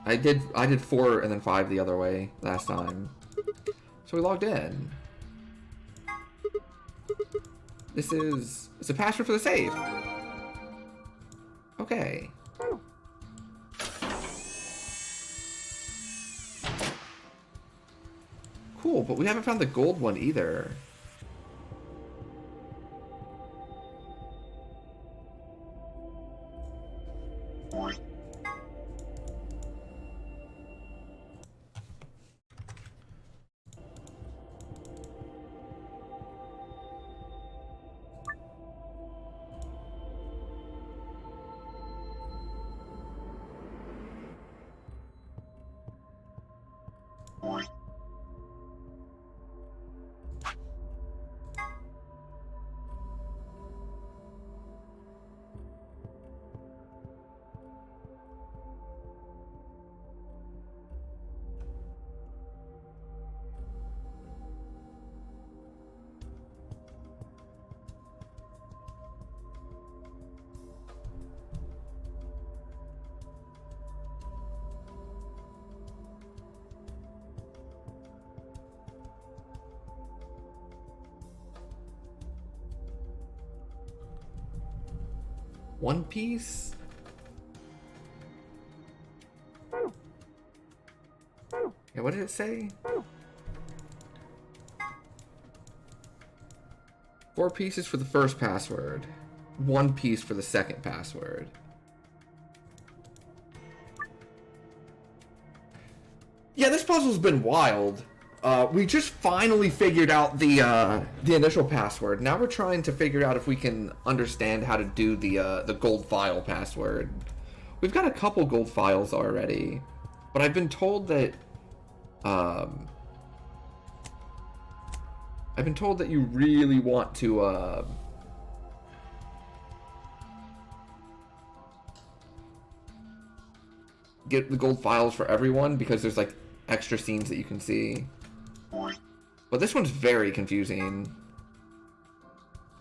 I did 4 and then 5 the other way last time. So we logged in. It's a password for the save. Okay. Cool, but we haven't found the gold one either. One Piece? Yeah, what did it say? 4 pieces for the first password. 1 piece for the second password. Yeah, this puzzle's been wild. We just finally figured out the initial password. Now we're trying to figure out if we can understand how to do the gold file password. We've got a couple gold files already, but I've been told that you really want to get the gold files for everyone because there's like extra scenes that you can see. But this one's very confusing.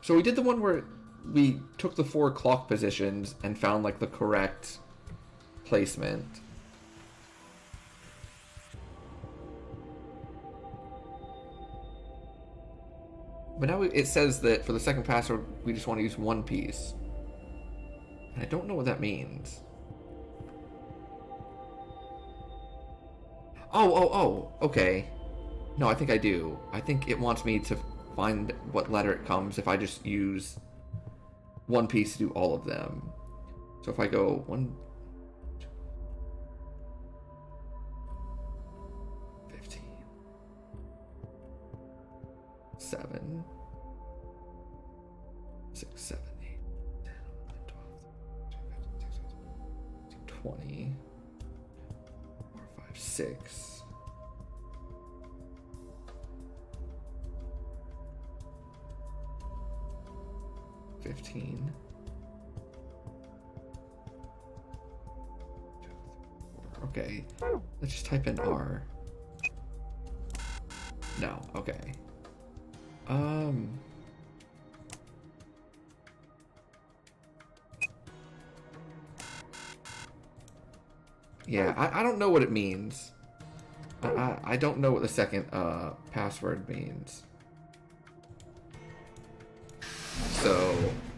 So we did the one where we took the 4 clock positions and found like the correct placement. But now it says that for the second password, we just want to use 1 piece. And I don't know what that means. Oh, okay. No, I think I do. I think it wants me to find what letter it comes if I just use 1 piece to do all of them. So if I go 1, 2, 15, 7, 6, 7, 8, 10, 11, 12, 13, 20, 4, 5, 6. 15. Okay. Let's just type in R. No, okay. Yeah, I don't know what it means. I don't know what the second password means. So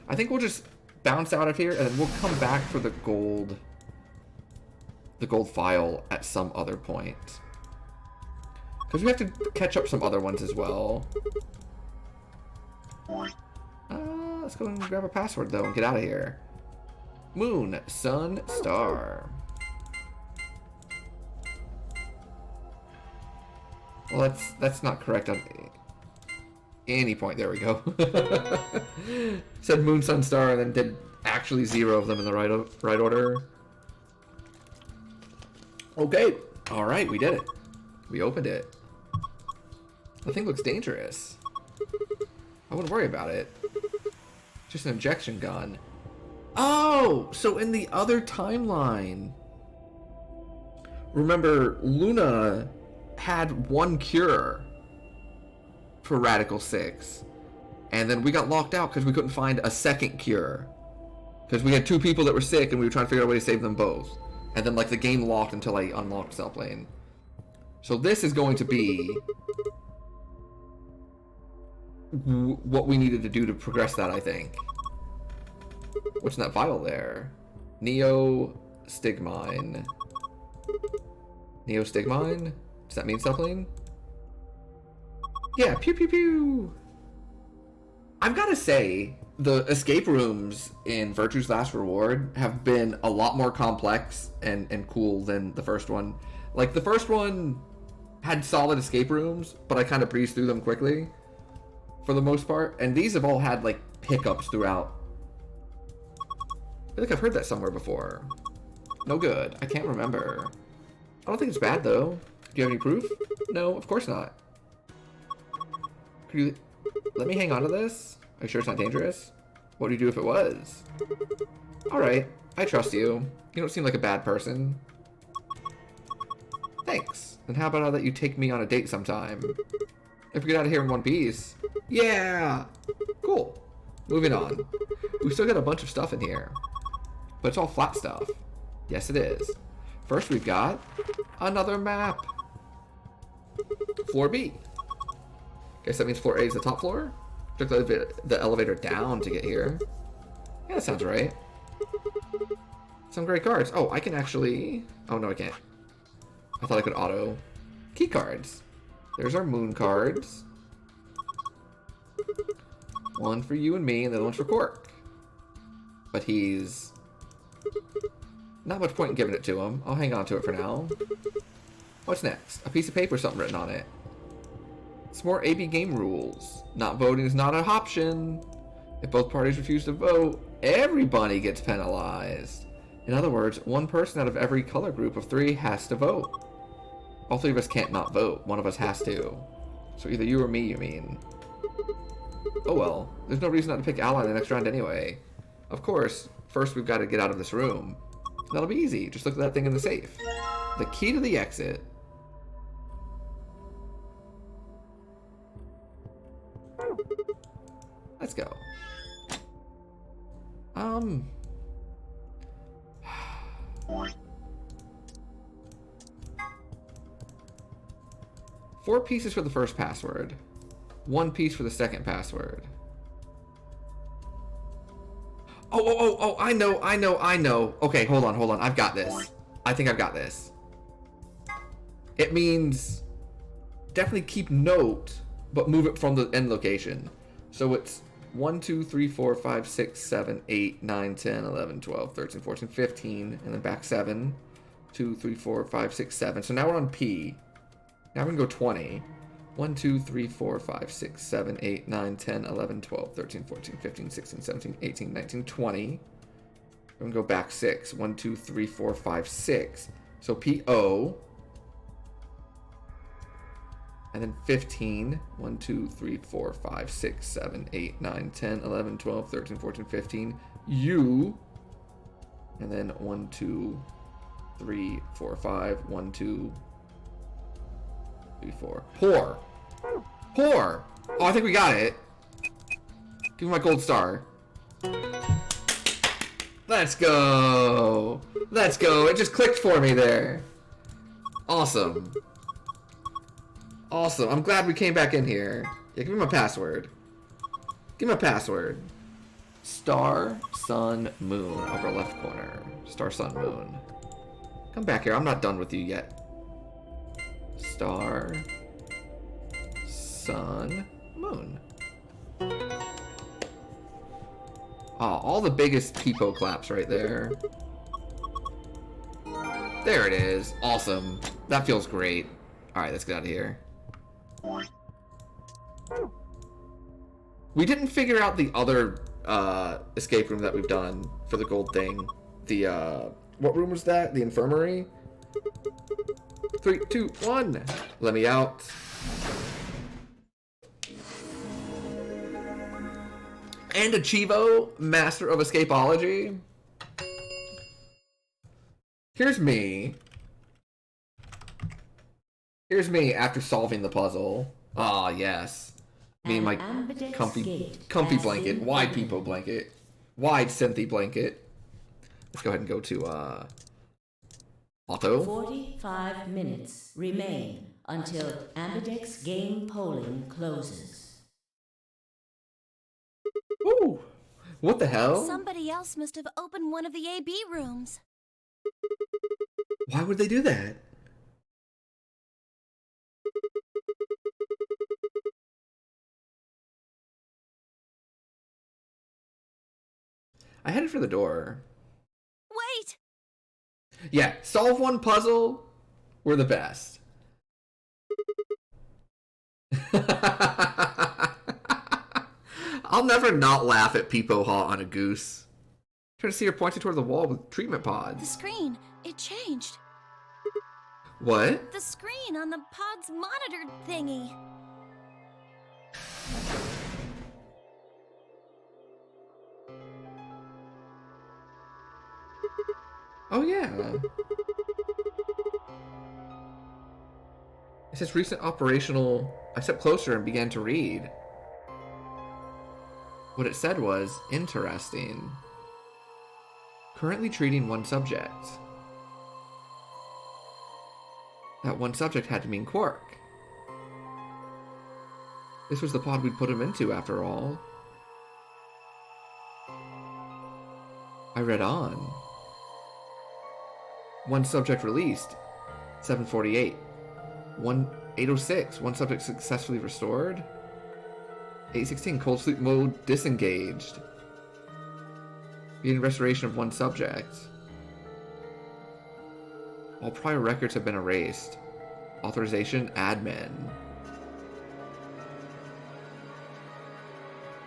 I think we'll just bounce out of here and then we'll come back for the gold file at some other point. Because we have to catch up some other ones as well. Let's go and grab a password though and get out of here. Moon, sun, star. Well, that's not correct on any point. There we go. Said moon, sun, star, and then did actually 0 of them in the right order. Okay, all right, we did it. We opened it. The thing looks dangerous. I wouldn't worry about it. Just an injection gun. Oh, so in the other timeline, remember Luna had one cure for Radical 6, and then we got locked out because we couldn't find a second cure, because we had two people that were sick and we were trying to figure out a way to save them both, and then like the game locked until I unlocked Cellplane. So this is going to be what we needed to do to progress that, I think. What's in that vial there? Neostigmine. Neostigmine? Does that mean something? Yeah, pew pew pew! I've gotta say, the escape rooms in Virtue's Last Reward have been a lot more complex and cool than the first one. Like, the first one had solid escape rooms, but I kind of breezed through them quickly, for the most part. And these have all had, like, hiccups throughout. I feel like I've heard that somewhere before. No good. I can't remember. I don't think it's bad, though. Do you have any proof? No, of course not. Could you let me hang on to this? Are you sure it's not dangerous? What would you do if it was? Alright, I trust you. You don't seem like a bad person. Thanks. Then how about I let you take me on a date sometime? If we get out of here in one piece. Yeah! Cool. Moving on. We still got a bunch of stuff in here. But it's all flat stuff. Yes, it is. First, we've got another map. Floor B. Guess that means floor A is the top floor? Took the elevator down to get here. Yeah, that sounds right. Some great cards. Oh, I can actually... Oh, no, I can't. I thought I could auto. Key cards. There's our moon cards. One for you and me, and the other one's for Quark. But he's... not much point in giving it to him. I'll hang on to it for now. What's next? A piece of paper with something written on it. Some more AB game rules. Not voting is not an option. If both parties refuse to vote, everybody gets penalized. In other words, one person out of every color group of 3 has to vote. All 3 of us can't not vote. One of us has to. So either you or me, you mean. Oh well. There's no reason not to pick Ally in the next round anyway. Of course, first we've got to get out of this room. That'll be easy. Just look at that thing in the safe. The key to the exit. Let's go. 4 pieces for the first password. 1 piece for the second password. Oh, I know. Okay, hold on. I've got this. I think I've got this. It means definitely keep note, but move it from the end location. So it's 1, 2, 3, 4, 5, 6, 7, 8, 9, 10, 11, 12, 13, 14, 15, and then back 7. 2, 3, 4, 5, 6, 7. So now we're on P. Now we're going to go 20. 1, 2, 3, 4, 5, 6, 7, 8, 9, 10, 11, 12, 13, 14, 15, 16, 17, 18, 19, 20. We're going to go back 6. 1, 2, 3, 4, 5, 6. So PO. And then 15. 1, 2, 3, 4, 5, 6, 7, 8, 9, 10, 11, 12, 13, 14, 15. U. And then 1, 2, 3, 4, 5. 1, 2, 3, 4. Pour. Oh, I think we got it. Give me my gold star. Let's go. It just clicked for me there. Awesome. I'm glad we came back in here. Yeah, give me my password. Star, sun, moon. Upper left corner. Star, sun, moon. Come back here. I'm not done with you yet. Star, sun, moon. Oh, all the biggest peepo claps right there. There it is. Awesome. That feels great. Alright, let's get out of here. We didn't figure out the other escape room that we've done for the gold thing. The, what room was that? The infirmary? 3, 2, 1. Let me out. And Achivo, Master of Escapology. Here's me. Here's me after solving the puzzle. Ah, yes. Me and my comfy blanket, wide peepo blanket, wide Cynthy blanket. Let's go ahead and go to auto. 45 minutes remain until Ambidex game polling closes. Ooh, what the hell? Somebody else must have opened one of the AB rooms. Why would they do that? I headed for the door. Wait! Yeah, solve one puzzle. We're the best. I'll never not laugh at Peepo Haw on a goose. Trying to see her pointing toward the wall with treatment The pods. screen, it changed. What? The screen on the pod's monitor thingy. Oh yeah. It says recent operational. I stepped closer and began to read. What it said was interesting. Currently treating one subject. That one subject had to mean Quark. This was the pod we'd put him into, after all. I read on. One subject released. 748. 806. One subject successfully restored. 816. Cold sleep mode disengaged. Beginning restoration of one subject. All prior records have been erased. Authorization admin.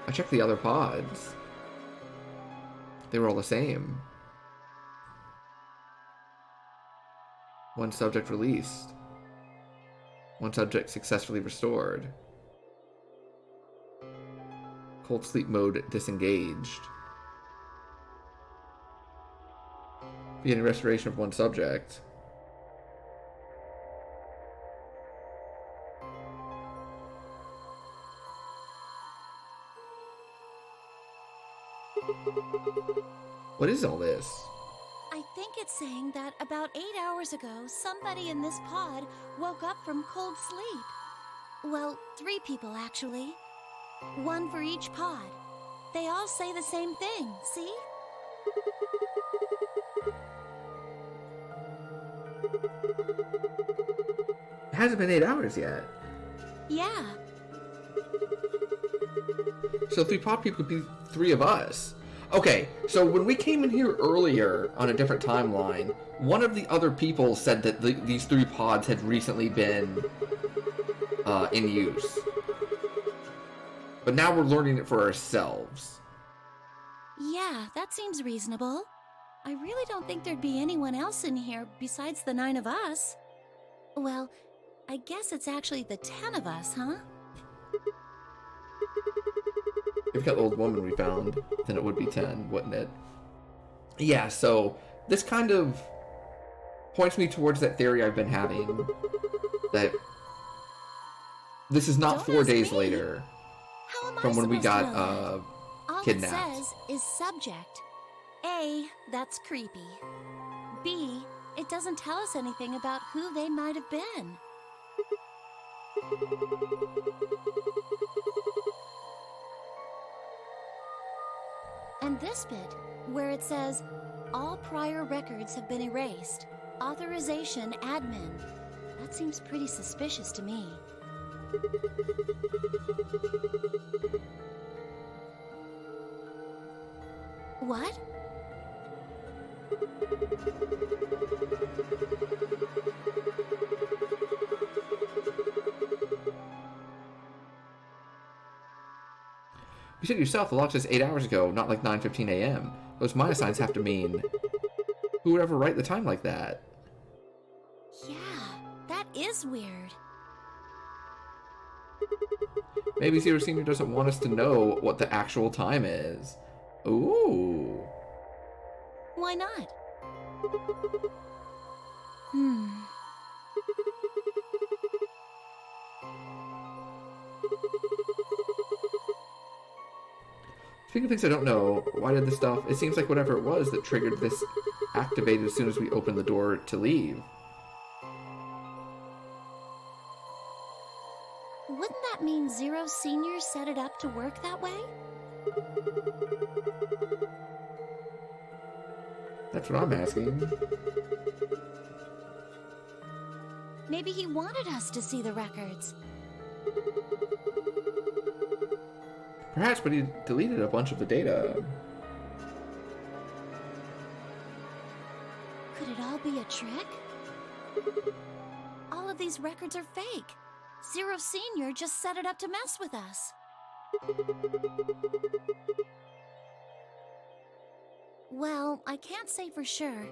I checked the other pods. They were all the same. One subject released. One subject successfully restored. Cold sleep mode disengaged. Beginning restoration of one subject. What is all this? I think it's saying that about 8 hours ago, somebody in this pod woke up from cold sleep. Well, 3 people actually. 1 for each pod. They all say the same thing, see? It hasn't been 8 hours yet. Yeah. So 3 pod people could be 3 of us. Okay, so when we came in here earlier on a different timeline, one of the other people said that these 3 pods had recently been in use. But now we're learning it for ourselves. Yeah, that seems reasonable. I really don't think there'd be anyone else in here besides the 9 of us. Well, I guess it's actually the 10 of us, huh? If we got the old woman we found, then it would be 10, wouldn't it? Yeah, so this kind of points me towards that theory I've been having, that this is not 4 days later from when we got kidnapped. All it says is subject. A, that's creepy. B, it doesn't tell us anything about who they might have been. And this bit, where it says, all prior records have been erased. Authorization admin. That seems pretty suspicious to me. What? You said yourself the lock says 8 hours ago, not like 9:15 a.m. Those minus signs have to mean... Who would ever write the time like that? Yeah, that is weird. Maybe Zero Senior doesn't want us to know what the actual time is. Ooh. Why not? Speaking of things I don't know, why did this stuff... It seems like whatever it was that triggered this activated as soon as we opened the door to leave. Wouldn't that mean Zero Senior set it up to work that way? That's what I'm asking. Maybe he wanted us to see the records. Perhaps, but he deleted a bunch of the data. Could it all be a trick? All of these records are fake. Zero Senior just set it up to mess with us. Well, I can't say for sure,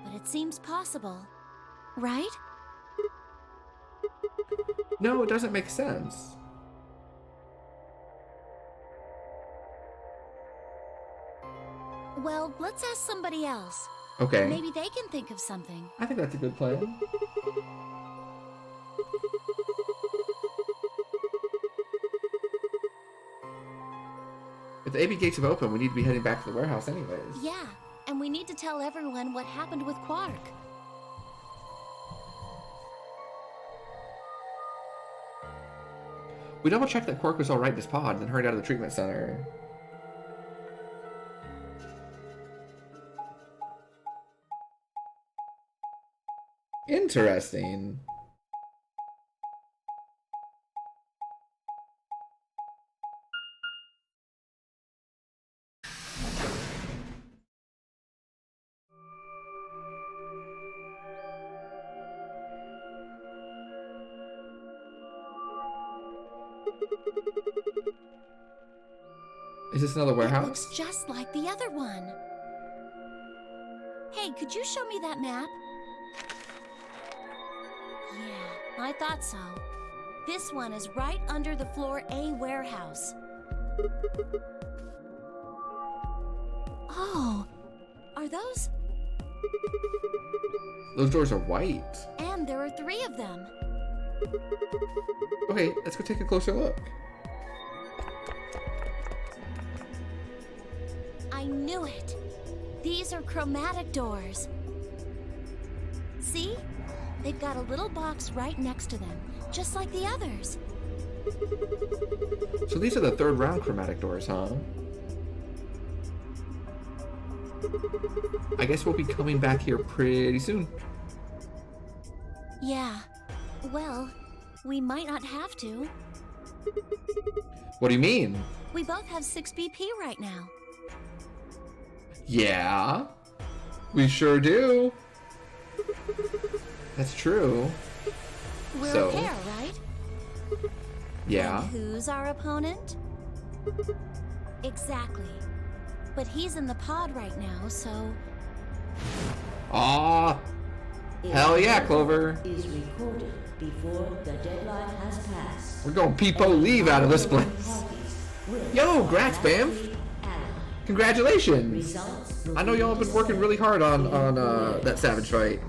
but it seems possible. Right? No, it doesn't make sense. Well, let's ask somebody else. Okay. Maybe they can think of something. I think that's a good plan. If the AB gates have opened, we need to be heading back to the warehouse anyways. Yeah, and we need to tell everyone what happened with Quark. We double-checked that Quark was alright in his pod, then hurried out of the treatment center. Interesting. Is this another warehouse? It looks just like the other one. Hey, could you show me that map? Yeah, I thought so. This one is right under the Floor A warehouse. Oh, are those? Those doors are white. And there are 3 of them. Okay, let's go take a closer look. I knew it. These are chromatic doors. See? They've got a little box right next to them, just like the others. So these are the 3rd round chromatic doors, huh? I guess we'll be coming back here pretty soon. Yeah. Well, we might not have to. What do you mean? We both have 6 BP right now. Yeah, we sure do. That's true. We're So, a pair, right? yeah. And who's our opponent? Exactly. But he's in the pod right now, so... Aw! Hell yeah, Clover. Is recorded before the deadline has passed. We're going peepo leave out of this place. Yo, grats, Bam! Congratulations! I know y'all have been working really hard on that Savage fight.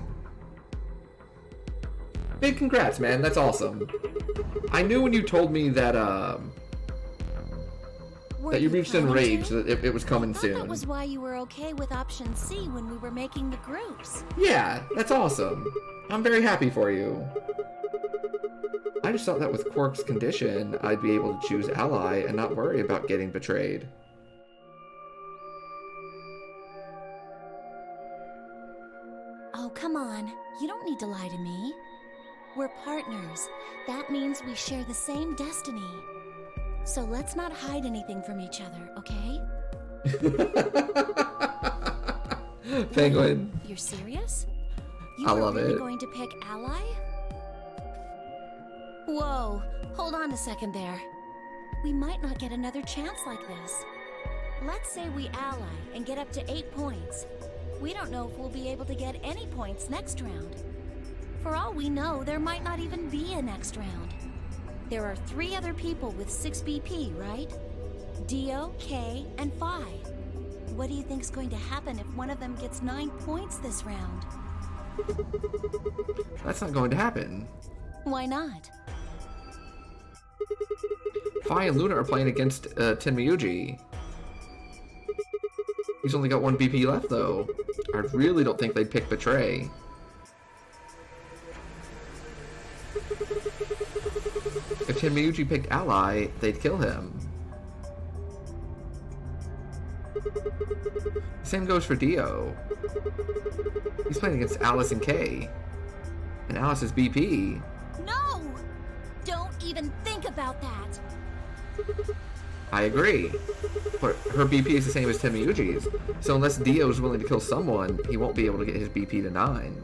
Big congrats, man. That's awesome. I knew when you told me that that you reached Enrage that it was coming soon. That was why you were okay with option C when we were making the groups. Yeah, that's awesome. I'm very happy for you. I just thought that with Quark's condition, I'd be able to choose Ally and not worry about getting betrayed. Oh, come on. You don't need to lie to me. We're partners. That means we share the same destiny. So let's not hide anything from each other, okay? Penguin. You're serious? I love You are really it. going to pick Ally? Whoa, hold on a second there. We might not get another chance like this. Let's say we ally and get up to 8 points. We don't know if we'll be able to get any points next round. For all we know, there might not even be a next round. There are 3 other people with 6 BP, right? Dio, Kay, and Phi. What do you think's going to happen if one of them gets 9 points this round? That's not going to happen. Why not? Phi and Luna are playing against Tenmyuji. He's only got 1 BP left, though. I really don't think they'd pick Betray. If Tenmyuji picked Ally, they'd kill him. Same goes for Dio. He's playing against Alice and Kay. And Alice is BP. No! Don't even think about that! I agree. But her BP is the same as Tenmyuji's, so unless Dio is willing to kill someone, he won't be able to get his BP to 9.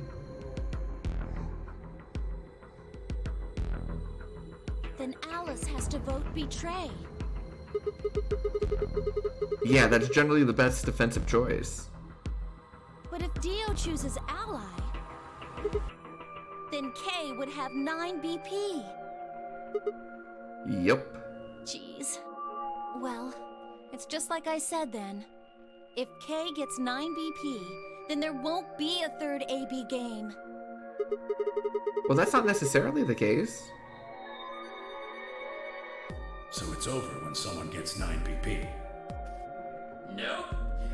Then Alice has to vote Betray. Yeah, that's generally the best defensive choice. But if Dio chooses Ally, then Kay would have 9 BP. Yep. Jeez. Well, it's just like I said then. If Kay gets 9 BP, then there won't be a 3rd AB game. Well, that's not necessarily the case. So it's over when someone gets 9 BP. Nope.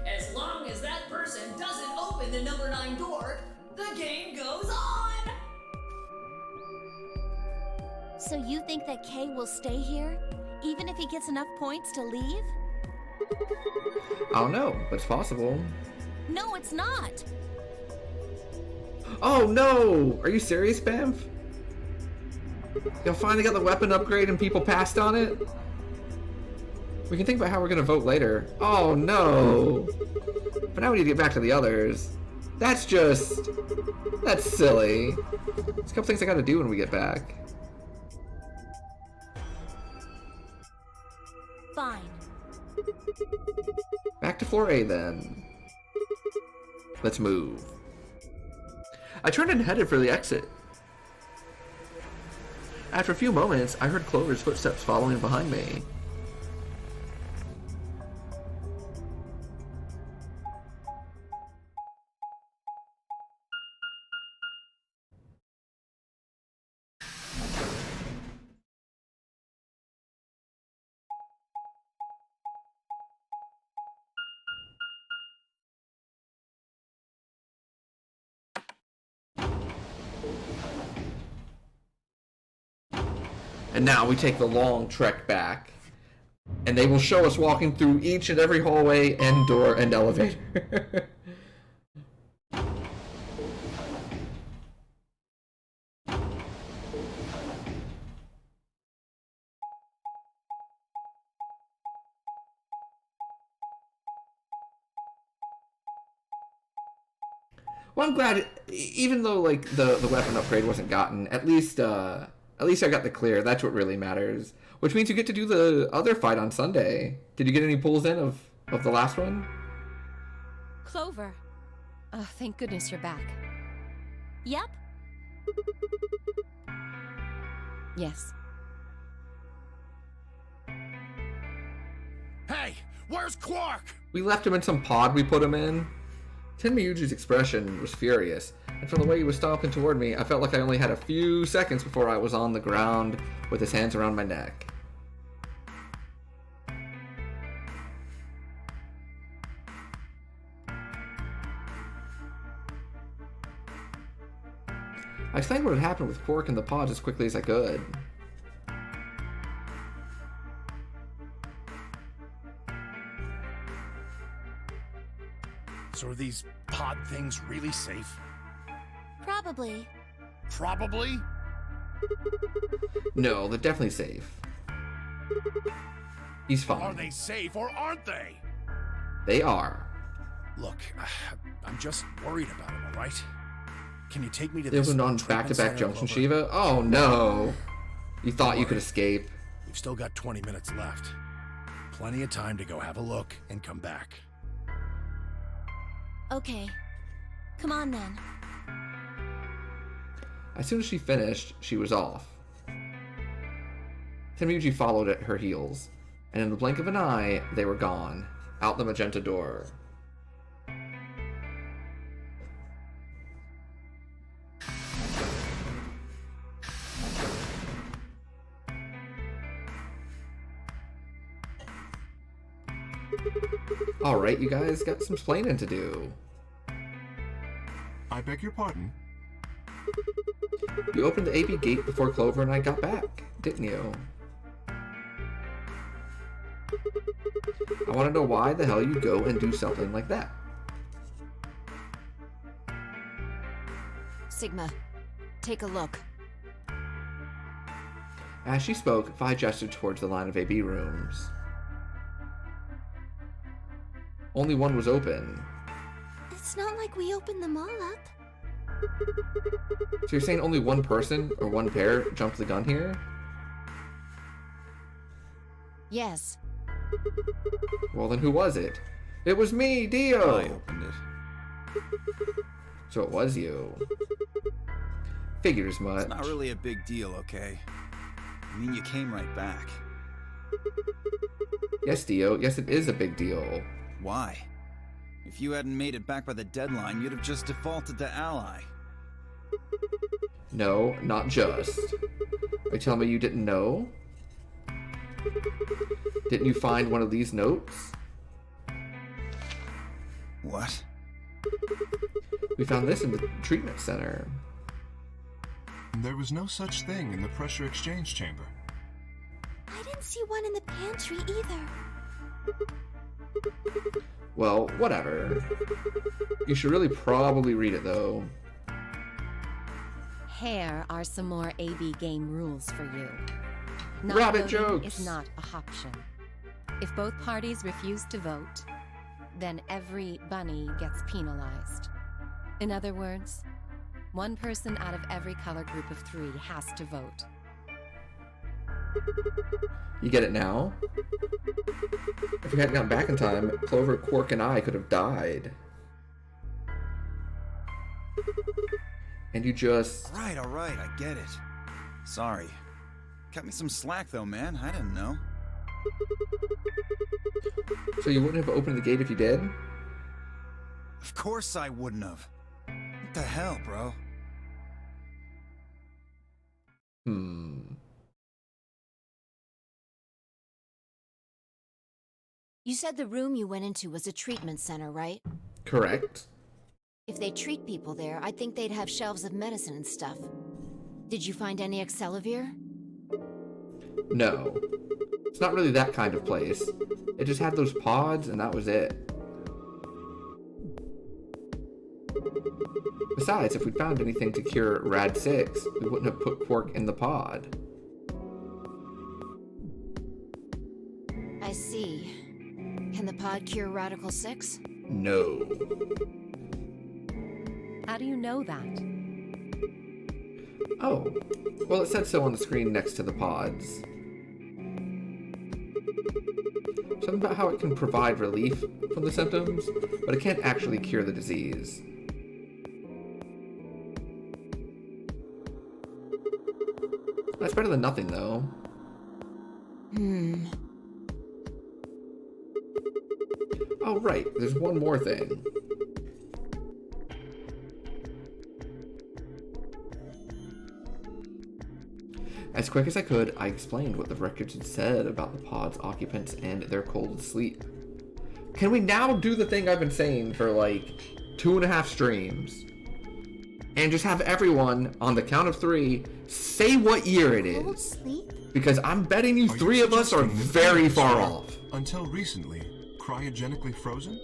As long as that person doesn't open the number 9 door, the game goes on! So you think that Kay will stay here, even if he gets enough points to leave? I don't know, but it's possible. No, it's not! Oh no! Are you serious, Bamf? Y'all finally got the weapon upgrade and people passed on it? We can think about how we're gonna vote later. Oh no! But now we need to get back to the others. That's silly. There's a couple things I gotta do when we get back. Fine. Back to floor A then. Let's move. I turned and headed for the exit. After a few moments, I heard Clover's footsteps following behind me. And now we take the long trek back. And they will show us walking through each and every hallway and door and elevator. Well, I'm glad, even though like the weapon upgrade wasn't gotten, at least I got the clear. That's what really matters. Which means you get to do the other fight on Sunday. Did you get any pulls in of the last one? Clover. Oh, thank goodness you're back. Yep. Yes. Hey, where's Quark? We left him in some pod we put him in. Tenmyuji's expression was furious, and from the way he was stomping toward me, I felt like I only had a few seconds before I was on the ground with his hands around my neck. I explained what had happened with Quark and the pods as quickly as I could. So are these pod things really safe? Probably. Probably? No, they're definitely safe. He's fine. Are they safe or aren't they? They are. Look, I'm just worried about him, alright? Can you take me to They this opened on treatment back-to-back center, junction, Clover? Shiva? Oh no! You thought you could escape. We've still got 20 minutes left. Plenty of time to go have a look and come back. Okay. Come on then. As soon as she finished, she was off. Tenryuji followed at her heels, and in the blink of an eye, they were gone, out the magenta door. Alright, you guys got some explaining to do. I beg your pardon? You opened the AB gate before Clover and I got back, didn't you? I want to know why the hell you go and do something like that. Sigma, take a look. As she spoke, Vi gestured towards the line of AB rooms. Only one was open. It's not like we opened them all up. So you're saying only one person, or one pair, jumped the gun here? Yes. Well then who was it? It was me, Dio! I opened it. So it was you. Figured as much. It's not really a big deal, okay? I mean, you came right back. Yes, Dio. Yes, it is a big deal. Why? If you hadn't made it back by the deadline, you'd have just defaulted to Ally. No, not just. Are you telling me you didn't know? Didn't you find one of these notes? What? We found this in the treatment center. There was no such thing in the pressure exchange chamber. I didn't see one in the pantry either. Well, whatever. You should really probably read it, though. Here are some more AB game rules for you. Not Rabbit voting jokes! is not a option. If both parties refuse to vote, then every bunny gets penalized. In other words, one person out of every color group of 3 has to vote. You get it now? If we hadn't gotten back in time, Clover, Quark, and I could have died. And you just... Alright, I get it. Sorry. Cut me some slack though, man. I didn't know. So you wouldn't have opened the gate if you did? Of course I wouldn't have. What the hell, bro? You said the room you went into was a treatment center, right? Correct. If they treat people there, I'd think they'd have shelves of medicine and stuff. Did you find any Excelavir? No. It's not really that kind of place. It just had those pods, and that was it. Besides, if we'd found anything to cure Rad-6, we wouldn't have put Quark in the pod. I see. Can the pod cure Radical 6? No. How do you know that? Oh. Well, it said so on the screen next to the pods. Something about how it can provide relief from the symptoms, but it can't actually cure the disease. That's better than nothing, though. Oh, right. There's one more thing. As quick as I could, I explained what the records had said about the pod's occupants and their cold sleep. Can we now do the thing I've been saying for like 2.5 streams? And just have everyone, on the count of 3, say what year it is. Cold sleep? Because I'm betting you 3 of us are very far off. Until recently, cryogenically frozen?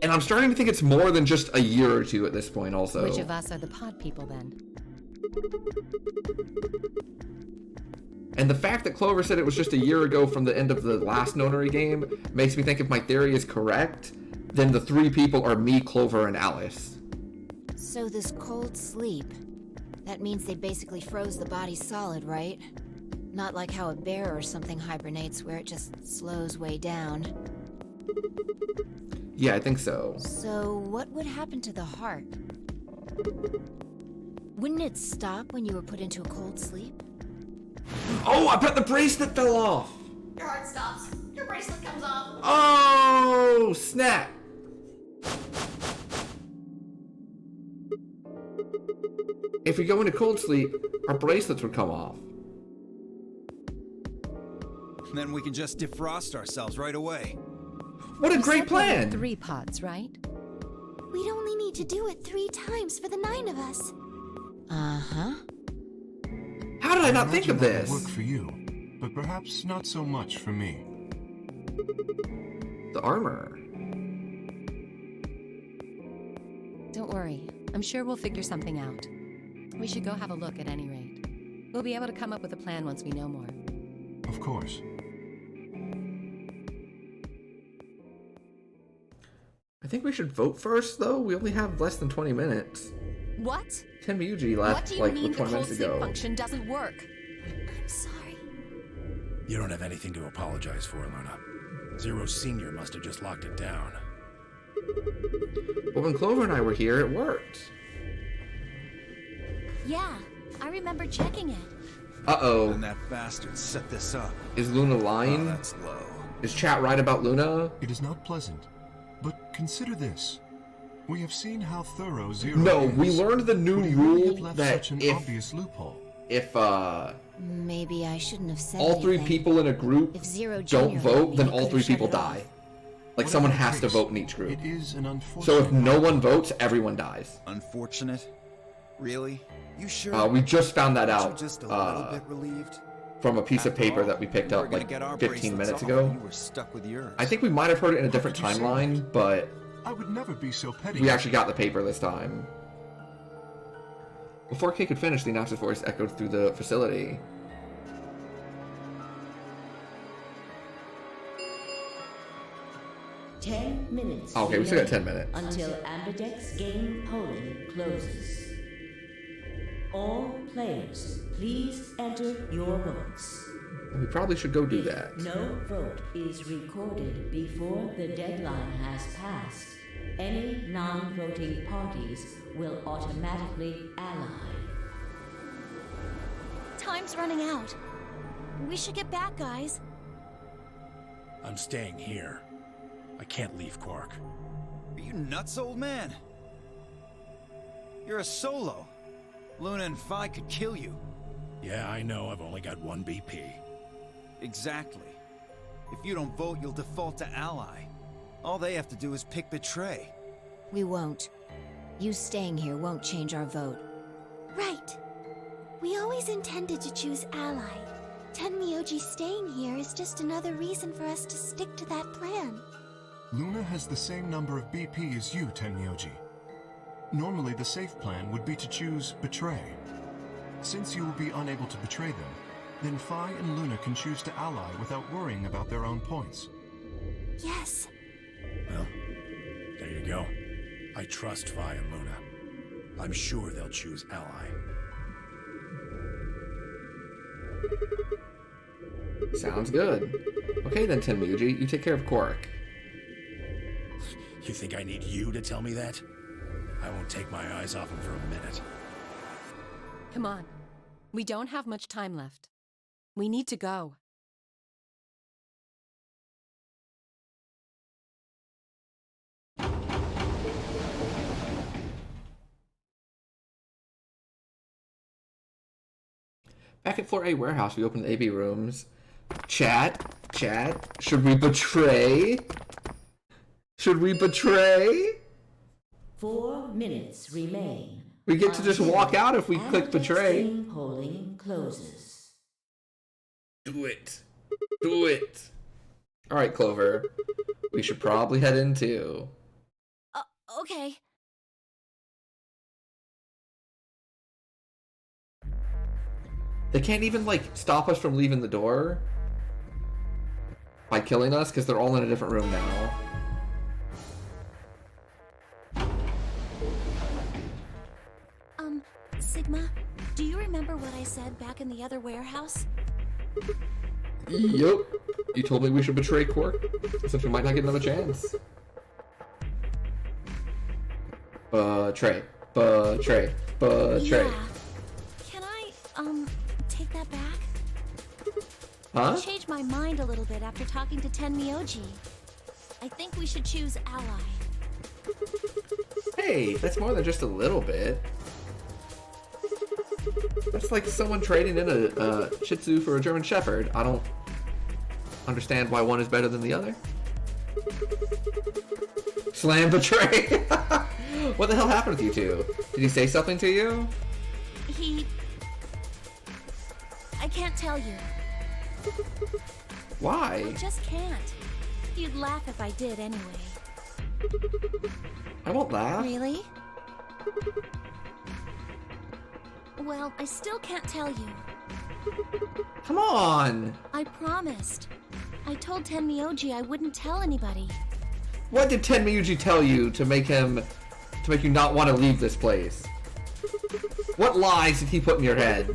And I'm starting to think it's more than just a year or 2 at this point also. Which of us are the pod people then? And the fact that Clover said it was just a year ago from the end of the last Nonary game makes me think if my theory is correct, then the 3 people are me, Clover, and Alice. So this cold sleep, that means they basically froze the body solid, right? Not like how a bear or something hibernates where it just slows way down. Yeah, I think so. So what would happen to the heart? Wouldn't it stop when you were put into a cold sleep? Oh, I bet the bracelet fell off. Your heart stops. Your bracelet comes off. Oh, snap. If we go into cold sleep, our bracelets would come off. Then we can just defrost ourselves right away. What a great plan! 3 pods, right? We'd only need to do it 3 times for the 9 of us. Uh-huh. How did I not think of Imagine that this? would work for you, but perhaps not so much for me. The armor. Don't worry. I'm sure we'll figure something out. We should go have a look at any rate. We'll be able to come up with a plan once we know more. Of course. I think we should vote first, though. We only have less than 20 minutes. What? Tenmyuji What left do you like mean 20 the cold minutes sleep ago. function doesn't work? I'm sorry. You don't have anything to apologize for, Luna. Zero Senior must have just locked it down. But when Clover and I were here, it worked. Yeah, I remember checking it. Uh-oh. And that bastard set this up. Is Luna lying? Oh, that's low. Is chat right about Luna? It is not pleasant, but consider this. We have seen how thorough Zero No, is. we learned the new Would he really rule have left that such an if obvious loophole? Maybe I shouldn't have said all 3 anything. people in a group If Zero don't Jr. vote, let then me, all he 3 could've people shut it die. off. Like someone Whatever has the to case, vote in each group. It is an unfortunate. So if no one votes, everyone dies. Unfortunate? Really? You sure? We just found that Aren't you out just a little bit relieved? from a piece of After paper all, that we picked we were up gonna like get our 15 bracelets minutes off ago. and you were stuck with yours. I think we might have heard it in a How different could you say timeline, that? but I would never be so petty. we actually got the paper this time. Before Kay could finish, the announcer's voice echoed through the facility. Ten minutes. Okay, we still got 10 remain minutes. Until Ambidex game polling closes. All players, please enter your votes. We probably should go do that. No vote is recorded before the deadline has passed. Any non-voting parties will automatically ally. Time's running out. We should get back, guys. I'm staying here. I can't leave Quark. Are you nuts, old man? You're a solo. Luna and Phi could kill you. Yeah, I know. I've only got 1 BP. Exactly. If you don't vote, you'll default to ally. All they have to do is pick Betray. We won't. You staying here won't change our vote. Right. We always intended to choose ally. Tenmyuji staying here is just another reason for us to stick to that plan. Luna has the same number of BP as you, Tenmyuji. Normally, the safe plan would be to choose Betray. Since you will be unable to betray them, then Phi and Luna can choose to ally without worrying about their own points. Yes. Well, there you go. I trust Phi and Luna. I'm sure they'll choose ally. Sounds good. Okay then, Tenmyuji, you take care of Quark. You think I need you to tell me that? I won't take my eyes off him for a minute. Come on. We don't have much time left. We need to go. Back at Floor A warehouse, we open the AV rooms. Chat, should we betray? Should we betray? 4 minutes remain. We get to just until walk out if we click Ambidex betray. game polling closes. Do it. Do it. Alright, Clover. We should probably head in too. Okay. They can't even, like, stop us from leaving the door by killing us, because they're all in a different room now. Sigma, do you remember what I said back in the other warehouse? Yup. You told me we should betray Quark, since we might not get another chance. Betray. Betray. Yeah. Can I, take that back? Huh? I changed my mind a little bit after talking to Tenmyoji. I think we should choose ally. Hey, that's more than just a little bit. That's like someone trading in a Shih Tzu for a German Shepherd. I don't understand why one is better than the other. Slam Betray! What the hell happened with you two? Did he say something to you? I can't tell you. Why? I just can't. You'd laugh if I did anyway. I won't laugh. Really? Well, I still can't tell you. Come on! I promised. I told Tenmyoji I wouldn't tell anybody. What did Tenmyoji tell you to make you not want to leave this place? What lies did he put in your head?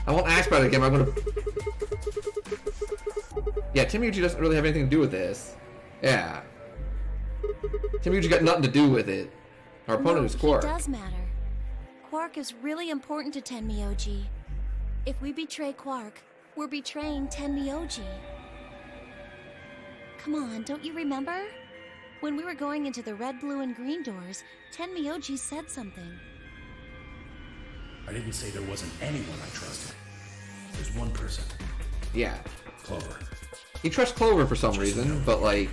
I won't ask about it again, but I'm gonna... Yeah, Tenmyoji doesn't really have anything to do with this. Yeah. Tenmyoji got nothing to do with it. Our opponent is Quark. It does matter. Quark is really important to Tenmyoji. If we betray Quark, we're betraying Tenmyoji. Come on, don't you remember? When we were going into the red, blue, and green doors, Tenmyoji said something. I didn't say there wasn't anyone I trusted. There's one person. Yeah. Clover. He trusts Clover for some reason, but like...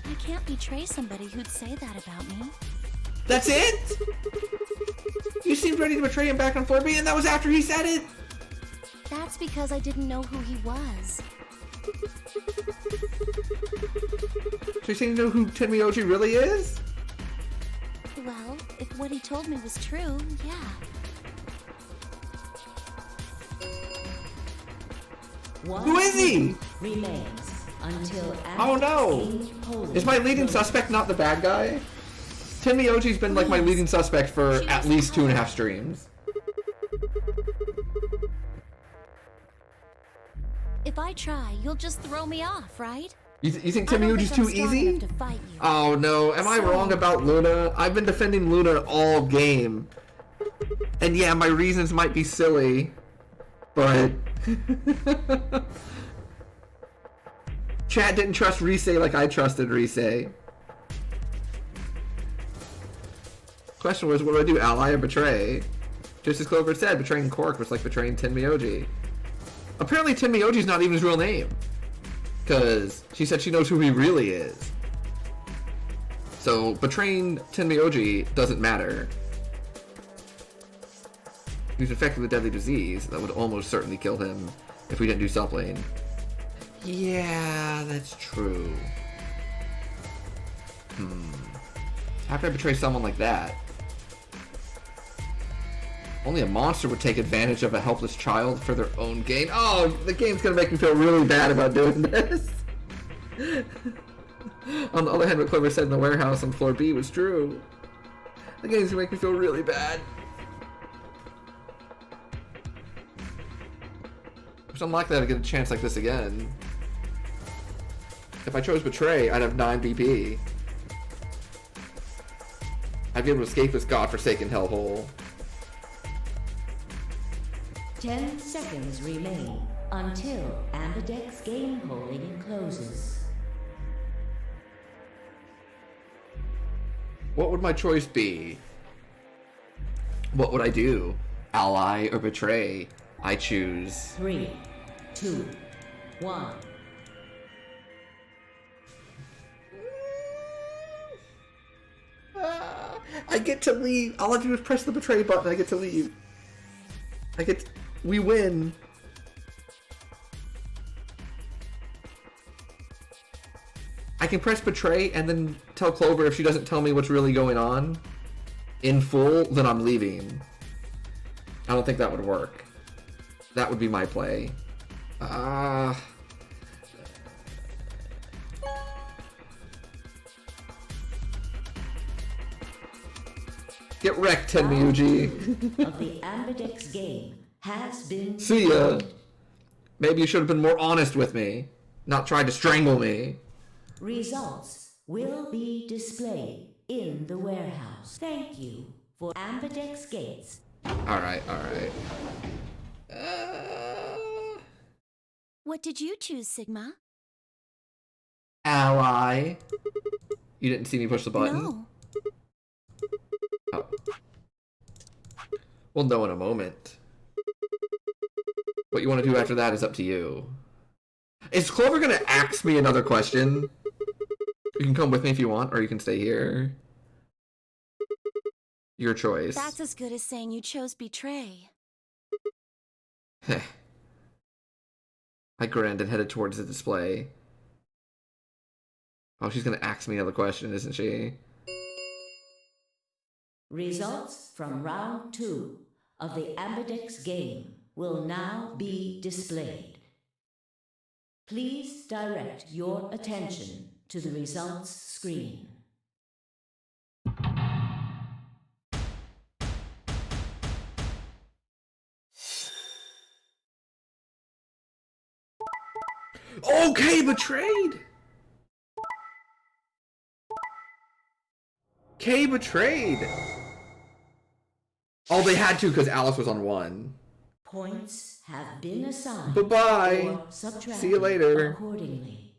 I can't betray somebody who'd say that about me. That's it? You seemed ready to betray him back on 4B, and that was after he said it? That's because I didn't know who he was. So you're saying you know who Tenmyoji really is? Well, if what he told me was true, yeah. Who is he? Remains until Oh no! Is my leading suspect not the bad guy? Tenmyoji's been like my leading suspect for at least 2.5 streams. If I try, you'll just throw me off, right? You think Tenmyoji's too easy? Oh no, am I wrong about Luna? I've been defending Luna all game. And yeah, my reasons might be silly, but... Chat didn't trust Rise like I trusted Rise. Question was, what do I do, ally or betray? Just as Clover said, betraying Quark was like betraying Tenmyoji. Apparently Tenmyoji's not even his real name. Because she said she knows who he really is. So betraying Tenmyoji doesn't matter. He's infected with a deadly disease that would almost certainly kill him if we didn't do self-lane. Yeah, that's true. How can I betray someone like that? Only a monster would take advantage of a helpless child for their own gain. Oh, the game's gonna make me feel really bad about doing this. On the other hand, what Clover said in the warehouse on floor B was true. The game's gonna make me feel really bad. It's unlikely I'd get a chance like this again. If I chose Betray, I'd have 9 BP. I'd be able to escape this godforsaken hellhole. 10 seconds remain until Ambidex's game polling closes. What would my choice be? What would I do? Ally or betray? I choose... 3, 2, 1. I get to leave. All I do is press the betray button. I get to leave. We win. I can press betray and then tell Clover if she doesn't tell me what's really going on in full, then I'm leaving. I don't think that would work. That would be my play. Get wrecked, Tenmyoji. Of the Ambidex game has been... See ya. Maybe you should have been more honest with me. Not tried to strangle me. Results will be displayed in the warehouse. Thank you for Ambidex Gates. Alright. What did you choose, Sigma? Ally. You didn't see me push the button? No. Oh. We'll know in a moment. What you want to do after that is up to you. Is Clover gonna ask me another question? You can come with me if you want, or you can stay here. Your choice. That's as good as saying you chose Betray. I grinned and headed towards the display. Oh, she's gonna ask me another question, isn't she? Results from round 2 of the Ambidex game will now be displayed. Please direct your attention to the results screen. Okay, betrayed! Kay betrayed! Oh, they had to because Alice was on 1. Points have been assigned. Bye-bye. Or subtracted See you later. Accordingly.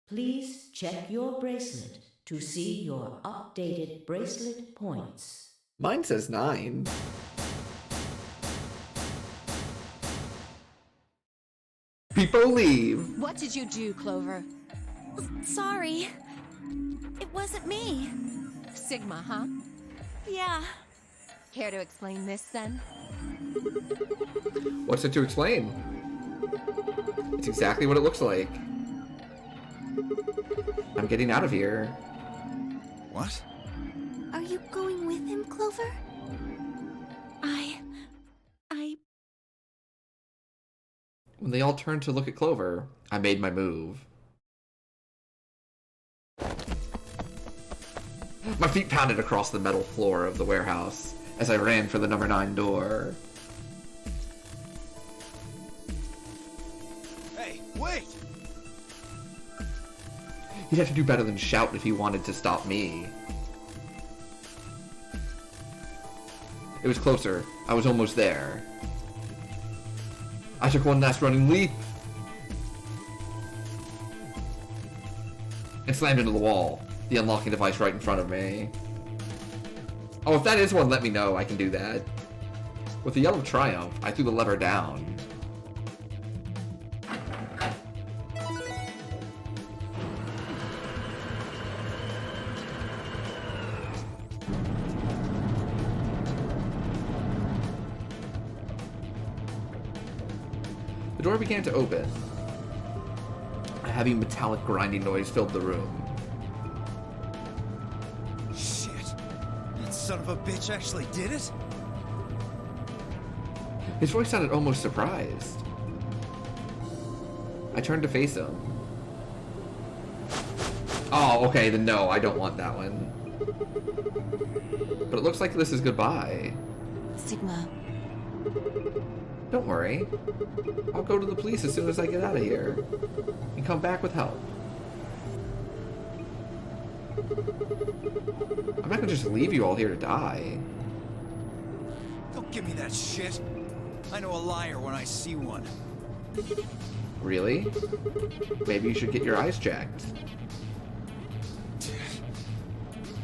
Please check your bracelet to see your updated bracelet points. Mine says 9. People leave. What did you do, Clover? Sorry. It wasn't me. Sigma, huh? Yeah. Care to explain this, then? What's it to explain? It's exactly what it looks like. I'm getting out of here. What? Are you going with him, Clover? When they all turned to look at Clover, I made my move. My feet pounded across the metal floor of the warehouse as I ran for the number 9 door. Hey, wait! He'd have to do better than shout if he wanted to stop me. It was closer. I was almost there. I took one last running leap and slammed into the wall, the unlocking device right in front of me. Oh, if that is one, let me know. I can do that. With the yell of triumph, I threw the lever down. The door began to open. A heavy metallic grinding noise filled the room. Shit. That son of a bitch actually did it? His voice sounded almost surprised. I turned to face him. Oh, okay, then no, I don't want that one. But it looks like this is goodbye. Sigma. Don't worry. I'll go to the police as soon as I get out of here. And come back with help. I'm not gonna just leave you all here to die. Don't give me that shit. I know a liar when I see one. Really? Maybe you should get your eyes checked.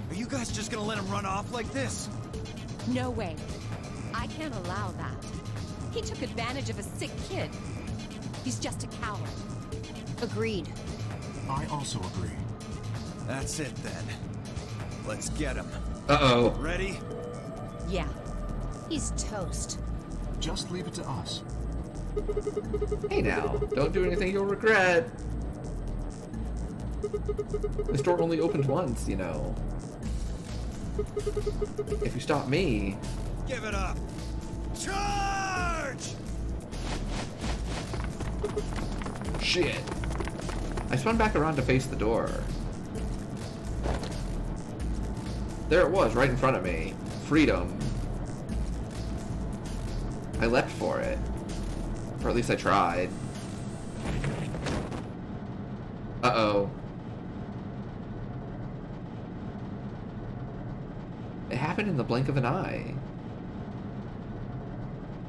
Are you guys just gonna let him run off like this? No way. I can't allow that. He took advantage of a sick kid. He's just a coward. Agreed. I also agree. That's it then. Let's get him. Uh-oh. Ready? Yeah. He's toast. Just leave it to us. Hey now, don't do anything you'll regret. This door only opens once, you know. If you stop me... Give it up! Charge! Shit. I spun back around to face the door. There it was, right in front of me. Freedom. I leapt for it. Or at least I tried. Uh-oh. It happened in the blink of an eye.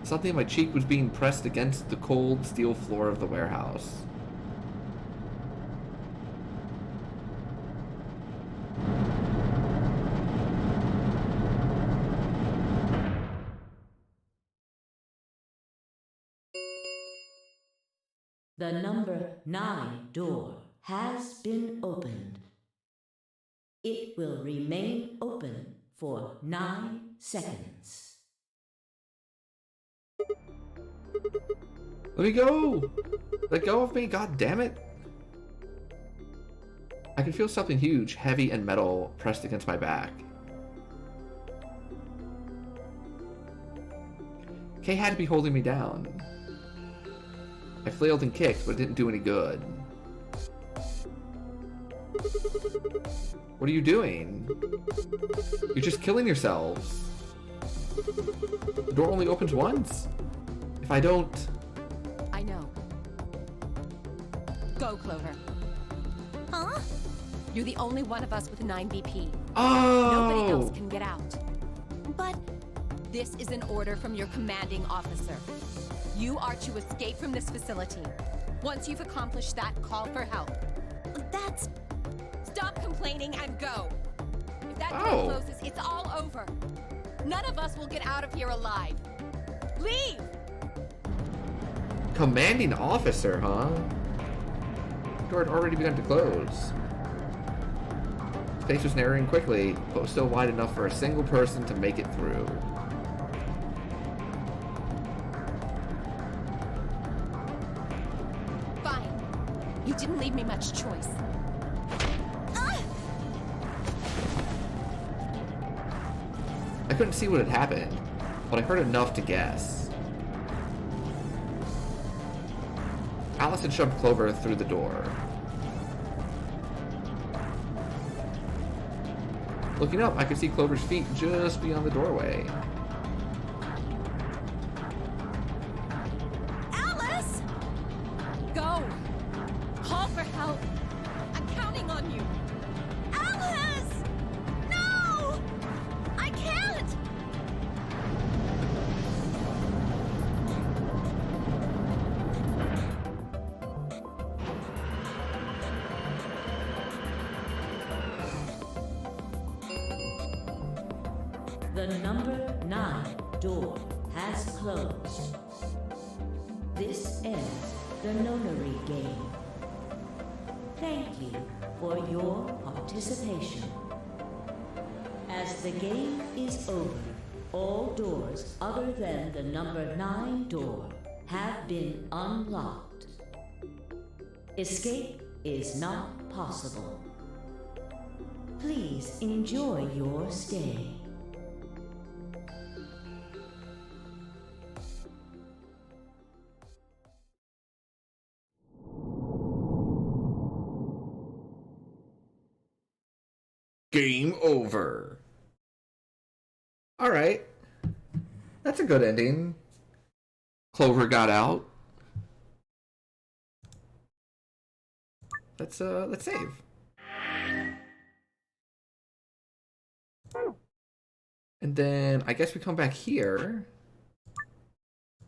Something in my cheek was being pressed against the cold steel floor of the warehouse. The number 9 door has been opened. It will remain open for 9 seconds. Let me go! Let go of me, god damn it! I can feel something huge, heavy and metal pressed against my back. Kay had to be holding me down. I flailed and kicked, but it didn't do any good. What are you doing? You're just killing yourselves. The door only opens once. If I don't... I know. Go, Clover. Huh? You're the only one of us with 9 BP. Oh! Nobody else can get out. But... This is an order from your commanding officer. You are to escape from this facility. Once you've accomplished that, call for help. That's... Stop complaining and go. If that door Oh. closes, it's all over. None of us will get out of here alive. Leave! Commanding officer, huh? The door had already begun to close. Space was narrowing quickly, but was still wide enough for a single person to make it through. Fine. You didn't leave me much choice. I couldn't see what had happened, but I heard enough to guess. Alice had shoved Clover through the door. Looking up, I could see Clover's feet just beyond the doorway. Alice! Go! Call for help! I'm counting on you! Alice! No! I can't! The number 9 door has closed. This ends the nonary game. Thank you for your participation. As the game is over, all doors other than the number 9 door have been unlocked. Escape is not possible. Please enjoy your stay. Game over. Alright. That's a good ending. Clover got out. Let's save. And then I guess we come back here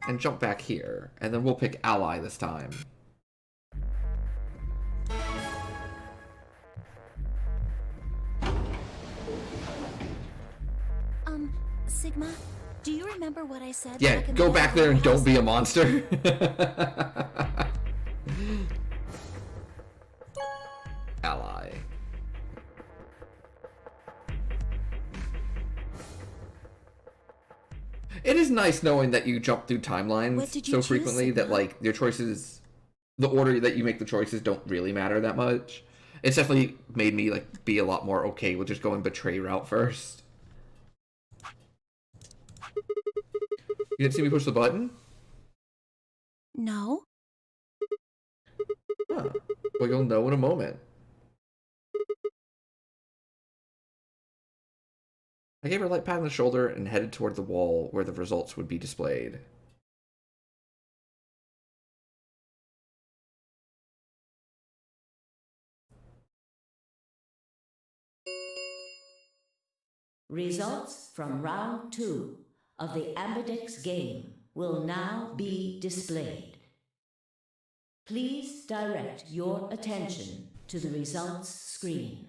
and jump back here, and then we'll pick Ally this time. Sigma, do you remember what I said? Yeah, back in go the back there and warehouse? don't be a monster. Ally. It is nice knowing that you jump through What timelines did you so choose, frequently that Sigma? like your choices, the order that you make the choices don't really matter that much. It's definitely made me like be a lot more okay with just going betray route first. You didn't see me push the button? No. Huh. Well, you'll know in a moment. I gave her a light pat on the shoulder and headed toward the wall where the results would be displayed. Results from round 2 of the Ambidex game will now be displayed. Please direct your attention to the results screen.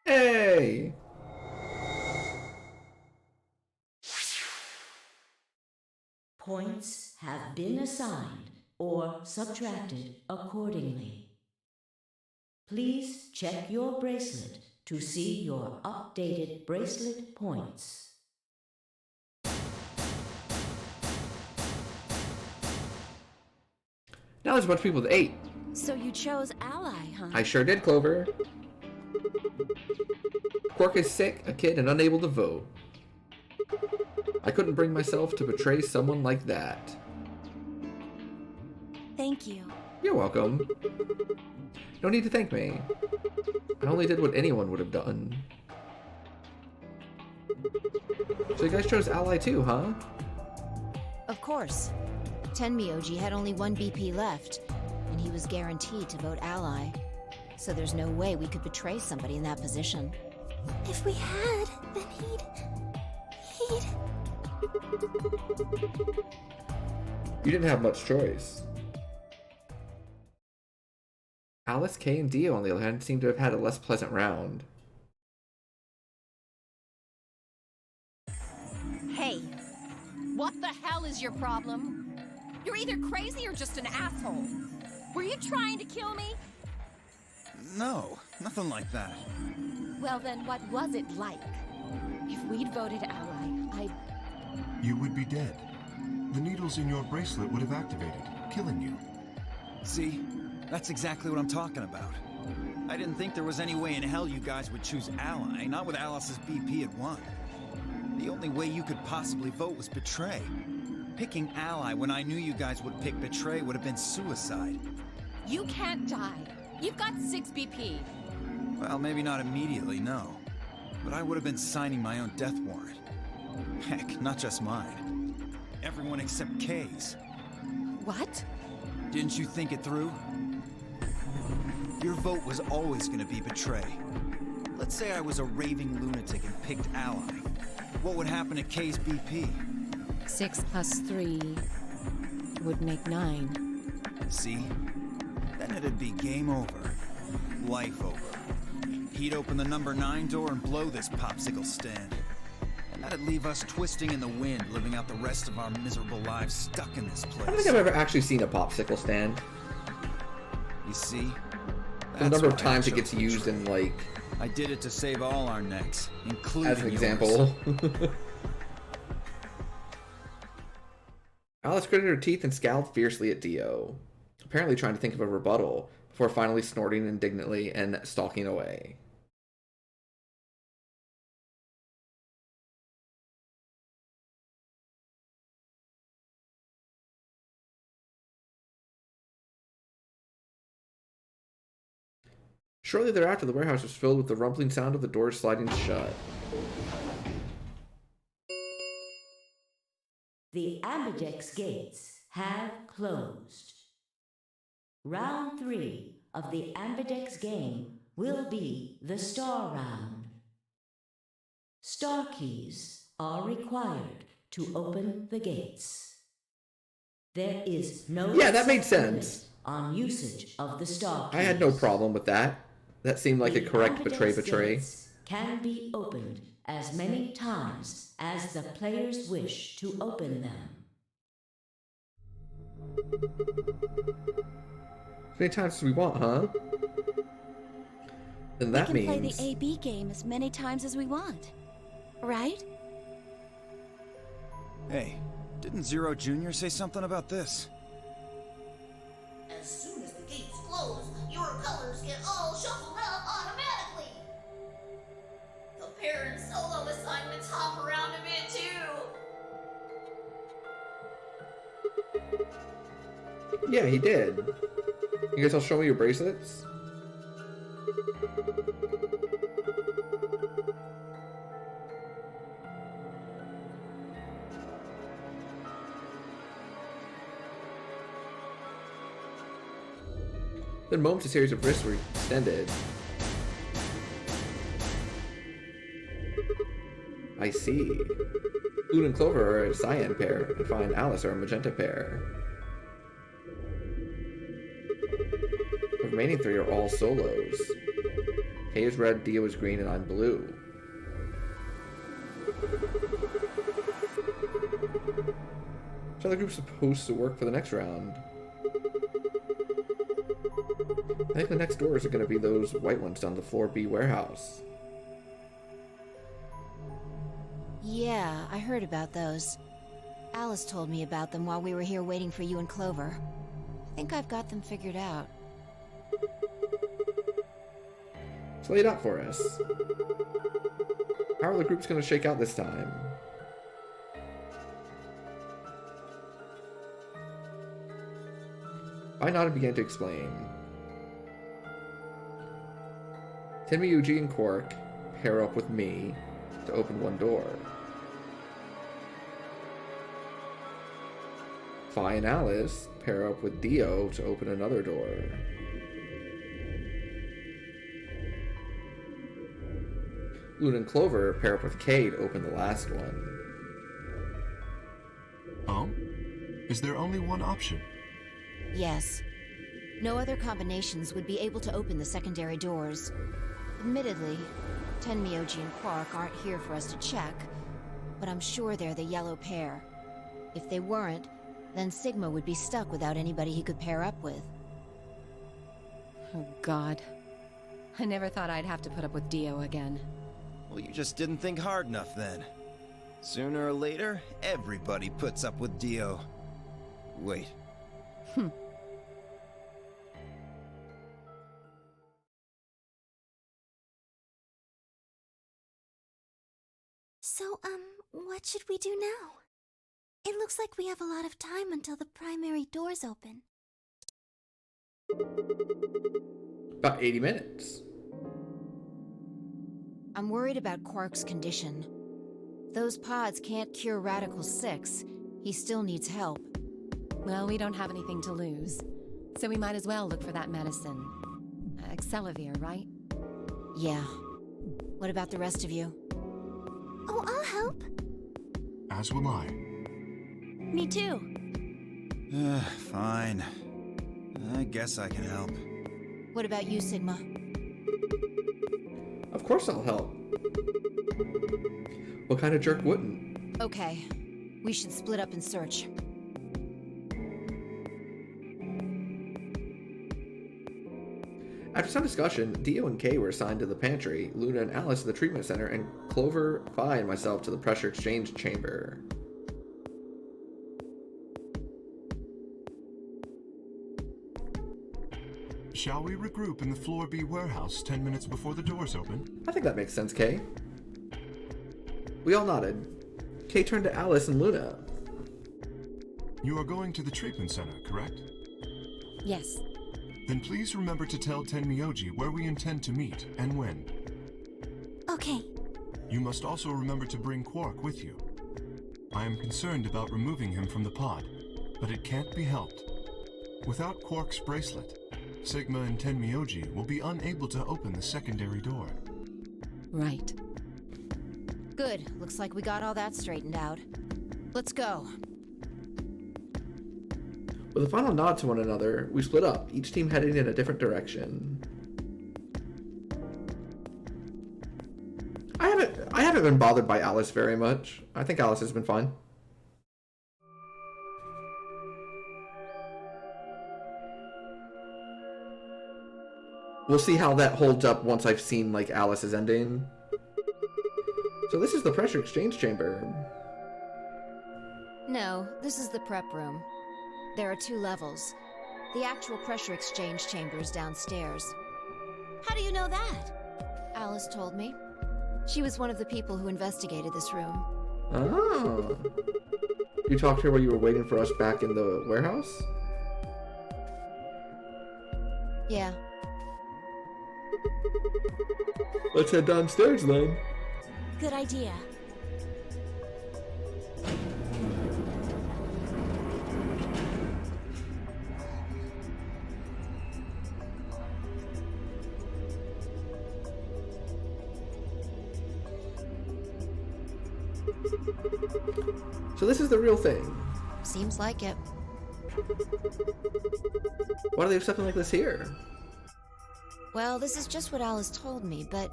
Hey! Points have been assigned or subtracted accordingly. Please check your bracelet to see your updated bracelet points. Now there's a bunch of people with 8. So you chose Ally, huh? I sure did, Clover. Quark is sick, a kid, and unable to vote. I couldn't bring myself to betray someone like that. Thank you. You're welcome. No need to thank me. I only did what anyone would have done. So you guys chose Ally too, huh? Of course. Tenmyoji had only 1 BP left, and he was guaranteed to vote Ally. So there's no way we could betray somebody in that position. If we had, then he'd... You didn't have much choice. Alice, Kay, and Dio, on the other hand, seem to have had a less pleasant round. Hey, what the hell is your problem? You're either crazy or just an asshole. Were you trying to kill me? No, nothing like that. Well then, what was it like? If we'd voted Ally, You would be dead. The needles in your bracelet would have activated, killing you. See? That's exactly what I'm talking about. I didn't think there was any way in hell you guys would choose Ally, not with Alice's BP at 1. The only way you could possibly vote was Betray. Picking Ally when I knew you guys would pick Betray would have been suicide. You can't die. You've got 6 BP. Well, maybe not immediately, no. But I would have been signing my own death warrant. Heck, not just mine. Everyone except Kay's. What? Didn't you think it through? Your vote was always gonna be Betray. Let's say I was a raving lunatic and picked Ally. What would happen to Kay's BP? 6 plus 3 would make 9. See? Then it'd be game over. Life over. He'd open the number 9 door and blow this popsicle stand. And that'd leave us twisting in the wind, living out the rest of our miserable lives stuck in this place. I don't think I've ever actually seen a popsicle stand. You see? The number of times it gets used in, like... I did it to save all our necks, including as an yours. example. Alice gritted her teeth and scowled fiercely at Dio, apparently trying to think of a rebuttal, before finally snorting indignantly and stalking away. Shortly thereafter, the warehouse was filled with the rumbling sound of the doors sliding shut. The Ambidex gates have closed. Round 3 of the Ambidex game will be the Star Round. Star keys are required to open the gates. There is no Yeah, that made set limit sense. on usage of the Star keys. I had no problem with that. That seemed like a correct Ambidex betray. gates can be opened as many times as the players wish to open them. As many times as we want, huh? Then that we can means... play the AB game as many times as we want. Right? Hey, didn't Zero Jr. say something about this? As soon as the gates close, your colors get all shuffled out automatically. The parent solo assignments hop around a bit too. Yeah, he did. You guys all show me your bracelets? Then moments a series of risks were extended. I see. Luna and Clover are a cyan pair, and Fi and Alice are a magenta pair. The remaining three are all solos. Kay is red, Dio is green, and I'm blue. So the group's supposed to work for the next round. I think the next doors are going to be those white ones down the floor B warehouse. Yeah, I heard about those. Alice told me about them while we were here waiting for you and Clover. I think I've got them figured out. So lay it out for us. How are the groups going to shake out this time? I nodded and began to explain. Tenma, Yuji, and Quark pair up with me to open one door. Fi and Alice pair up with Dio to open another door. Luna and Clover pair up with Kay to open the last one. Oh? Is there only one option? Yes. No other combinations would be able to open the secondary doors. Admittedly, Tenmyoji and Quark aren't here for us to check, but I'm sure they're the yellow pair. If they weren't, then Sigma would be stuck without anybody he could pair up with. Oh, God. I never thought I'd have to put up with Dio again. Well, you just didn't think hard enough then. Sooner or later, everybody puts up with Dio. Wait. So, what should we do now? It looks like we have a lot of time until the primary doors open. About 80 minutes. I'm worried about Quark's condition. Those pods can't cure Radical 6. He still needs help. Well, we don't have anything to lose, so we might as well look for that medicine. Excelavir, right? Yeah. What about the rest of you? Oh, I'll help. As will I. Me too. Fine. I guess I can help. What about you, Sigma? Of course I'll help. What kind of jerk wouldn't? Okay. We should split up and search. After some discussion, Dio and Kay were assigned to the pantry, Luna and Alice to the treatment center, and Clover, Fi, and myself to the pressure exchange chamber. Shall we regroup in the Floor B warehouse 10 minutes before the doors open? I think that makes sense, Kay. We all nodded. Kay turned to Alice and Luna. You are going to the treatment center, correct? Yes. Then please remember to tell Tenmyoji where we intend to meet and when. Okay. You must also remember to bring Quark with you. I am concerned about removing him from the pod, but it can't be helped. Without Quark's bracelet, Sigma and Tenmyoji will be unable to open the secondary door. Right. Good. Looks like we got all that straightened out. Let's go. With a final nod to one another, we split up, each team heading in a different direction. I haven't been bothered by Alice very much. I think Alice has been fine. We'll see how that holds up once I've seen, like, Alice's ending. So this is the pressure exchange chamber. No, this is the prep room. There are 2 levels. The actual pressure exchange chamber is downstairs. How do you know that? Alice told me. She was one of the people who investigated this room. Oh. You talked to her while you were waiting for us back in the warehouse? Yeah. Let's head downstairs then. Good idea. So this is the real thing. Seems like it. Why do they have something like this here? Well, this is just what Alice told me, but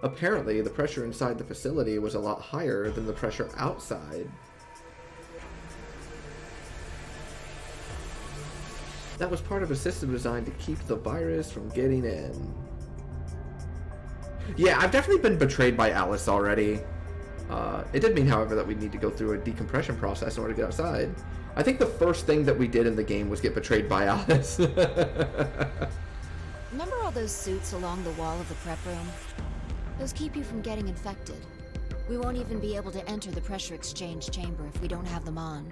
Apparently, the pressure inside the facility was a lot higher than the pressure outside. That was part of a system designed to keep the virus from getting in. Yeah, I've definitely been betrayed by Alice already. It did mean, however, that we'd need to go through a decompression process in order to get outside. I think the first thing that we did in the game was get betrayed by Alice. remember all those suits along the wall of the prep room? Those keep you from getting infected. We won't even be able to enter the pressure exchange chamber if we don't have them on.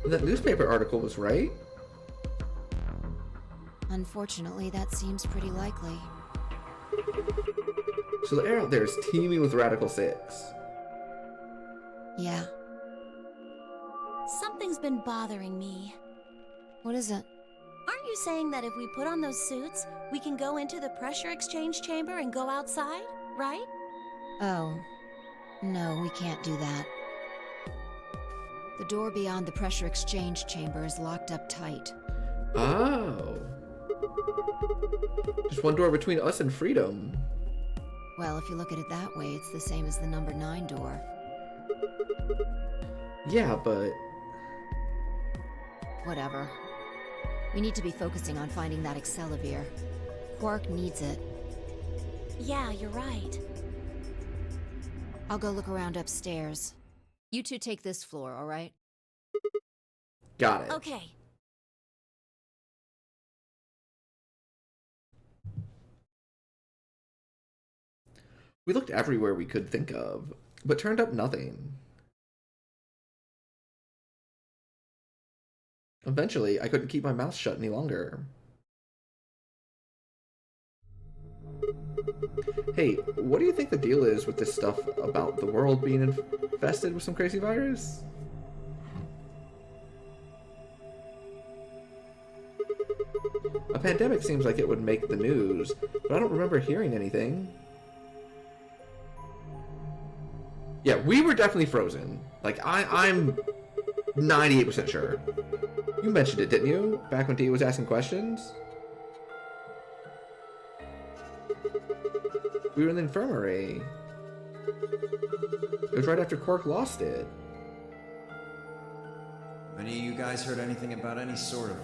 That newspaper article was right. Unfortunately, that seems pretty likely. So the air out there is teeming with Radical 6. Yeah. Something's been bothering me. What is it? Aren't you saying that if we put on those suits, we can go into the pressure exchange chamber and go outside, right? Oh. No, we can't do that. The door beyond the pressure exchange chamber is locked up tight. Oh. Just one door between us and freedom. Well, if you look at it that way, it's the same as the number 9 door. Yeah, but... Whatever. We need to be focusing on finding that Accelavir. Quark needs it. Yeah, you're right. I'll go look around upstairs. You two take this floor, all right? Got it. Okay. We looked everywhere we could think of, but turned up nothing. Eventually, I couldn't keep my mouth shut any longer. Hey, what do you think the deal is with this stuff about the world being infested with some crazy virus? A pandemic seems like it would make the news, but I don't remember hearing anything. Yeah, we were definitely frozen. Like, I'm 98% sure. You mentioned it, didn't you? Back when Dee was asking questions? We were in the infirmary. It was right after Quark lost it. Have any of you guys heard anything about any sort of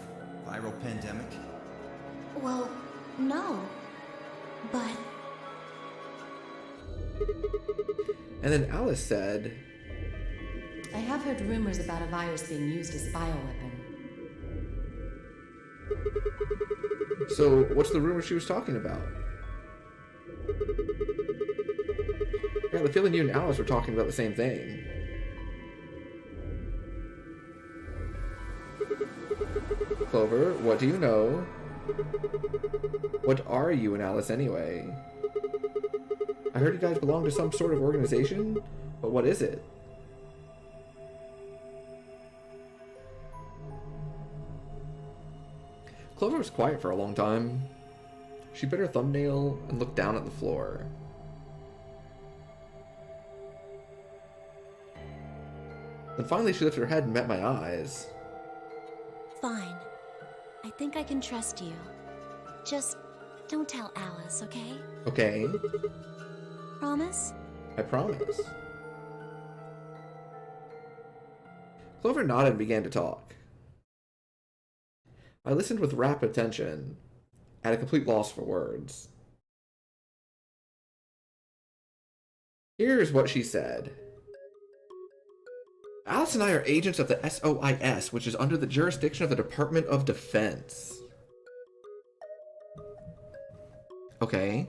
viral pandemic? Well, no. But... And then Alice said... I have heard rumors about a virus being used as a bioweapon. So, what's the rumor she was talking about? I got the feeling you and Alice were talking about the same thing. Clover, what do you know? What are you and Alice anyway? I heard you guys belong to some sort of organization, but what is it? Clover was quiet for a long time. She bit her thumbnail and looked down at the floor. Then finally she lifted her head and met my eyes. Fine. I think I can trust you. Just don't tell Alice, okay? Okay, Promise? I promise. Clover nodded and began to talk. I listened with rapt attention, at a complete loss for words. Here's what she said. Alice and I are agents of the SOIS, which is under the jurisdiction of the Department of Defense. Okay.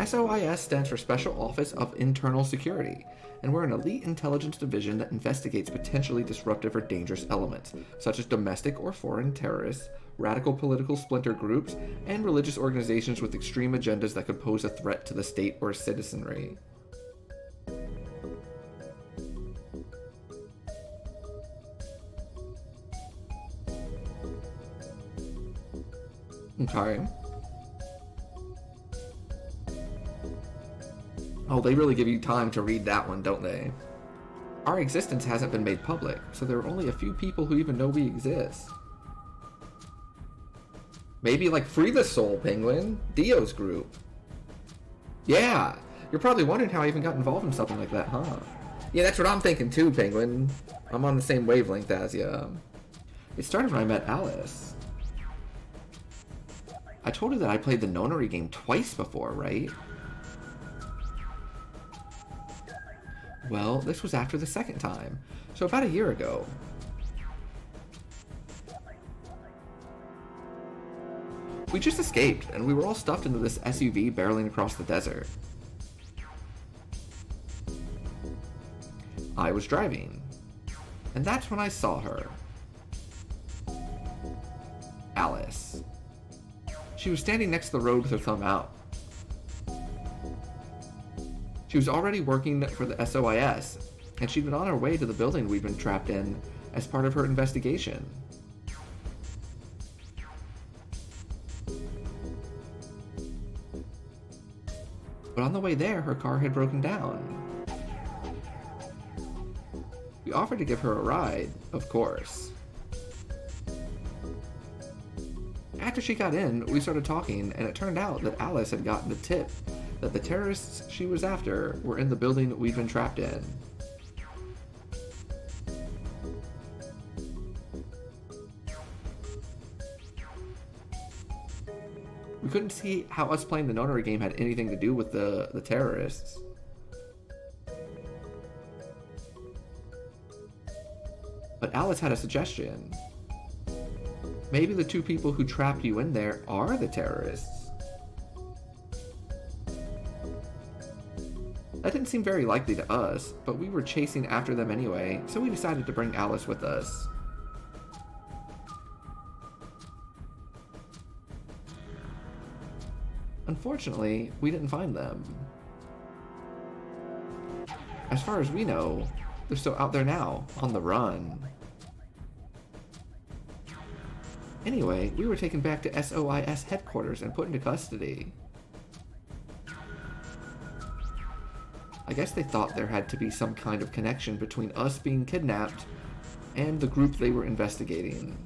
SOIS stands for Special Office of Internal Security, and we're an elite intelligence division that investigates potentially disruptive or dangerous elements, such as domestic or foreign terrorists, radical political splinter groups, and religious organizations with extreme agendas that could pose a threat to the state or citizenry. Okay. Oh, they really give you time to read that one, don't they? Our existence hasn't been made public, so there are only a few people who even know we exist. Maybe like Free the Soul, Penguin? Dio's group. Yeah, you're probably wondering how I even got involved in something like that, huh? Yeah, that's what I'm thinking too, Penguin. I'm on the same wavelength as you. It started when I met Alice. I told her that I played the Nonary game twice before, right? Well, this was after the second time, so about a year ago. We just escaped, and we were all stuffed into this SUV barreling across the desert. I was driving, and that's when I saw her. Alice. She was standing next to the road with her thumb out. She was already working for the SOIS, and she'd been on her way to the building we'd been trapped in as part of her investigation. But on the way there, her car had broken down. We offered to give her a ride, of course. After she got in, we started talking, and it turned out that Alice had gotten a tip that the terrorists she was after were in the building we'd been trapped in. We couldn't see how us playing the Nonary game had anything to do with the terrorists. But Alice had a suggestion. Maybe the two people who trapped you in there are the terrorists. That didn't seem very likely to us, but we were chasing after them anyway, so we decided to bring Alice with us. Unfortunately, we didn't find them. As far as we know, they're still out there now, on the run. Anyway, we were taken back to SOIS headquarters and put into custody. I guess they thought there had to be some kind of connection between us being kidnapped and the group they were investigating.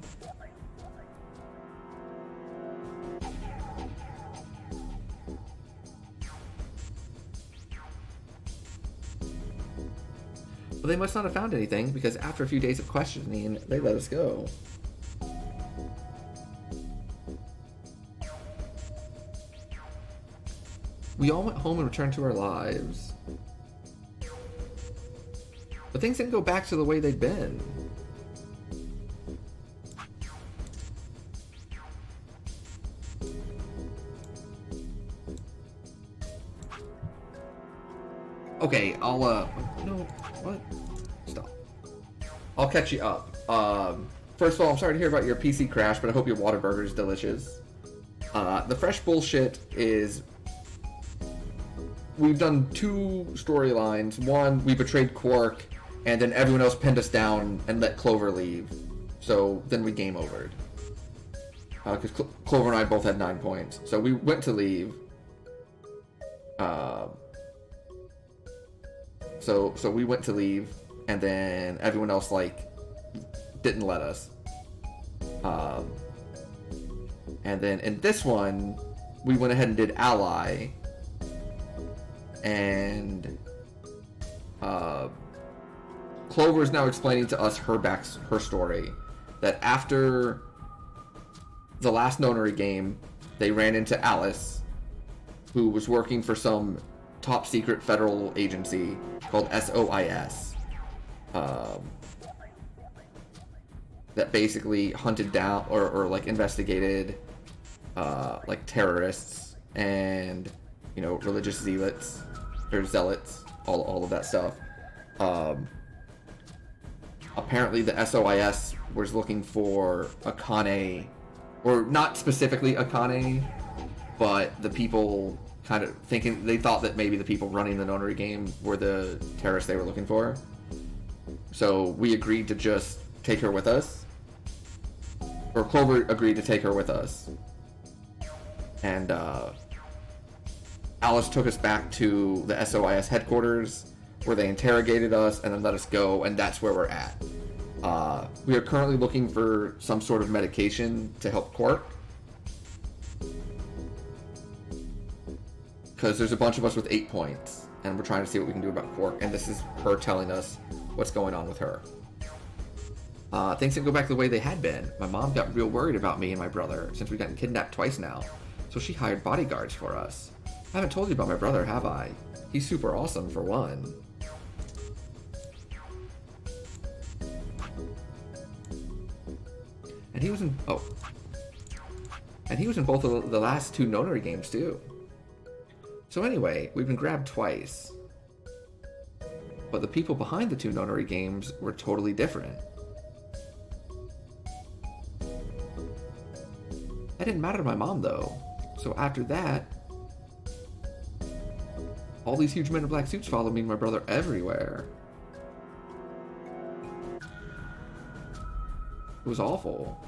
But they must not have found anything, because after a few days of questioning, they let us go. We all went home and returned to our lives. But things didn't go back to the way they'd been. Okay, I'll, no, what? Stop. I'll catch you up. First of all, I'm sorry to hear about your PC crash, but I hope your Whataburger is delicious. The fresh bullshit is... We've done two storylines. One, we betrayed Quark, and then everyone else pinned us down and let Clover leave. So then we game overed. Because Clover and I both had 9 points. So we went to leave. So we went to leave, and then everyone else, like, didn't let us. And then in this one, we went ahead and did Ally. And Clover is now explaining to us her story. That after the last Nonary game, they ran into Alice, who was working for some top secret federal agency called SOIS. That basically hunted down or like investigated like terrorists and, you know, religious zealots or zealots, all of that stuff. Apparently the SOIS was looking for Akane, or not specifically Akane, but the people kind of thinking, they thought that maybe the people running the Nonary game were the terrorists they were looking for. So we agreed to just take her with us. Or Clover agreed to take her with us. And Alice took us back to the SOIS headquarters, where they interrogated us and then let us go, and that's where we're at. We are currently looking for some sort of medication to help Quark, because there's a bunch of us with 8 points, and we're trying to see what we can do about Quark, and this is her telling us what's going on with her. Things didn't go back the way they had been. My mom got real worried about me and my brother, since we've gotten kidnapped twice now, so she hired bodyguards for us. I haven't told you about my brother, have I? He's super awesome, for one. And he was in... oh. And he was in both of the last 2 Nonary games, too. So anyway, we've been grabbed twice. But the people behind the 2 Nonary games were totally different. That didn't matter to my mom, though. So after that, all these huge men in black suits followed me and my brother everywhere. It was awful.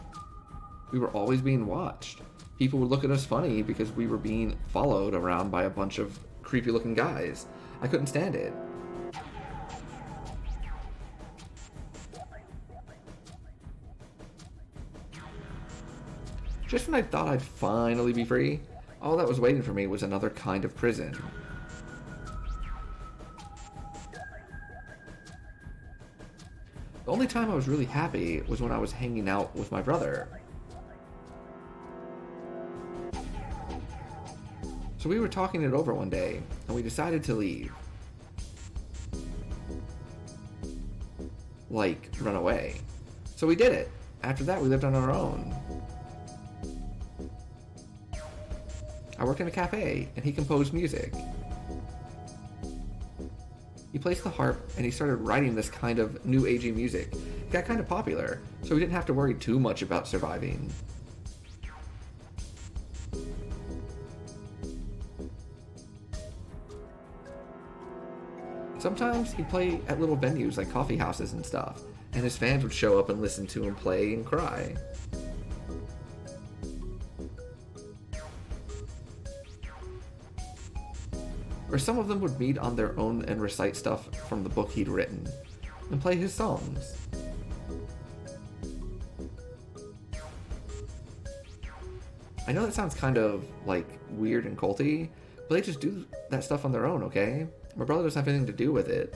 We were always being watched. People would look at us funny because we were being followed around by a bunch of creepy looking guys. I couldn't stand it. Just when I thought I'd finally be free, all that was waiting for me was another kind of prison. The only time I was really happy was when I was hanging out with my brother. So we were talking it over one day, and we decided to leave. Like, run away. So we did it. After that, we lived on our own. I worked in a cafe, and he composed music. He plays the harp, and he started writing this kind of new agey music. It got kind of popular, so we didn't have to worry too much about surviving. Sometimes he'd play at little venues like coffee houses and stuff, and his fans would show up and listen to him play and cry. Or some of them would meet on their own and recite stuff from the book he'd written, and play his songs. I know that sounds kind of, like, weird and culty, but they just do that stuff on their own, okay? My brother doesn't have anything to do with it.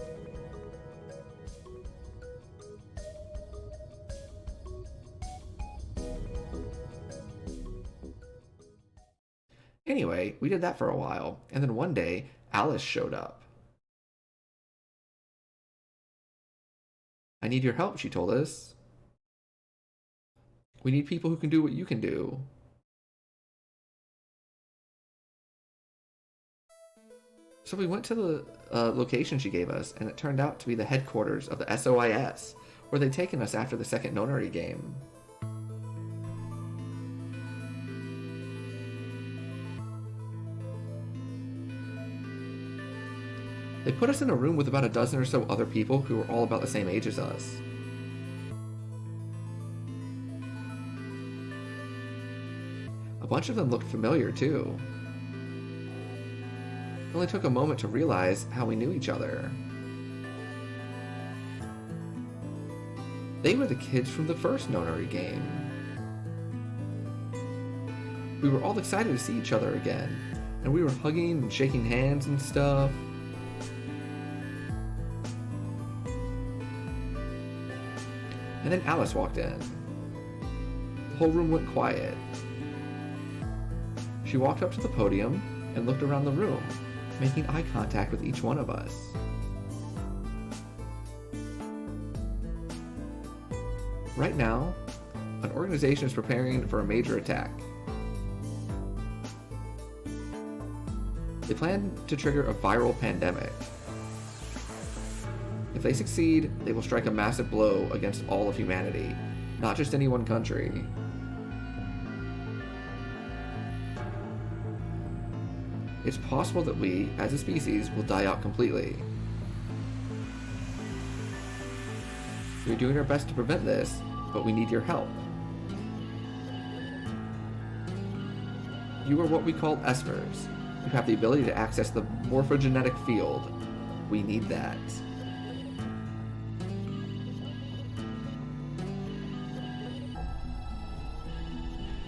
Anyway, we did that for a while, and then one day, Alice showed up. I need your help, she told us. We need people who can do what you can do. So we went to the location she gave us, and it turned out to be the headquarters of the SOIS, where they'd taken us after the second Nonary game. They put us in a room with about a dozen or so other people who were all about the same age as us. A bunch of them looked familiar, too. It only took a moment to realize how we knew each other. They were the kids from the first Nonary game. We were all excited to see each other again, and we were hugging and shaking hands and stuff. And then Alice walked in. The whole room went quiet. She walked up to the podium and looked around the room, making eye contact with each one of us. Right now, an organization is preparing for a major attack. They plan to trigger a viral pandemic. If they succeed, they will strike a massive blow against all of humanity, not just any one country. It's possible that we, as a species, will die out completely. We're doing our best to prevent this, but we need your help. You are what we call espers. You have the ability to access the morphogenetic field. We need that.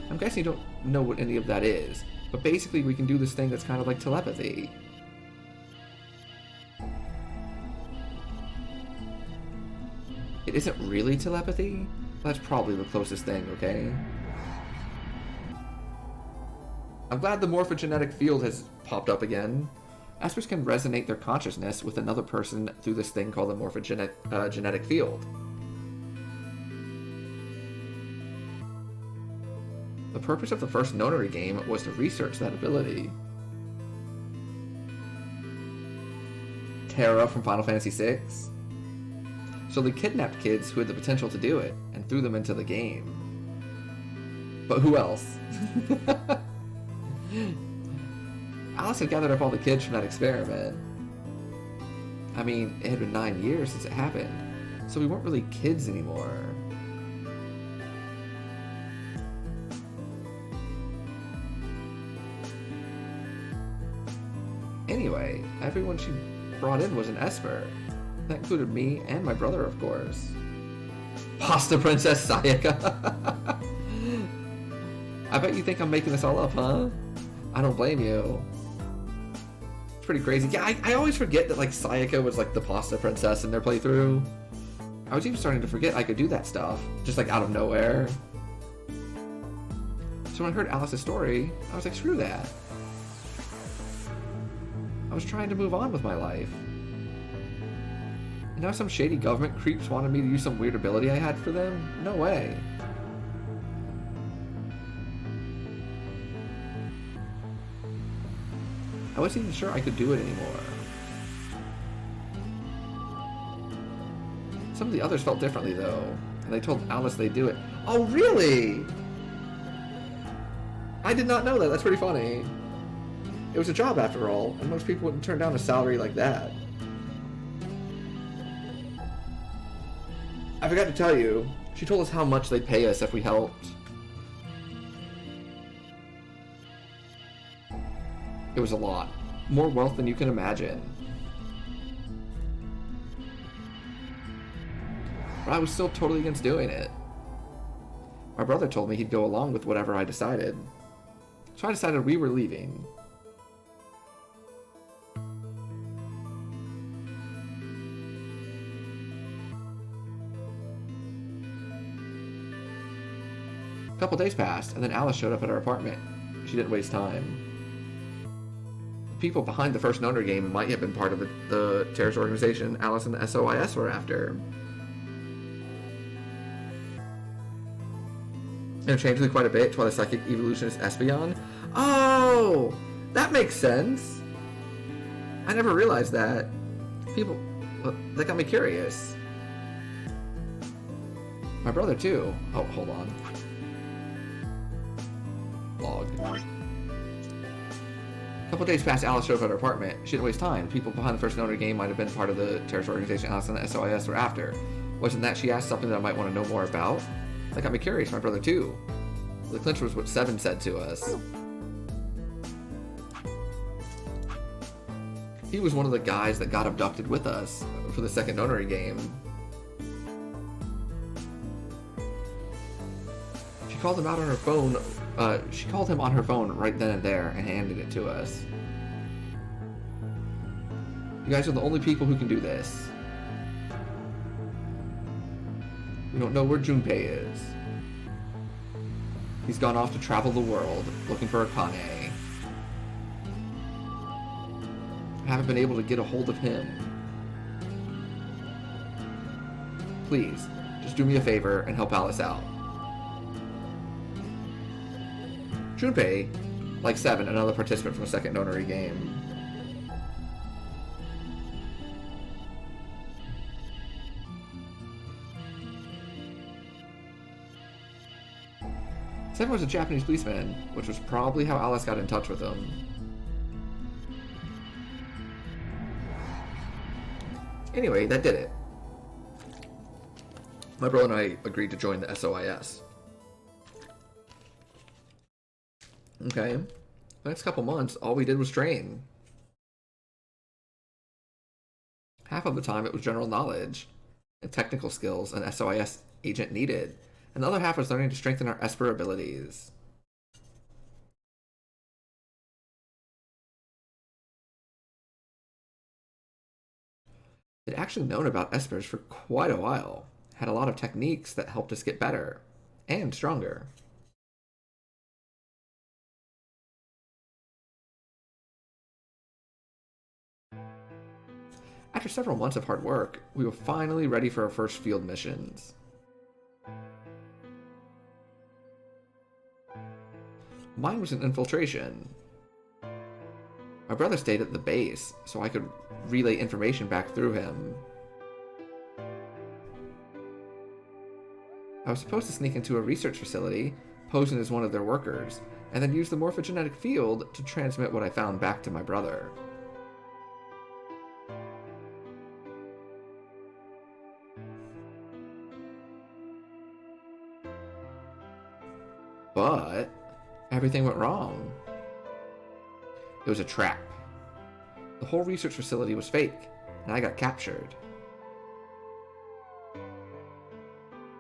I'm guessing you don't know what any of that is, but basically we can do this thing that's kind of like telepathy. It isn't really telepathy. That's probably the closest thing, okay? I'm glad the morphogenetic field has popped up again. Espers can resonate their consciousness with another person through this thing called the morphogenetic field. The purpose of the first Nonary game was to research that ability. Terra from Final Fantasy VI. So they kidnapped kids who had the potential to do it and threw them into the game. But who else? Alice had gathered up all the kids from that experiment. I mean, it had been 9 years since it happened, so we weren't really kids anymore. Anyway, everyone she brought in was an Esper. That included me and my brother, of course. Pasta Princess Sayaka. I bet you think I'm making this all up, huh? I don't blame you. It's pretty crazy. Yeah, I always forget that like Sayaka was like the Pasta Princess in their playthrough. I was even starting to forget I could do that stuff, just like out of nowhere. So when I heard Alice's story, I was like, screw that. I was trying to move on with my life. And now some shady government creeps wanted me to use some weird ability I had for them? No way. I wasn't even sure I could do it anymore. Some of the others felt differently though, and they told Alice they'd do it. Oh really? I did not know that, that's pretty funny. It was a job after all, and most people wouldn't turn down a salary like that. I forgot to tell you, she told us how much they'd pay us if we helped. It was a lot. More wealth than you can imagine. But I was still totally against doing it. My brother told me he'd go along with whatever I decided. So I decided we were leaving. A couple days passed, and then Alice showed up at our apartment. She didn't waste time. The people behind the first Nonary game might have been part of the terrorist organization Alice and the SOIS were after. Interchangeably quite a bit to the psychic evolutionist Espeon. Oh! That makes sense! I never realized that. People... that got me curious. My brother, too. Oh, hold on. Log. A couple days past Alice showed up at her apartment. She didn't waste time. People behind the first Nonary game might have been part of the terrorist organization Alice and the SOIS were after. Wasn't that she asked something that I might want to know more about? That got me curious, my brother too. The clincher was what Seven said to us. He was one of the guys that got abducted with us for the second Nonary game. She called him out on her phone. She called him on her phone right then and there and handed it to us. You guys are the only people who can do this. We don't know where Junpei is. He's gone off to travel the world, looking for Akane. I haven't been able to get a hold of him. Please, just do me a favor and help Alice out. Junpei, like Seven, another participant from a second Nonary game. Seven was a Japanese policeman, which was probably how Alice got in touch with him. Anyway, that did it. My brother and I agreed to join the SOIS. Okay. The next couple months, all we did was train. Half of the time it was general knowledge and technical skills an SOIS agent needed, and the other half was learning to strengthen our Esper abilities. I'd actually known about Espers for quite a while, had a lot of techniques that helped us get better and stronger. After several months of hard work, we were finally ready for our first field missions. Mine was an infiltration. My brother stayed at the base, so I could relay information back through him. I was supposed to sneak into a research facility, posing as one of their workers, and then use the morphogenetic field to transmit what I found back to my brother. But everything went wrong. It was a trap. The whole research facility was fake, and I got captured.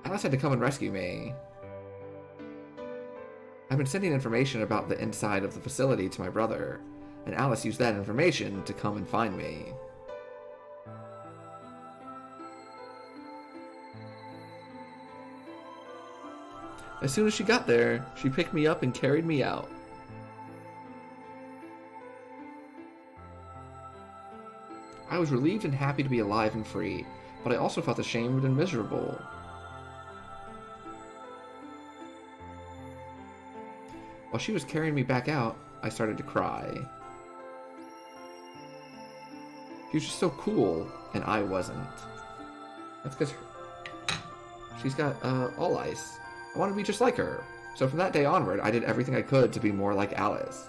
Alice had to come and rescue me. I've been sending information about the inside of the facility to my brother, and Alice used that information to come and find me. As soon as she got there, she picked me up and carried me out. I was relieved and happy to be alive and free, but I also felt ashamed and miserable. While she was carrying me back out, I started to cry. She was just so cool, and I wasn't. That's because she's got all ice. I wanted to be just like her, so from that day onward, I did everything I could to be more like Alice.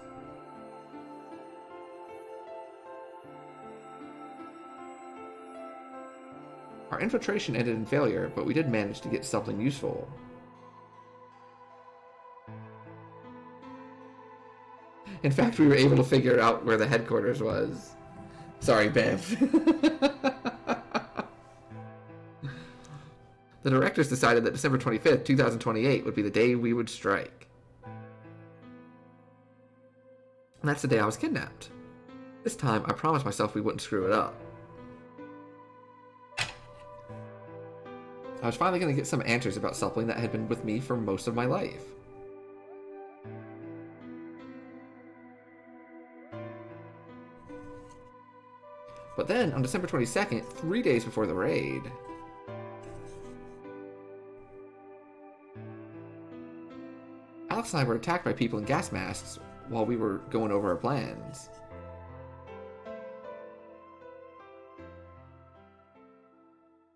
Our infiltration ended in failure, but we did manage to get something useful. In fact, we were able to figure out where the headquarters was. Sorry, Bev. The directors decided that December 25th, 2028 would be the day we would strike. And that's the day I was kidnapped. This time, I promised myself we wouldn't screw it up. I was finally going to get some answers about something that had been with me for most of my life. But then, on December 22nd, 3 days before the raid, Alex and I were attacked by people in gas masks while we were going over our plans.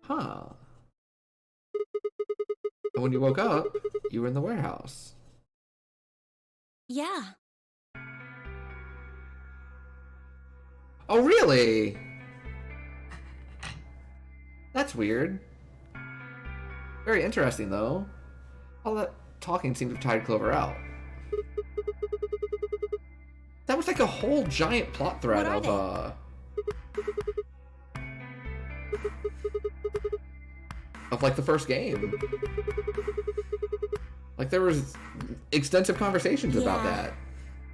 Huh. And when you woke up, you were in the warehouse. Yeah. Oh, really? That's weird. Very interesting, though. All that talking seemed to have tired Clover out. That was like a whole giant plot thread of like the first game. Like there was extensive conversations about that.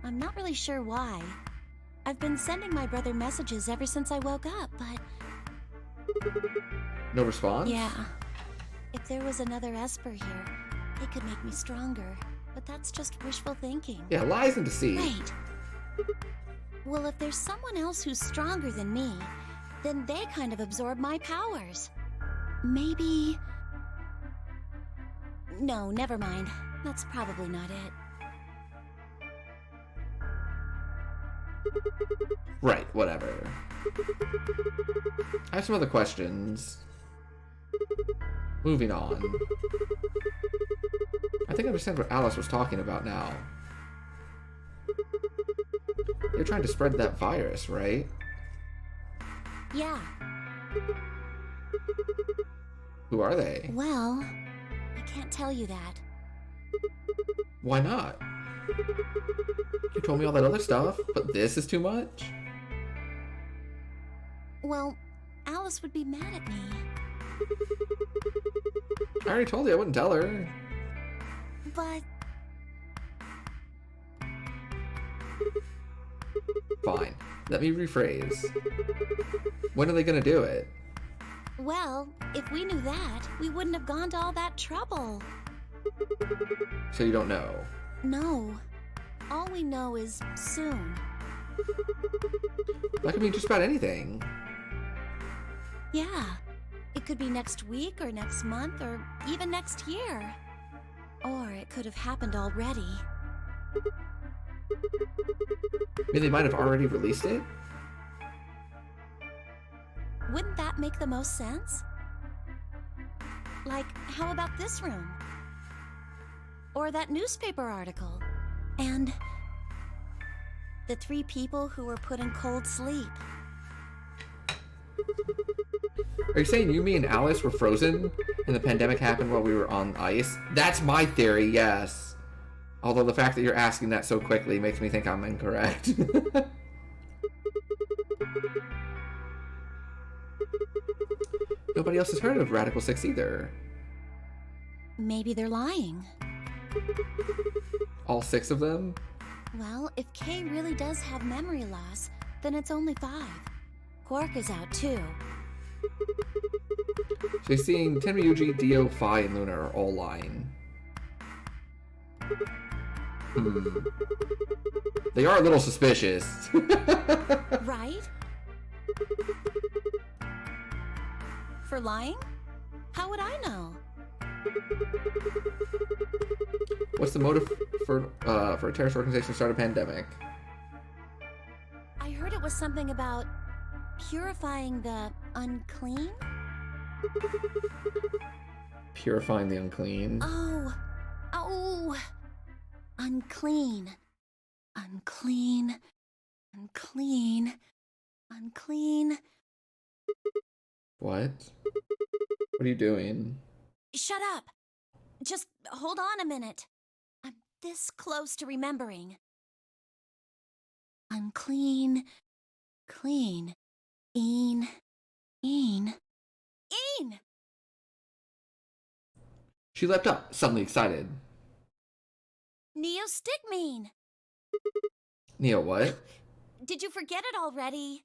I'm not really sure why. I've been sending my brother messages ever since I woke up, but... No response? Yeah. If there was another Esper here, it could make me stronger. But that's just wishful thinking. Yeah, lies and deceit. Wait. Well, if there's someone else who's stronger than me, then they kind of absorb my powers. Maybe... No, never mind. That's probably not it. Right, whatever. I have some other questions. Moving on. I think I understand what Alice was talking about now. You're trying to spread that virus, right? Yeah. Who are they? Well, I can't tell you that. Why not? You told me all that other stuff, but this is too much? Well, Alice would be mad at me. I already told you I wouldn't tell her. But... Fine. Let me rephrase. When are they gonna do it? Well, if we knew that, we wouldn't have gone to all that trouble. So you don't know? No. All we know is soon. That could mean just about anything. Yeah. It could be next week or next month or even next year. Or it could have happened already. I mean, they might have already released it? Wouldn't that make the most sense? Like, how about this room? Or that newspaper article? And the 3 people who were put in cold sleep. Are you saying you, me, and Alice were frozen and the pandemic happened while we were on ice? That's my theory, yes. Although the fact that you're asking that so quickly makes me think I'm incorrect. Nobody else has heard of Radical 6 either. Maybe they're lying. All 6 of them? Well, if Kay really does have memory loss, then it's only 5. Quark is out too. So you're seeing Tenryuji, Dio, Phi, and Luna are all lying. They are a little suspicious. Right? For lying? How would I know? What's the motive for a terrorist organization to start a pandemic? I heard it was something about purifying the unclean? Purifying the unclean? Oh. Unclean. Unclean. Unclean. Unclean. What? What are you doing? Shut up. Just hold on a minute. I'm this close to remembering. Unclean. Clean. Een. She leapt up, suddenly excited. Neostigmine. Neo, what? Did you forget it already?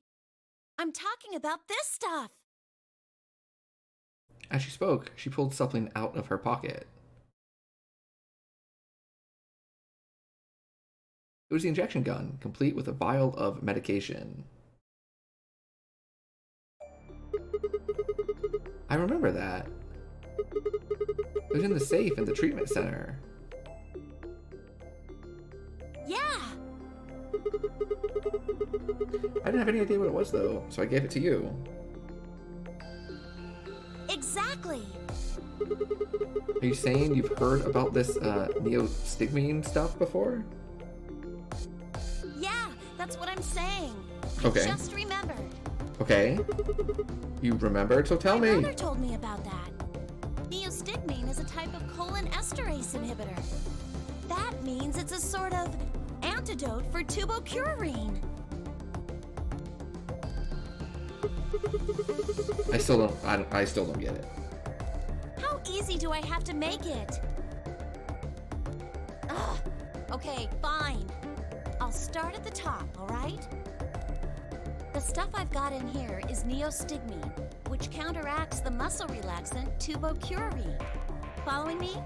I'm talking about this stuff. As she spoke, she pulled something out of her pocket. It was the injection gun, complete with a vial of medication. I remember that. It was in the safe in the treatment center. Yeah! I didn't have any idea what it was, though, so I gave it to you. Exactly! Are you saying you've heard about this neostigmine stuff before? Yeah, that's what I'm saying. Okay. I just remembered. Okay. You remembered, so tell me. My mother told me about that. Neostigmine is a type of colon esterase inhibitor. That means it's a sort of antidote for tubocurarine. I still don't get it. How easy do I have to make it? Ugh. Okay, fine. I'll start at the top, all right? The stuff I've got in here is neostigmine, which counteracts the muscle relaxant tubocurarine. Following me?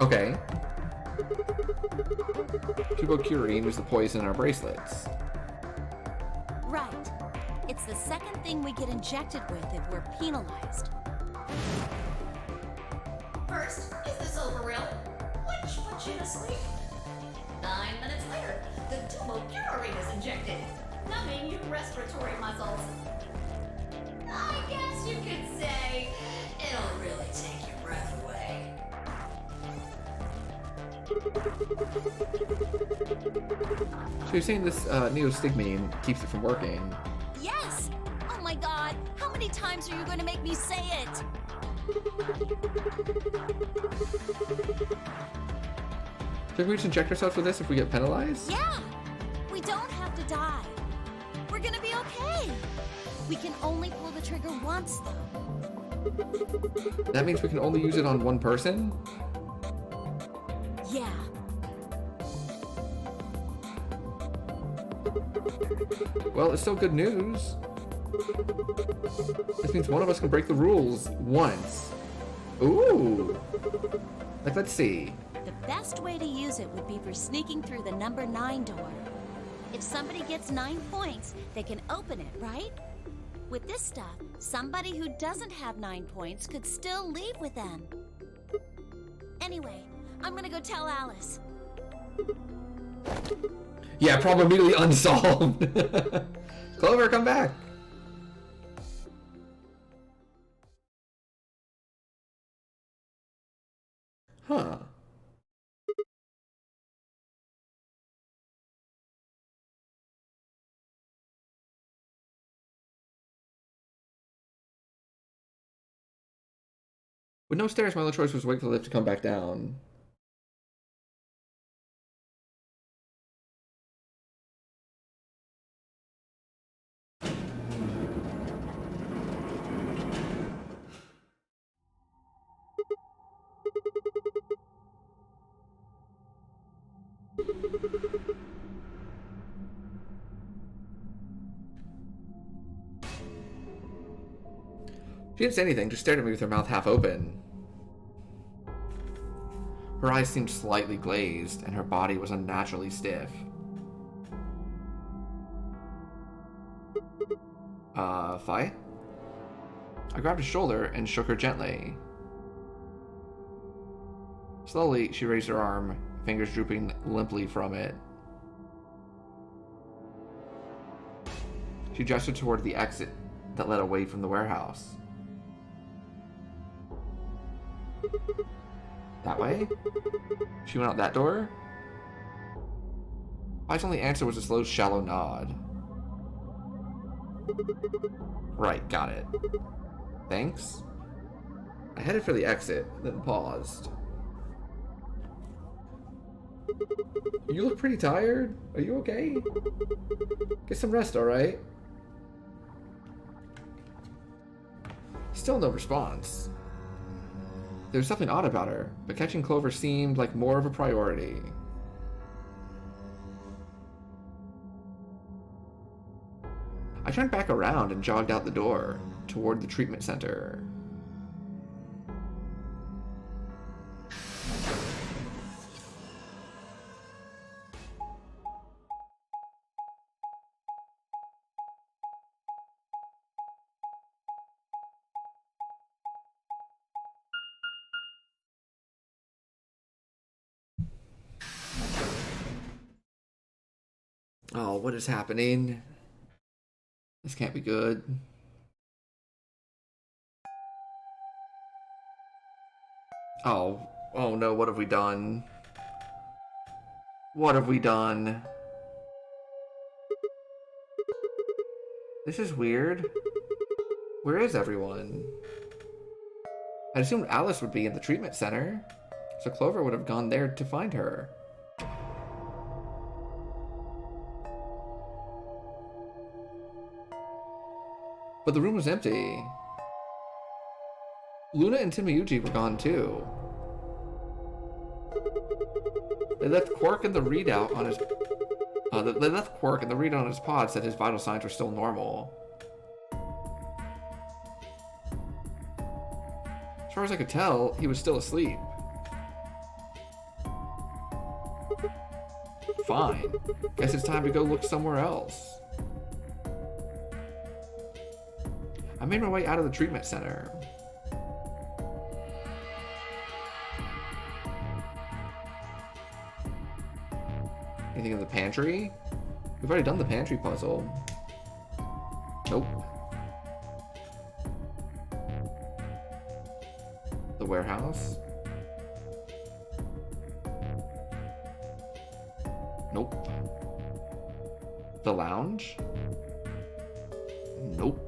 Okay. Tubocurarine was the poison in our bracelets. Right. It's the second thing we get injected with if we're penalized. First, is this over real? Which puts you to sleep. 9 minutes later, the tubocurarine is injected, numbing your respiratory muscles. I guess you could say it'll really take your breath away. So you're saying this neostigmine keeps it from working? Yes! Oh my god, how many times are you going to make me say it? Think we just inject ourselves with this if we get penalized? Yeah! We don't have to die. We're gonna be okay. We can only pull the trigger once, though. That means we can only use it on one person? Yeah. Well, it's still good news. This means one of us can break the rules once. Ooh. Like, let's see. The best way to use it would be for sneaking through the number 9 door. If somebody gets 9 points, they can open it, right? With this stuff, somebody who doesn't have 9 points could still leave with them. Anyway, I'm gonna go tell Alice. Yeah, problem immediately unsolved. Clover, come back. Huh. With no stairs, my only choice was wait for the lift to come back down. She didn't say anything, just stared at me with her mouth half open. Her eyes seemed slightly glazed, and her body was unnaturally stiff. Fi? I grabbed his shoulder and shook her gently. Slowly, she raised her arm, fingers drooping limply from it. She gestured toward the exit that led away from the warehouse. That way? She went out that door? I's only answer was a slow, shallow nod. Right, got it. Thanks. I headed for the exit, then paused. You look pretty tired. Are you okay? Get some rest, alright? Still no response. There was something odd about her, but catching Clover seemed like more of a priority. I turned back around and jogged out the door, toward the treatment center. Oh, what is happening? This can't be good. Oh no, what have we done? What have we done? This is weird. Where is everyone? I assumed Alice would be in the treatment center, so Clover would have gone there to find her. But the room was empty. Luna and Timiyuji were gone too. They left Quark in the readout on his. They left Quark and the readout on his pod said his vital signs were still normal. As far as I could tell, he was still asleep. Fine. Guess it's time to go look somewhere else. I made my way out of the treatment center. Anything in the pantry? We've already done the pantry puzzle. Nope. The warehouse? Nope. The lounge? Nope.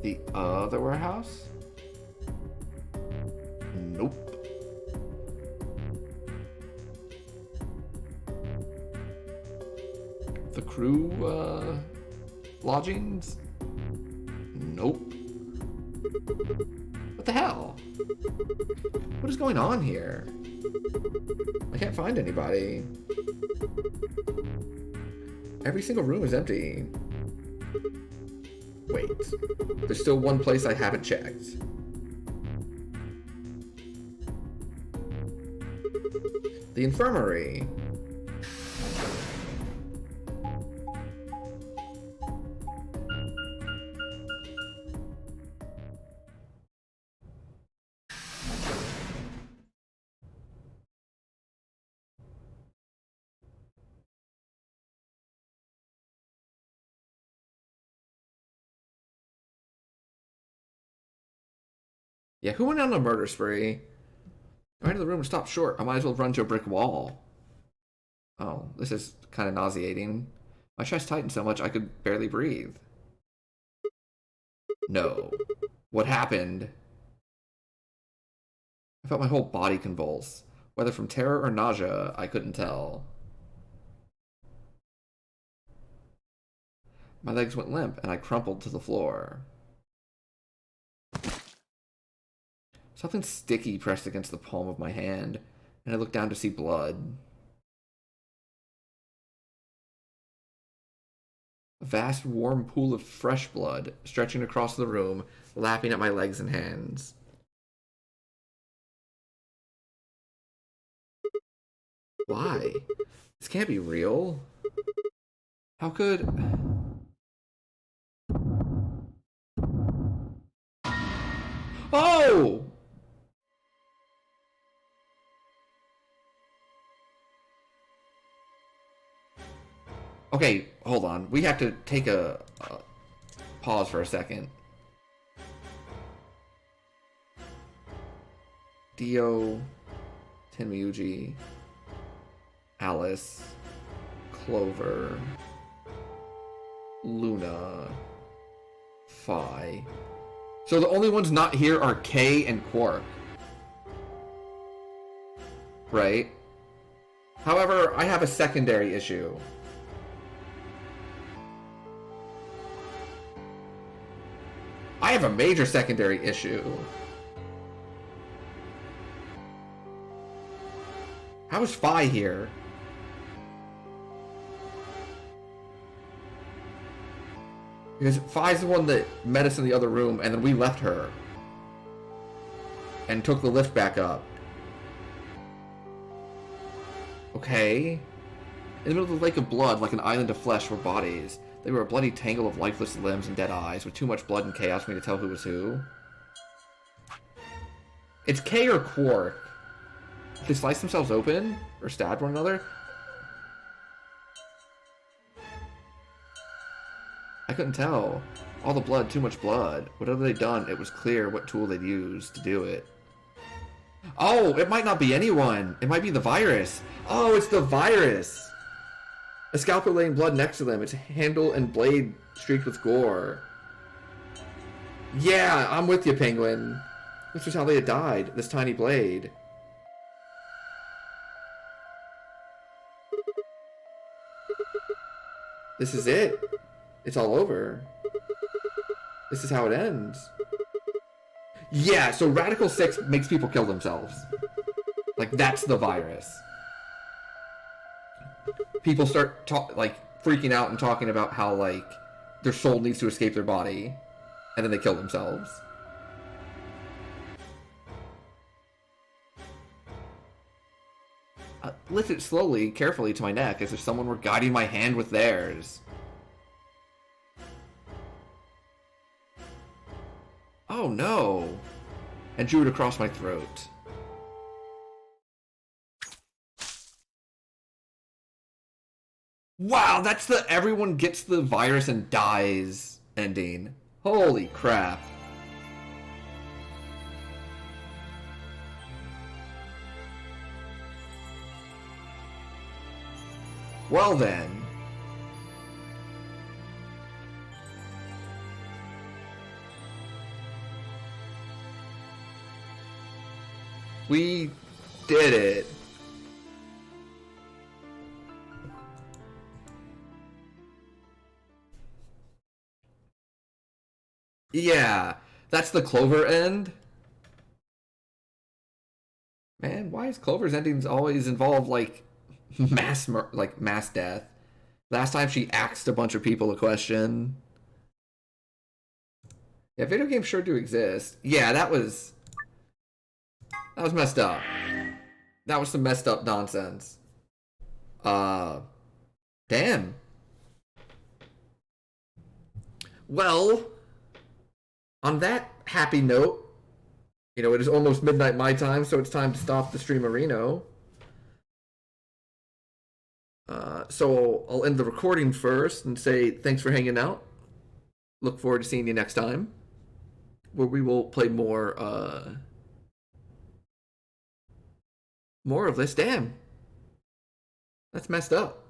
The other warehouse? the crew lodgings? Nope. What the hell? What is going on here? I can't find anybody. Every single room is empty. Wait. There's still one place I haven't checked. The infirmary. Yeah, who went on a murder spree? Right in the room and stopped short. I might as well run to a brick wall. Oh, this is kind of nauseating. My chest tightened so much I could barely breathe. No. What happened? I felt my whole body convulse. Whether from terror or nausea, I couldn't tell. My legs went limp and I crumpled to the floor. Something sticky pressed against the palm of my hand, and I looked down to see blood. A vast, warm pool of fresh blood stretching across the room, lapping at my legs and hands. Why? This can't be real. How could... Oh! Okay, hold on. We have to take a pause for a second. Dio, Tenryuji, Alice, Clover, Luna, Phi. So the only ones not here are Kay and Quark. Right? However, I have a secondary issue. I have a major secondary issue. How is Phi here? Because Phi's the one that met us in the other room, and then we left her. And took the lift back up. Okay. In the middle of the lake of blood, like an island of flesh, were bodies. They were a bloody tangle of lifeless limbs and dead eyes, with too much blood and chaos for me to tell who was who. It's Kay or Quark. Did they slice themselves open? Or stabbed one another? I couldn't tell. All the blood, too much blood. Whatever they'd done, it was clear what tool they'd used to do it. Oh, it might not be anyone. It might be the virus. Oh, it's the virus. A scalpel laying blood next to them, its handle and blade streaked with gore. Yeah, I'm with you, Penguin. This was how they had died, this tiny blade. This is it. It's all over. This is how it ends. Yeah, so Radical 6 makes people kill themselves. Like, that's the virus. People start freaking out and talking about how, like, their soul needs to escape their body. And then they kill themselves. Lift it slowly, carefully to my neck, as if someone were guiding my hand with theirs. Oh no! And drew it across my throat. Wow, that's the everyone gets the virus and dies ending. Holy crap. Well then. We did it. Yeah, that's the Clover end. Man, why is Clover's endings always involve like mass death? Last time she asked a bunch of people a question. Yeah, video games sure do exist. Yeah, that was messed up. That was some messed up nonsense. Damn. Well, on that happy note, you know, it is almost midnight my time, so it's time to stop the streamerino. So I'll end the recording first and say thanks for hanging out. Look forward to seeing you next time, where we will play more of this. Damn. That's messed up.